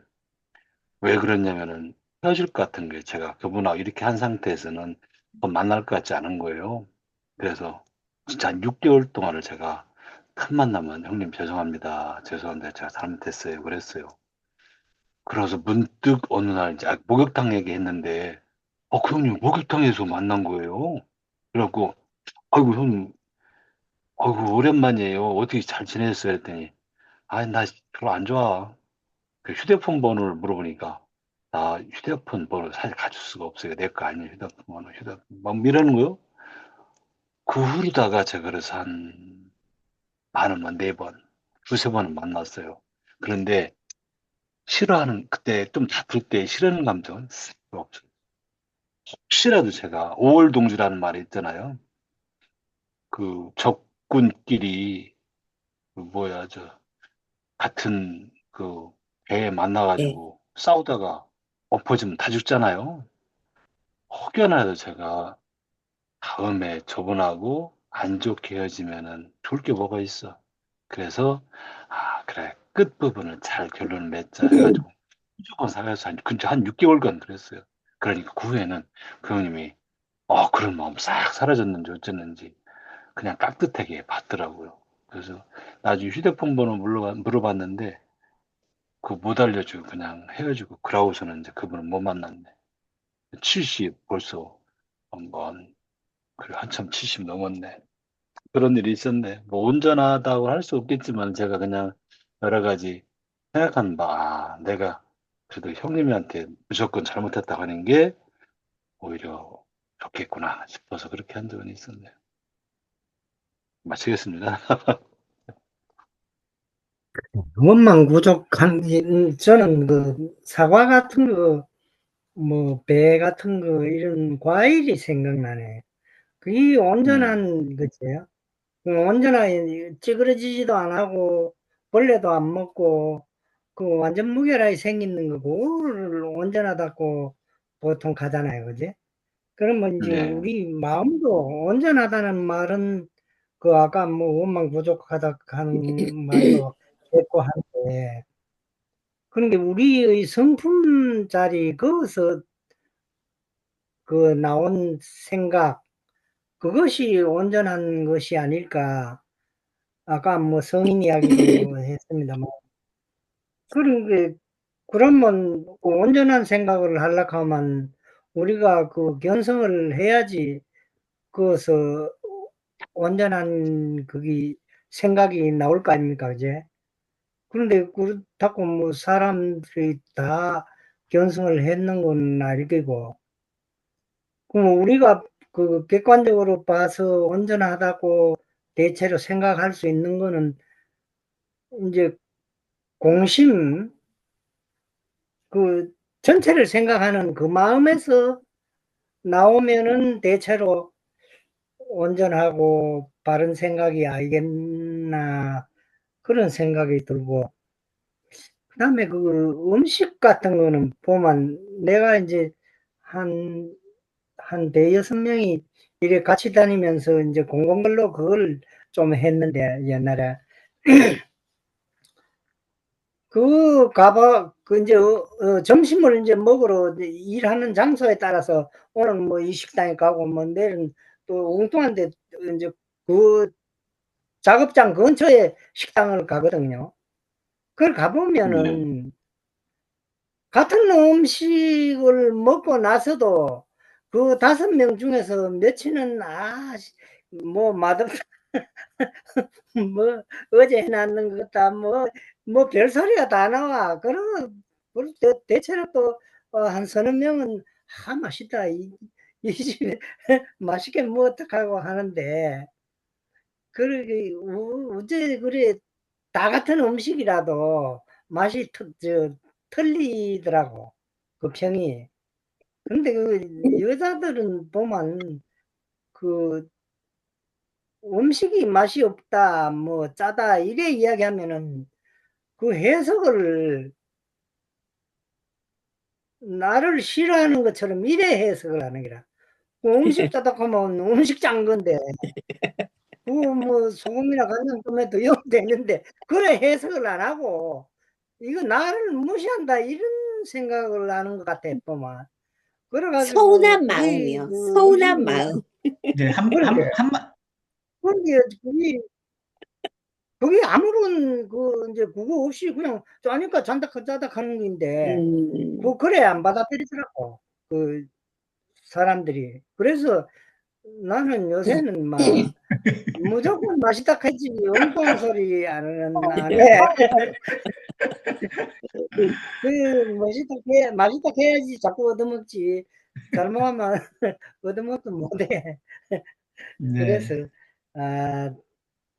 왜 그랬냐면은 헤어질 것 같은 게 제가 그분하고 이렇게 한 상태에서는 더 만날 것 같지 않은 거예요. 그래서 진짜 한 6개월 동안을 제가 틈만 나면 형님 죄송합니다. 죄송한데 제가 잘못했어요. 그랬어요. 그래서 문득 어느 날 이제 목욕탕 얘기했는데 그 형님 목욕탕에서 만난 거예요. 그래갖고 아이고 형님 아이고 오랜만이에요. 어떻게 잘 지내셨어요? 했더니 나 별로 안 좋아. 그 휴대폰 번호를 물어보니까 나 휴대폰 번호 사실 가질 수가 없어요. 내 거 아니에요. 휴대폰 번호, 휴대폰 막 이러는 거요. 그 후로다가 제가 그래서 한 많으면 4번, 두세 번은 만났어요. 그런데 싫어하는 그때 좀 다툴 때 싫어하는 감정은 없어요. 혹시라도 제가 5월 동지라는 말이 있잖아요. 그 적군끼리 그 뭐야 저 같은 그 배에 예, 만나가지고 싸우다가 엎어지면 다 죽잖아요. 혹여나도 제가 다음에 저분하고 안 좋게 헤어지면은 좋을 게 뭐가 있어. 그래서, 아, 그래. 끝부분을 잘 결론을 맺자 해가지고, 무조건 사귀어서 한 6개월간 그랬어요. 그러니까 그 후에는 그 형님이, 그런 마음 싹 사라졌는지 어쨌는지, 그냥 깍듯하게 받더라고요. 그래서 나중에 휴대폰 번호 물어봤는데, 그거 못 알려주고 그냥 헤어지고, 그러고서는 이제 그분은 못 만났네. 70 벌써, 한번, 그래, 한참 70 넘었네. 그런 일이 있었네. 뭐 온전하다고 할 수 없겠지만 제가 그냥 여러 가지 생각하는 바, 내가 그래도 형님한테 무조건 잘못했다고 하는 게 오히려 좋겠구나 싶어서 그렇게 한 적은 있었네요. 마치겠습니다. 원망 부족한, 저는 그 사과 같은 거, 뭐, 배 같은 거, 이런 과일이 생각나네. 그게 온전한 거지요. 온전하게 찌그러지지도 안 하고, 벌레도 안 먹고, 그 완전 무결하게 생기는 거고, 그걸 온전하다고 보통 가잖아요. 그지? 그러면 이제 네, 우리 마음도 온전하다는 말은 그 아까 뭐 원망 부족하다 하는 말도 됐고 한데, 그런데 우리의 성품자리 거기서 그 나온 생각, 그것이 온전한 것이 아닐까. 아까 뭐 성인 이야기도 했습니다만, 그런 게, 그러면 그 온전한 생각을 하려고 하면 우리가 그 견성을 해야지, 그것서 온전한 그게 생각이 나올 거 아닙니까, 그제? 그런데 그렇다고 뭐 사람들이 다 견성을 했는 건 아니고, 그럼 우리가 그 객관적으로 봐서 온전하다고 대체로 생각할 수 있는 거는 이제 공심, 그 전체를 생각하는 그 마음에서 나오면은 대체로 온전하고 바른 생각이 아니겠나, 그런 생각이 들고, 그다음에 그 음식 같은 거는 보면 내가 이제 한, 한 대여섯 명이 이래 같이 다니면서 이제 공공근로 그걸 좀 했는데, 옛날에. 그 이제, 점심을 이제 먹으러 일하는 장소에 따라서 오늘 뭐 이 식당에 가고, 뭐 내일은 또 엉뚱한 데 이제 그 작업장 근처에 식당을 가거든요. 그걸 네, 가보면은 같은 음식을 먹고 나서도 그 5명 중에서 몇이는, 뭐 맛없다, 뭐 어제 해놨는 것 같다, 뭐 별소리가 다 나와. 그리고 대체로 또 한 서너 명은 맛있다, 이 집에 맛있게 뭐 어떡하고 하는데, 그러게 어째 그래, 다 같은 음식이라도 맛이 틀리더라고, 그 평이. 근데 그 여자들은 보면 그 음식이 맛이 없다, 뭐 짜다 이래 이야기하면은 그 해석을 나를 싫어하는 것처럼 이래 해석을 하는 거라. 그 음식 짜다 하면 음식 짠 건데, 그 뭐 소금이나 간장 좀 해도 영 되는데, 그래 해석을 안 하고 이거 나를 무시한다, 이런 생각을 하는 것 같아 보면. 그래가지고 서운한 그게 마음이요. 그 서운한 음식이, 마음. 네, 그러게. 그런데 그게 아무런 이제 그거 없이 그냥 짜니까 잔다 짜다 하는 건데, 그래 안 받아들이더라고, 그 사람들이. 그래서 나는 요새는 막 무조건 맛있다 하지, 엉뚱한 소리 안 해. 그 맛있다 해야지 자꾸 얻어먹지. 잘못하면 얻어먹도 못해. 네, 그래서 아,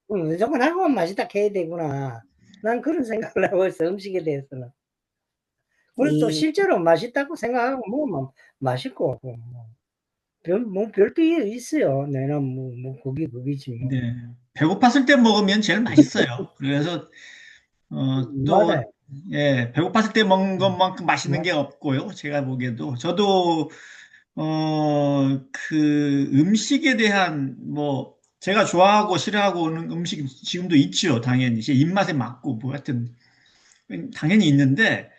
무조건 하고 맛있다 해야 되구나. 난 그런 생각을 하고 있어, 음식에 대해서는. 그리고 또 이 실제로 맛있다고 생각하고 먹으면 맛있고, 뭐 별게 있어요. 내가 뭐 그기지 뭐. 네. 배고팠을 때 먹으면 제일 맛있어요. 그래서 또 맞아요. 예, 배고팠을 때 먹는 것만큼 맛있는 게 없고요. 제가 보기에도. 저도, 그 음식에 대한, 뭐, 제가 좋아하고 싫어하고 하는 음식 지금도 있죠. 당연히. 제 입맛에 맞고, 뭐, 하여튼, 당연히 있는데,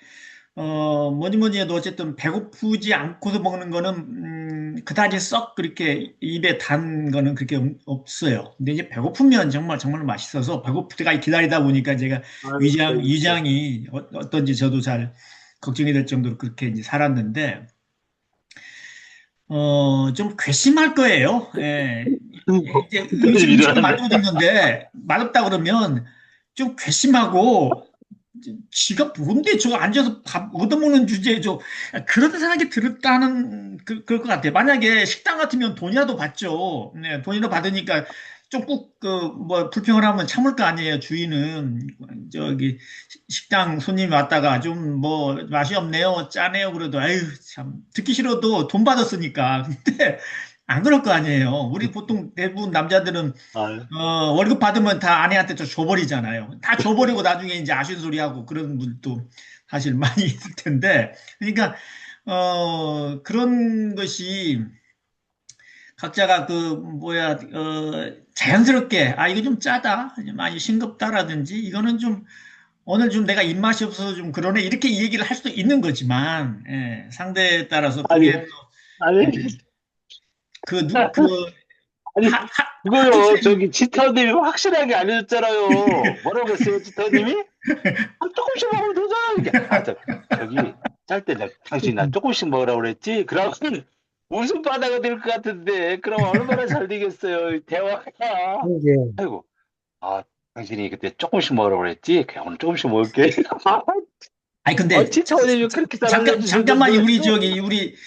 뭐니 뭐니 해도 어쨌든 배고프지 않고서 먹는 거는, 그다지 썩 그렇게 입에 단 거는 그렇게 없어요. 근데 이제 배고프면 정말 정말 맛있어서 배고플 때까지 기다리다 보니까 제가 아유, 그러니까. 위장이 어떤지 저도 잘 걱정이 될 정도로 그렇게 이제 살았는데, 좀 괘씸할 거예요. 예. 이제 좀 음식을 일어났네. 만들고 있는데 맛없다 그러면 좀 괘씸하고 지가 뭔데 저거 앉아서 밥 얻어먹는 주제에 그런 생각이 들었다는 그럴 것 같아요. 만약에 식당 같으면 돈이라도 받죠. 네, 돈이라도 받으니까 조금 뭐 불평을 하면 참을 거 아니에요. 주인은 저기 식당 손님이 왔다가 좀 뭐 맛이 없네요, 짜네요. 그래도 아유 참 듣기 싫어도 돈 받았으니까. 근데 안 그럴 거 아니에요. 우리 보통 대부분 남자들은 아유, 월급 받으면 다 아내한테 좀 줘버리잖아요. 다 줘버리고 나중에 이제 아쉬운 소리 하고 그런 분도 사실 많이 있을 텐데. 그러니까, 그런 것이 각자가 자연스럽게, 이거 좀 짜다, 많이 싱겁다라든지, 이거는 좀, 오늘 좀 내가 입맛이 없어서 좀 그러네, 이렇게 얘기를 할 수도 있는 거지만, 예, 상대에 따라서 아니, 그게 또, 아니, 예, 그, 아니, 하도 그거요. 센, 저기 지터님이 확실하게 알려줬잖아요. 뭐라고 했어요, 지터님이? 아, 조금씩 먹으면 되잖아. 이게. 저기, 짤 때 당신이 나 조금씩 먹으라고 그랬지? 그러면 웃음바다가 될 것 같은데, 그럼 얼마나 잘 되겠어요, 이 대화가. 이제 아이고, 아, 당신이 그때 조금씩 먹으라고 그랬지? 그냥 오늘 조금씩 먹을게. 아니 근데 지터님이 그렇게 잘 잠깐만요. 알려주셨는데,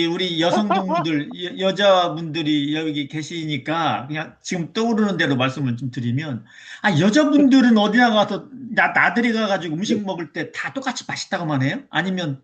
우리 여성분들 여자분들이 여기 계시니까 그냥 지금 떠오르는 대로 말씀을 좀 드리면, 여자분들은 어디 나가서 나들이 가가지고 음식 먹을 때 다 똑같이 맛있다고만 해요? 아니면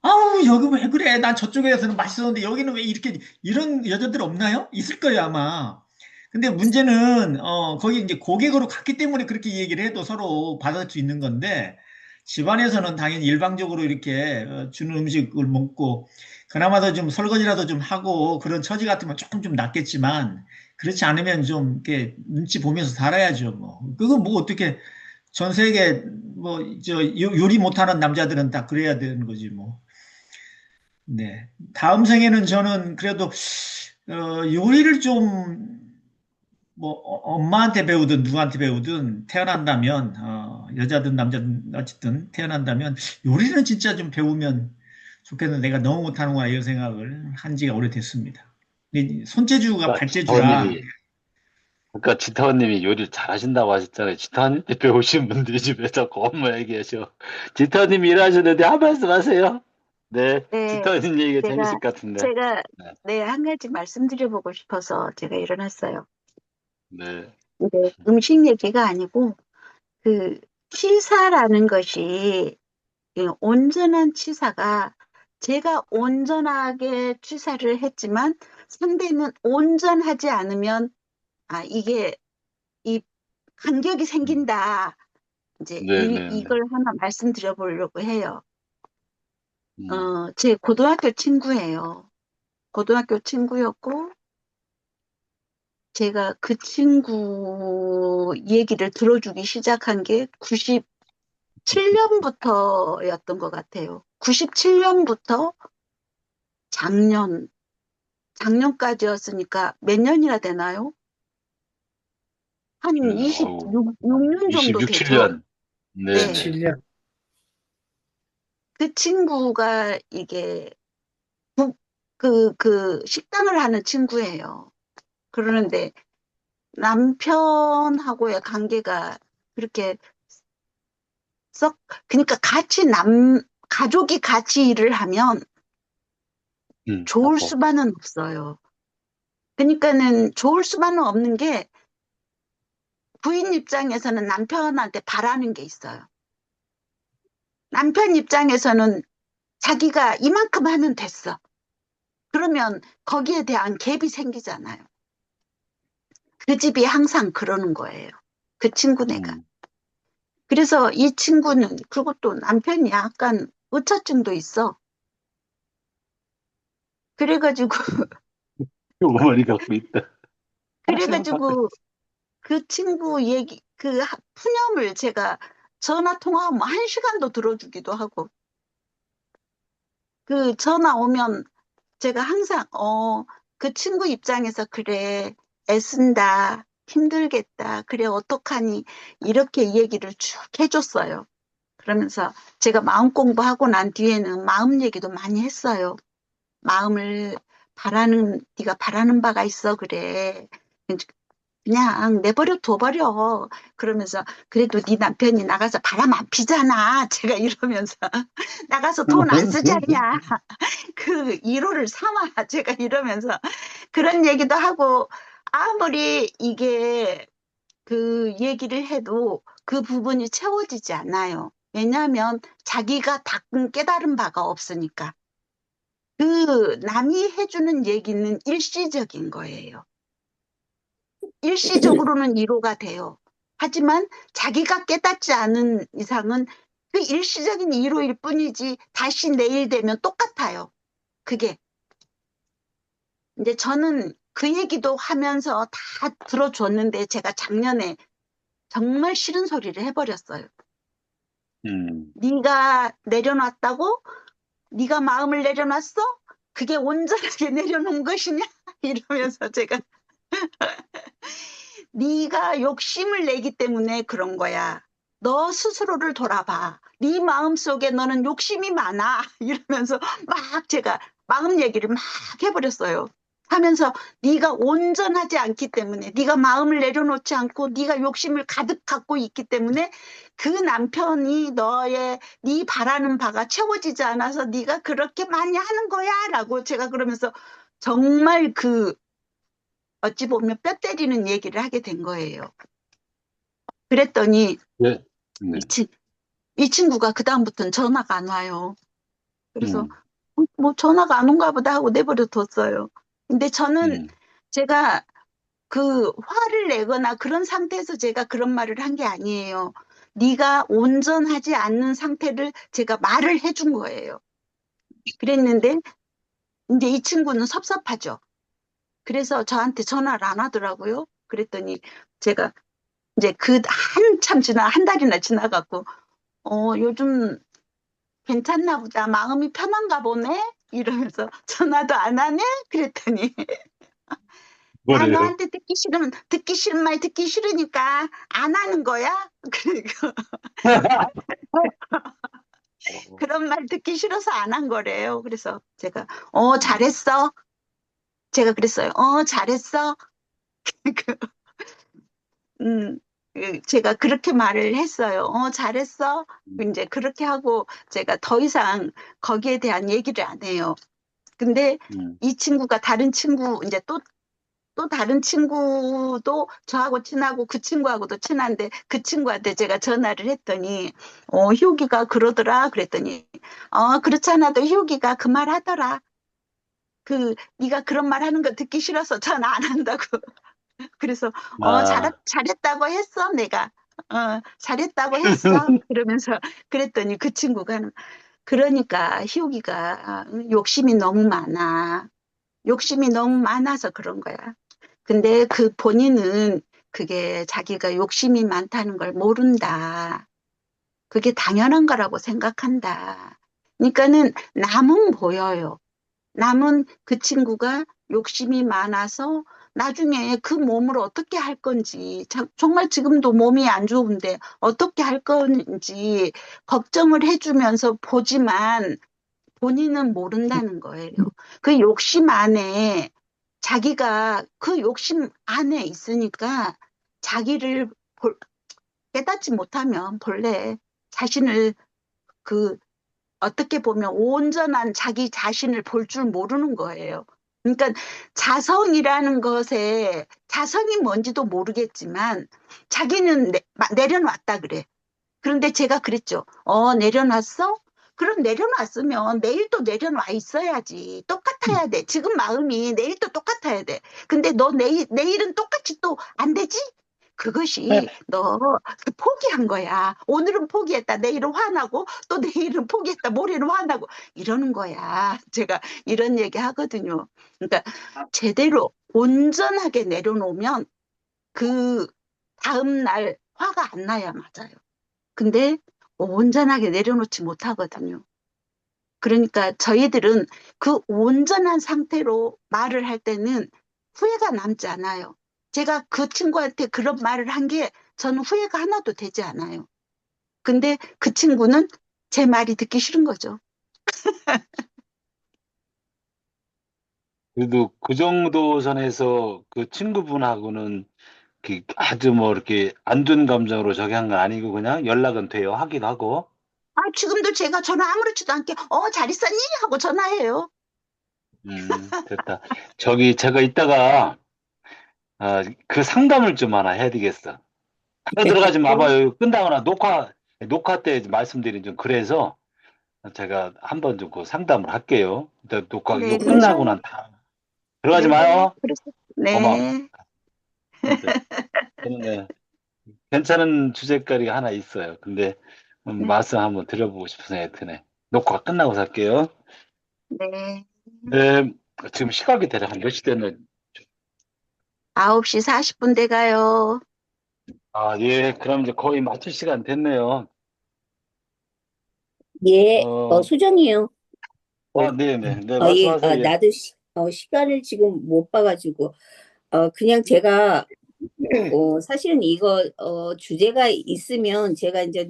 아우 여기 왜 그래? 난 저쪽에서는 맛있었는데 여기는 왜 이렇게, 이런 여자들 없나요? 있을 거예요 아마. 근데 문제는 거기 이제 고객으로 갔기 때문에 그렇게 얘기를 해도 서로 받아들일 수 있는 건데, 집안에서는 당연히 일방적으로 이렇게 주는 음식을 먹고 그나마도 좀 설거지라도 좀 하고 그런 처지 같으면 조금 좀 낫겠지만, 그렇지 않으면 좀 이렇게 눈치 보면서 살아야죠 뭐. 그거 뭐 어떻게 전 세계 뭐 저 요리 못하는 남자들은 다 그래야 되는 거지 뭐. 네. 다음 생에는 저는 그래도 요리를 좀 뭐 엄마한테 배우든 누구한테 배우든 태어난다면, 여자든 남자든 어쨌든 태어난다면 요리는 진짜 좀 배우면 좋겠는데 내가 너무 못하는구나 이런 생각을 한 지가 오래됐습니다. 근데 손재주가 그러니까 발재주라. 지타원님이 요리를 잘하신다고 하셨잖아요. 지타원님한테 배우신 분들이 집에서 고마 얘기하셔. 지타원님이 일하시는데 한 말씀 하세요. 네, 네, 지타원님 얘기가 제가, 재밌을 것 같은데. 제가, 네, 네, 한 가지 말씀드려보고 싶어서 제가 일어났어요. 네, 근데 음식 얘기가 아니고, 그, 치사라는 것이, 이 온전한 치사가 제가 온전하게 취사를 했지만 상대는 온전하지 않으면 이게 이 간격이 생긴다. 이제 네, 네, 네. 이걸 하나 말씀드려 보려고 해요. 음, 제 고등학교 친구예요. 고등학교 친구였고 제가 그 친구 얘기를 들어주기 시작한 게 97년부터였던 것 같아요. 97년부터 작년까지였으니까 몇 년이나 되나요? 한 어우, 26년 정도 26, 되죠. 7년. 네, 네. 네. 7년. 그 친구가 이게 그 식당을 하는 친구예요. 그러는데 남편하고의 관계가 그렇게 그러니까 가족이 같이 일을 하면 좋을 아고. 수만은 없어요. 그러니까는 좋을 수만은 없는 게 부인 입장에서는 남편한테 바라는 게 있어요. 남편 입장에서는 자기가 이만큼 하면 됐어. 그러면 거기에 대한 갭이 생기잖아요. 그 집이 항상 그러는 거예요. 그 친구네가. 음, 그래서 이 친구는, 그리고 또 남편이 약간 의처증도 있어. 그래가지고, 어머니 갖고 있다. 그래가지고 그 친구 얘기, 푸념을 제가 전화 통화하면 1시간도 들어주기도 하고, 그 전화 오면 제가 항상, 그 친구 입장에서 그래, 애쓴다, 힘들겠다, 그래, 어떡하니, 이렇게 얘기를 쭉 해줬어요. 그러면서 제가 마음 공부하고 난 뒤에는 마음 얘기도 많이 했어요. 마음을 네가 바라는 바가 있어, 그래. 그냥 내버려 둬버려. 그러면서 그래도 네 남편이 나가서 바람 안 피잖아. 제가 이러면서 나가서 돈 안 쓰잖냐. 그 위로를 삼아. 제가 이러면서 그런 얘기도 하고 아무리 이게 그 얘기를 해도 그 부분이 채워지지 않아요. 왜냐하면 자기가 닦은 깨달은 바가 없으니까. 그 남이 해주는 얘기는 일시적인 거예요. 일시적으로는 위로가 돼요. 하지만 자기가 깨닫지 않은 이상은 그 일시적인 위로일 뿐이지 다시 내일 되면 똑같아요. 그게. 이제 저는 그 얘기도 하면서 다 들어줬는데 제가 작년에 정말 싫은 소리를 해버렸어요. 네가 내려놨다고? 네가 마음을 내려놨어? 그게 온전하게 내려놓은 것이냐? 이러면서 제가 네가 욕심을 내기 때문에 그런 거야. 너 스스로를 돌아봐. 네 마음속에 너는 욕심이 많아. 이러면서 막 제가 마음 얘기를 막 해버렸어요. 하면서 네가 온전하지 않기 때문에 네가 마음을 내려놓지 않고 네가 욕심을 가득 갖고 있기 때문에 그 남편이 네 바라는 바가 채워지지 않아서 네가 그렇게 많이 하는 거야 라고 제가 그러면서 정말 어찌 보면 뼈 때리는 얘기를 하게 된 거예요. 그랬더니 네. 네. 이 친구가 그다음부터는 전화가 안 와요. 그래서 뭐 전화가 안 온가 보다 하고 내버려 뒀어요. 근데 저는 제가 그 화를 내거나 그런 상태에서 제가 그런 말을 한 게 아니에요. 네가 온전하지 않는 상태를 제가 말을 해준 거예요. 그랬는데 이제 이 친구는 섭섭하죠. 그래서 저한테 전화를 안 하더라고요. 그랬더니 제가 이제 한참 한 달이나 지나갖고, 요즘 괜찮나 보다. 마음이 편한가 보네? 이러면서 전화도 안 하네? 그랬더니, 나 뭐래요? 너한테 듣기 싫은 말 듣기 싫으니까 안 하는 거야? 그러니까, 그런 말 듣기 싫어서 안 한 거래요. 그래서 제가, 잘했어. 제가 그랬어요. 잘했어. 음, 제가 그렇게 말을 했어요. 잘했어. 이제 그렇게 하고 제가 더 이상 거기에 대한 얘기를 안 해요. 근데 이 친구가 다른 친구, 이제 또 다른 친구도 저하고 친하고 그 친구하고도 친한데 그 친구한테 제가 전화를 했더니, 희욱이가 그러더라. 그랬더니, 그렇잖아도 희욱이가 그 말 하더라. 네가 그런 말 하는 거 듣기 싫어서 전화 안 한다고. 그래서 잘했다고 했어 내가 잘했다고 했어 그러면서 그랬더니 그 친구가 그러니까 희욱이가 욕심이 너무 많아. 욕심이 너무 많아서 그런 거야. 근데 그 본인은 그게 자기가 욕심이 많다는 걸 모른다. 그게 당연한 거라고 생각한다. 그러니까는 남은 보여요. 남은 그 친구가 욕심이 많아서 나중에 그 몸을 어떻게 할 건지, 정말 지금도 몸이 안 좋은데 어떻게 할 건지 걱정을 해주면서 보지만 본인은 모른다는 거예요. 그 욕심 안에 자기가 그 욕심 안에 있으니까 자기를 깨닫지 못하면 본래 자신을 어떻게 보면 온전한 자기 자신을 볼 줄 모르는 거예요. 그러니까 자성이라는 것에 자성이 뭔지도 모르겠지만 자기는 내려놨다 그래. 그런데 제가 그랬죠. 내려놨어? 그럼 내려놨으면 내일 또 내려놔 있어야지. 똑같아야 돼. 지금 마음이 내일 또 똑같아야 돼. 근데 너 내일은 똑같이 또 안 되지? 그것이 너 포기한 거야. 오늘은 포기했다. 내일은 화나고 또 내일은 포기했다. 모레는 화나고 이러는 거야. 제가 이런 얘기 하거든요. 그러니까 제대로 온전하게 내려놓으면 그 다음 날 화가 안 나야 맞아요. 근데 온전하게 내려놓지 못하거든요. 그러니까 저희들은 그 온전한 상태로 말을 할 때는 후회가 남지 않아요. 제가 그 친구한테 그런 말을 한 게 저는 후회가 하나도 되지 않아요. 근데 그 친구는 제 말이 듣기 싫은 거죠. 그래도 그 정도 선에서 그 친구분하고는 아주 뭐 이렇게 안 좋은 감정으로 저기 한 건 아니고 그냥 연락은 돼요. 하기도 하고. 아, 지금도 제가 전화 아무렇지도 않게 잘 있었니? 하고 전화해요. 됐다. 저기 제가 이따가 그 상담을 좀 하나 해야 되겠어. 들어가지 마봐요. 끝나거나 녹화 때 말씀드린 좀 그래서 제가 한번 좀 그 상담을 할게요. 일단 녹화 네, 이거 끝나고 난 다음 들어가지 네, 마요. 고마워. 네. 근데 저는 괜찮은 주제거리가 하나 있어요. 근데 네, 말씀 한번 드려보고 싶은 생각이 드네. 녹화 끝나고 살게요. 네. 네, 지금 시각이 대략 한 몇 시 됐나? 9시 40분 돼가요. 예, 그럼 이제 거의 마칠 시간 됐네요. 예, 어, 수정이요. 네네. 네, 예, 말씀하세요. 예. 나도 시간을 지금 못 봐가지고, 그냥 제가, 사실은 이거, 주제가 있으면 제가 이제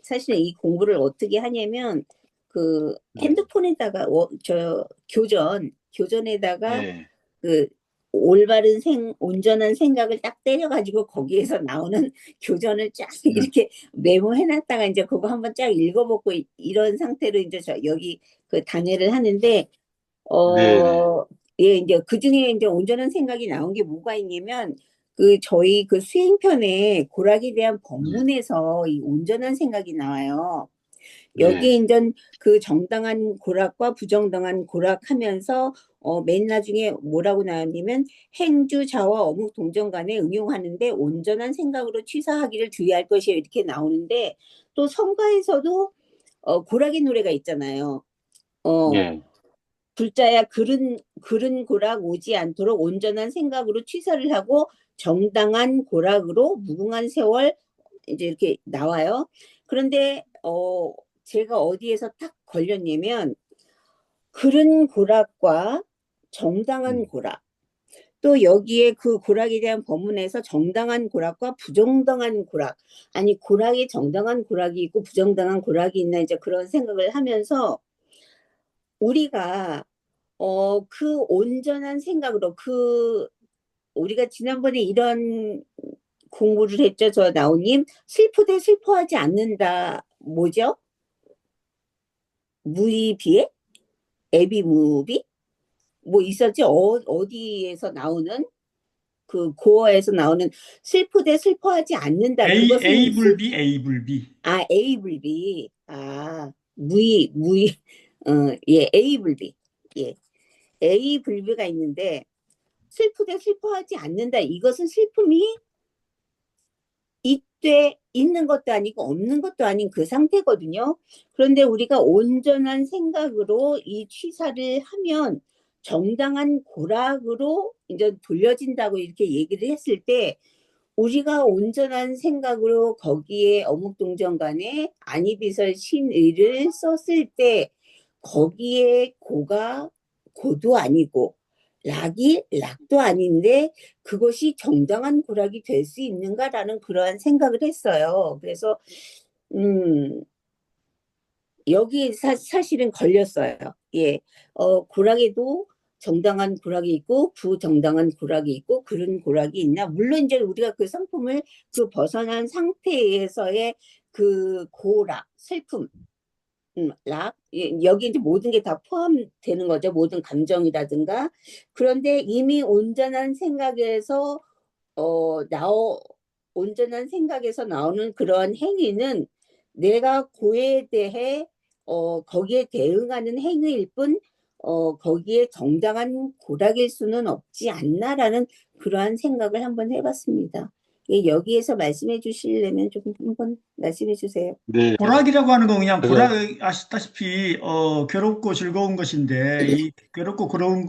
사실은 이 공부를 어떻게 하냐면, 그 네. 핸드폰에다가, 교전에다가 예. 그 온전한 생각을 딱 때려가지고 거기에서 나오는 교전을 쫙 이렇게 메모해놨다가 이제 그거 한번 쫙 읽어보고 이런 상태로 이제 여기 그 단회를 하는데, 네네. 예, 이제 그 중에 이제 온전한 생각이 나온 게 뭐가 있냐면, 저희 그 수행편에 고락에 대한 법문에서 이 온전한 생각이 나와요. 여기에 예. 이제 그 정당한 고락과 부정당한 고락하면서 맨 나중에 뭐라고 나왔냐면 행주 자와 어묵 동정 간에 응용하는데 온전한 생각으로 취사하기를 주의할 것이에요. 이렇게 나오는데 또 성가에서도 고락의 노래가 있잖아요. 예. 불자야 그른 고락 오지 않도록 온전한 생각으로 취사를 하고 정당한 고락으로 무궁한 세월 이제 이렇게 나와요. 그런데 제가 어디에서 딱 걸렸냐면 그른 고락과 정당한 고락 또 여기에 그 고락에 대한 법문에서 정당한 고락과 부정당한 고락 아니 고락에 정당한 고락이 있고 부정당한 고락이 있나 이제 그런 생각을 하면서 우리가 그 온전한 생각으로 우리가 지난번에 이런 공부를 했죠. 저 나오님 슬프되 슬퍼하지 않는다. 뭐죠? 무의비에? 애비무비? 뭐 있었지? 어디에서 나오는 그 고어에서 나오는 슬프되 슬퍼하지 않는다. 그것은 에이블비. 에이블비. 무의. 예, 에이블비. 예. 에이블비가 있는데 슬프되 슬퍼하지 않는다. 이것은 슬픔이 이때 있는 것도 아니고 없는 것도 아닌 그 상태거든요. 그런데 우리가 온전한 생각으로 이 취사를 하면 정당한 고락으로 이제 돌려진다고 이렇게 얘기를 했을 때 우리가 온전한 생각으로 거기에 어묵동정간에 안이비설 신의를 썼을 때 거기에 고가 고도 아니고 락이 락도 아닌데 그것이 정당한 고락이 될 수 있는가라는 그러한 생각을 했어요. 그래서 여기 사실은 걸렸어요. 예, 고락에도 정당한 고락이 있고 부정당한 고락이 있고 그런 고락이 있나? 물론 이제 우리가 그 상품을 그 벗어난 상태에서의 그 고락, 슬픔, 락, 여기 이제 모든 게 다 포함되는 거죠. 모든 감정이라든가. 그런데 이미 온전한 생각에서 온전한 생각에서 나오는 그런 행위는 내가 고에 대해 거기에 대응하는 행위일 뿐 거기에 정당한 고락일 수는 없지 않나라는 그러한 생각을 한번 해봤습니다. 여기에서 말씀해 주시려면 좀 한번 말씀해 주세요. 네, 고락이라고 하는 건 그냥 제가 고락 아시다시피 괴롭고 즐거운 것인데 이 괴롭고 그런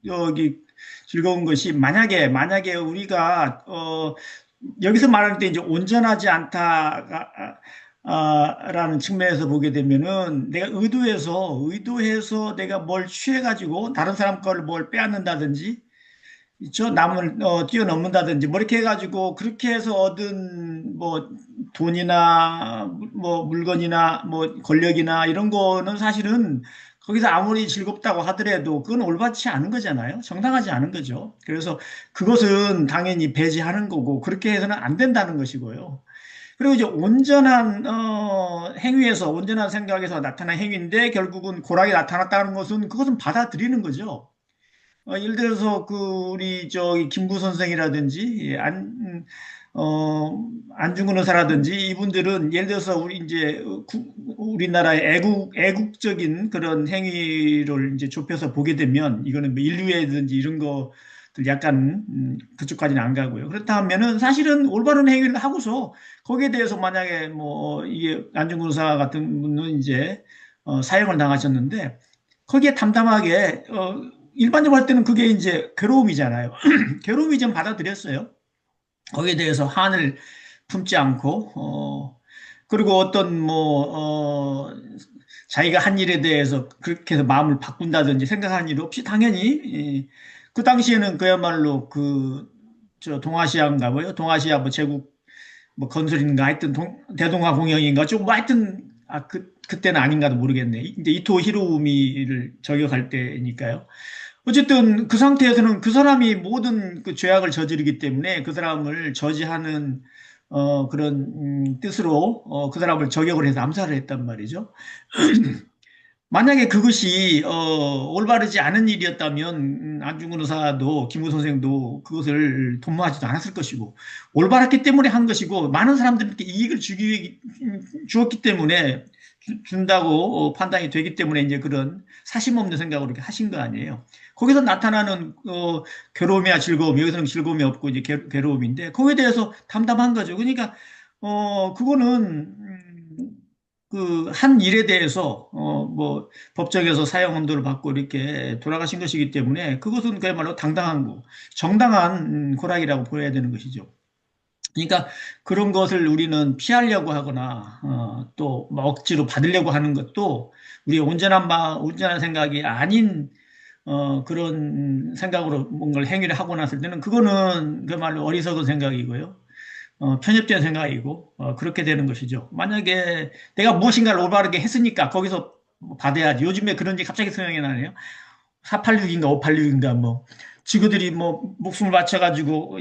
여기 즐거운 것이 만약에 우리가 여기서 말할 때 이제 온전하지 않다 라는 측면에서 보게 되면은 내가 의도해서 내가 뭘 취해가지고 다른 사람 걸 뭘 빼앗는다든지 있죠. 남을 뛰어넘는다든지 뭐 이렇게 해가지고 그렇게 해서 얻은 뭐 돈이나 뭐 물건이나 뭐 권력이나 이런 거는 사실은 거기서 아무리 즐겁다고 하더라도 그건 올바르지 않은 거잖아요. 정당하지 않은 거죠. 그래서 그것은 당연히 배제하는 거고 그렇게 해서는 안 된다는 것이고요. 그리고 이제 온전한 행위에서 온전한 생각에서 나타난 행위인데 결국은 고락이 나타났다는 것은 그것은 받아들이는 거죠. 예를 들어서 그 우리 저기 김구 선생이라든지 안중근 의사라든지 이분들은 예를 들어서 우리 이제 우리나라의 애국적인 그런 행위를 이제 좁혀서 보게 되면 이거는 뭐 인류애든지 이런 것들 약간 그쪽까지는 안 가고요. 그렇다면은 사실은 올바른 행위를 하고서 거기에 대해서 만약에 뭐 이게 안중근 의사 같은 분은 이제 사형을 당하셨는데 거기에 담담하게 일반적으로 할 때는 그게 이제 괴로움이잖아요. 괴로움이 좀 받아들였어요. 거기에 대해서 한을 품지 않고, 그리고 어떤 자기가 한 일에 대해서 그렇게 해서 마음을 바꾼다든지 생각하는 일 없이 당연히, 그 당시에는 그야말로 저 동아시아인가 뭐요? 동아시아 뭐 제국 뭐 건설인가 하여튼 대동아 공영인가 좀 뭐 하여튼, 그때는 아닌가도 모르겠네. 이제 이토 히로부미를 저격할 때니까요. 어쨌든 그 상태에서는 그 사람이 모든 그 죄악을 저지르기 때문에 그 사람을 저지하는 그런 뜻으로 그 사람을 저격을 해서 암살을 했단 말이죠. 만약에 그것이 올바르지 않은 일이었다면 안중근 의사도 김우 선생도 그것을 도모하지도 않았을 것이고 올바랐기 때문에 한 것이고 많은 사람들께 이익을 주었기 때문에 준다고 판단이 되기 때문에 이제 그런 사심 없는 생각으로 이렇게 하신 거 아니에요. 거기서 나타나는 괴로움이나 즐거움, 여기서는 즐거움이 없고 이제 괴로움인데 거기에 대해서 담담한 거죠. 그러니까 그거는 그 한 일에 대해서 뭐 법정에서 사형 언도를 받고 이렇게 돌아가신 것이기 때문에 그것은 그야말로 당당한 거, 정당한 고락이라고 보여야 되는 것이죠. 그러니까 그런 것을 우리는 피하려고 하거나 또뭐 억지로 받으려고 하는 것도 우리의 온전한 생각이 아닌 그런 생각으로 뭔가를 행위를 하고 났을 때는 그거는 그야말로 어리석은 생각이고요. 편협된 생각이고 그렇게 되는 것이죠. 만약에 내가 무엇인가를 올바르게 했으니까 거기서 받아야지. 요즘에 그런 게 갑자기 생각이 나네요. 486인가 586인가 뭐 지구들이 뭐 목숨을 바쳐가지고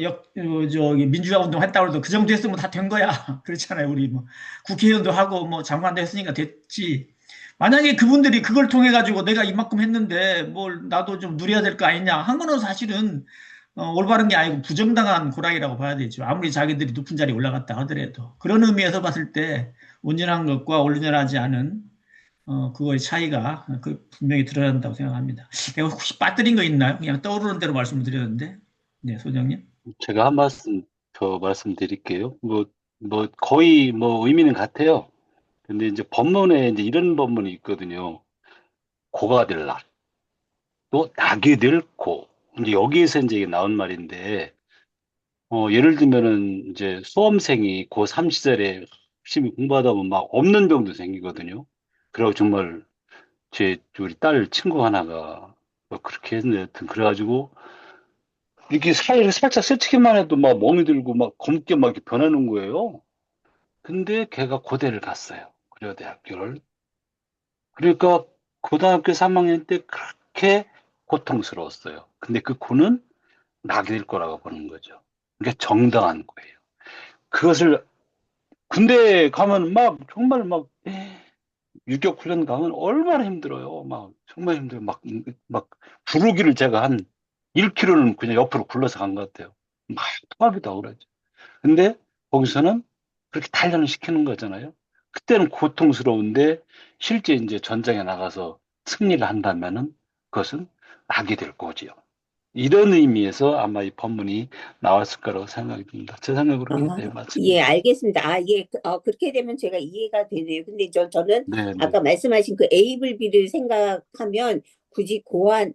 저기 민주화 운동 했다고 해도 그 정도 했으면 다 된 거야. 그렇잖아요. 우리 뭐 국회의원도 하고 뭐 장관도 했으니까 됐지. 만약에 그분들이 그걸 통해 가지고 내가 이만큼 했는데 뭘 나도 좀 누려야 될 거 아니냐 한 거는 사실은 올바른 게 아니고 부정당한 고락이라고 봐야 되죠. 아무리 자기들이 높은 자리에 올라갔다 하더라도 그런 의미에서 봤을 때 온전한 것과 온전하지 않은 그거의 차이가 분명히 드러난다고 생각합니다. 내가 혹시 빠뜨린 거 있나요? 그냥 떠오르는 대로 말씀을 드렸는데, 네, 소장님. 제가 한 말씀 더 말씀드릴게요. 거의 뭐 의미는 같아요. 근데 이제 법문에 이제 이런 법문이 있거든요. 고가 될 락, 또 낙이 될 고. 이제 여기에서 이제 이게 나온 말인데, 예를 들면은 이제 수험생이 고3 시절에 열심히 공부하다 보면 막 없는 병도 생기거든요. 그리고 정말 우리 딸 친구 하나가 뭐 그렇게 했는데, 여튼 그래가지고 이렇게 사이를 살짝 스치기만 해도 막 멍이 들고 막 검게 막 이렇게 변하는 거예요. 근데 걔가 고대를 갔어요. 고려대학교를. 그러니까 고등학교 3학년 때 그렇게 고통스러웠어요. 근데 그 고는 낙이 될 거라고 보는 거죠. 그게 정당한 거예요. 그것을 군대 가면 막 정말 막 유격 훈련 가면 얼마나 힘들어요. 막 정말 힘들어요. 막 부르기를 제가 한 1km는 그냥 옆으로 굴러서 간 것 같아요. 막 토하기도 하고 그러죠. 근데 거기서는 그렇게 단련을 시키는 거잖아요. 그때는 고통스러운데 실제 이제 전장에 나가서 승리를 한다면은 그것은 낙이 될 거지요. 이런 의미에서 아마 이 본문이 나왔을 거라고 생각이 듭니다. 제 생각으로는 네, 예, 맞습니다. 알겠습니다. 그렇게 되면 제가 이해가 되네요. 근데 저는 네, 네, 아까 말씀하신 그 에이블비를 생각하면 굳이 고아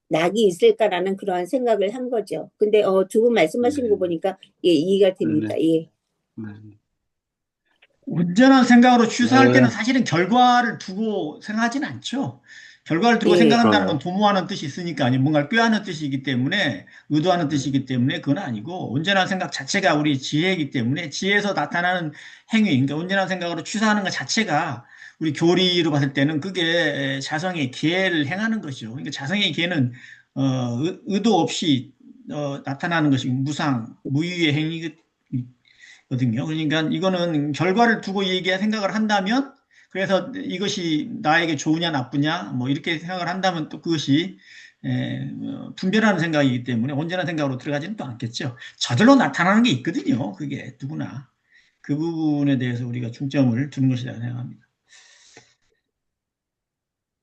낙이 있을까라는 그러한 생각을 한 거죠. 근데 두 분 말씀하신 거 네, 보니까 이해가 네, 됩니다. 예. 네. 온전한 생각으로 취사할 때는 네, 사실은 결과를 두고 생각하지는 않죠. 결과를 두고 예. 생각한다는 건 그럼요. 도모하는 뜻이 있으니까 아니 뭔가를 꾀하는 뜻이기 때문에 의도하는 네, 뜻이기 때문에 그건 아니고 온전한 생각 자체가 우리 지혜이기 때문에 지혜에서 나타나는 행위, 그러니까 온전한 생각으로 취사하는 것 자체가 우리 교리로 봤을 때는 그게 자성의 계를 행하는 것이죠. 그러니까 자성의 계는 의도 없이 나타나는 것이 무상, 무의의 행위 거든요. 그러니까 이거는 결과를 두고 얘기해 생각을 한다면 그래서 이것이 나에게 좋으냐 나쁘냐 뭐 이렇게 생각을 한다면 또 그것이 분별하는 생각이기 때문에 온전한 생각으로 들어가지는 또 않겠죠. 저절로 나타나는 게 있거든요. 그게 누구나. 그 부분에 대해서 우리가 중점을 두는 것이라고 생각합니다.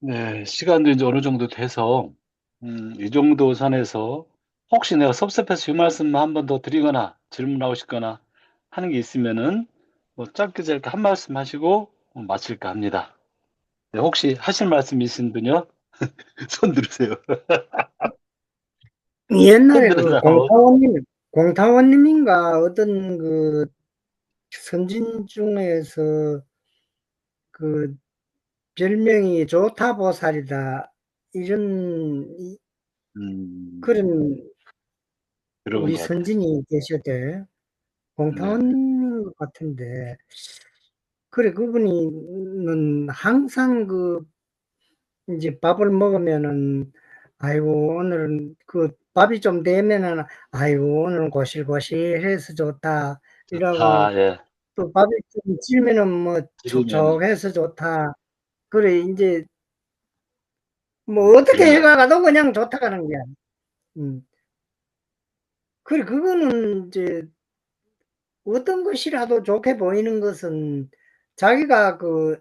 네, 시간도 이제 어느 정도 돼서 이 정도 선에서 혹시 내가 섭섭해서 이 말씀 한 번 더 드리거나 질문하고 싶거나 하는 게 있으면은 뭐 짧게 한 말씀 하시고 마칠까 합니다. 네, 혹시 하실 말씀 있으신 분요? 손 들으세요. 손 옛날에 그 들으라고. 공타원님인가 어떤 그 선진 중에서 그 별명이 조타보살이다 이런 음, 그런 들어본 우리 것 같아요. 선진이 계셨대. 네네. 공타원님 것 같은데 그래 그분이는 항상 그 이제 밥을 먹으면은 아이고 오늘은 그 밥이 좀 되면은 아이고 오늘은 고실고실해서 좋다 이라고 좋다, 예. 또 밥이 좀 질면은 뭐 들으면은, 촉촉해서 좋다. 그래 인제 뭐 어떻게 해 들으면, 가도 그냥 좋다 가는 거야. 음. 그래 그거는 이제 어떤 것이라도 좋게 보이는 것은 자기가 그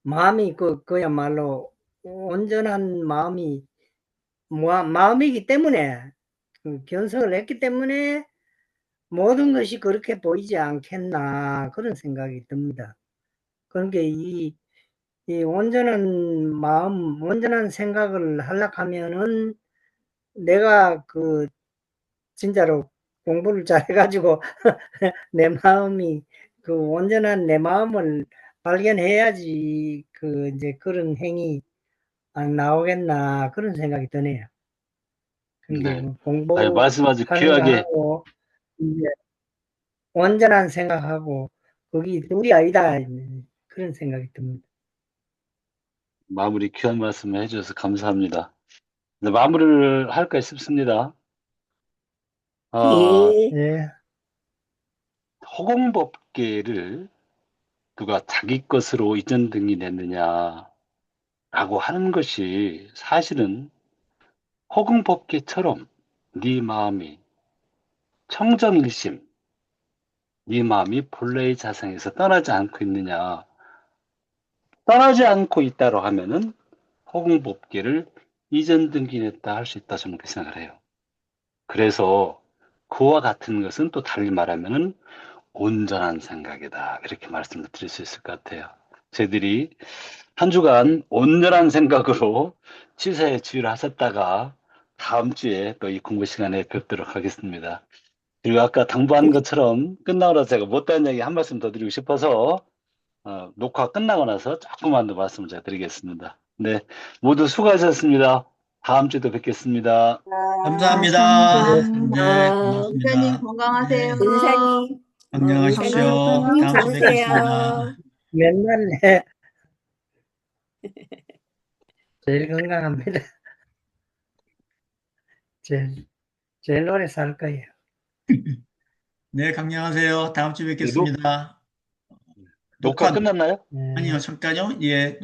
마음이 그야말로 온전한 마음이 마음이기 때문에 견성을 했기 때문에 '모든 것이 그렇게 보이지 않겠나.' 그런 생각이 듭니다. 그러니까 이 온전한 마음 온전한 생각을 하려고 하면은 내가 그 진짜로 공부를 잘해 가지고 내 마음이 그 온전한 내 마음을 발견해야지 그 인제 '그런 행위 안 나오겠나.' 그런 생각이 드네요. 그게 네. 아유, 말씀 아주 공부하는 거 귀하게 하고 인제 온전한 생각하고 거기 둘이 아니다. 그런 생각이 듭니다. 마무리 귀한 말씀을 해주셔서 감사합니다. 네, 마무리를 할까 싶습니다. 아, 예. 예. 허공법계를 누가 자기 것으로 이전 등기냈느냐라고 하는 것이 사실은 허공법계처럼 네 마음이 청정일심, 네 마음이 본래의 자성에서 떠나지 않고 있느냐. 떠나지 않고 있다고 하면은 허공법계를 이전 등기냈다 할 수 있다 저는 그렇게 생각을 해요. 그래서 그와 같은 것은 또 달리 말하면은 온전한 생각이다. 이렇게 말씀을 드릴 수 있을 것 같아요. 저희들이 한 주간 온전한 생각으로 취사에 주의를 하셨다가 다음 주에 또 이 공부 시간에 뵙도록 하겠습니다. 그리고 아까 당부한 것처럼 끝나고 나서 제가 못다한 얘기 한 말씀 더 드리고 싶어서 녹화 끝나고 나서 조금만 더 말씀을 제가 드리겠습니다. 네, 모두 수고하셨습니다. 다음 주에도 뵙겠습니다. 감사합니다. 감사합니다. 네, 은사님 고맙습니다. 건강하세요. 네, 은사님, 은사님 건강하십시오. 건강 건강하세요. 다음 주에 좋으세요. 뵙겠습니다. 맨날 제일 건강합니다. 제일 오래 살 거예요. 네, 강령하세요. 다음 주에 네, 뵙겠습니다. 녹화 녹화, 끝났나요? 예. 아니요, 잠깐요. 예,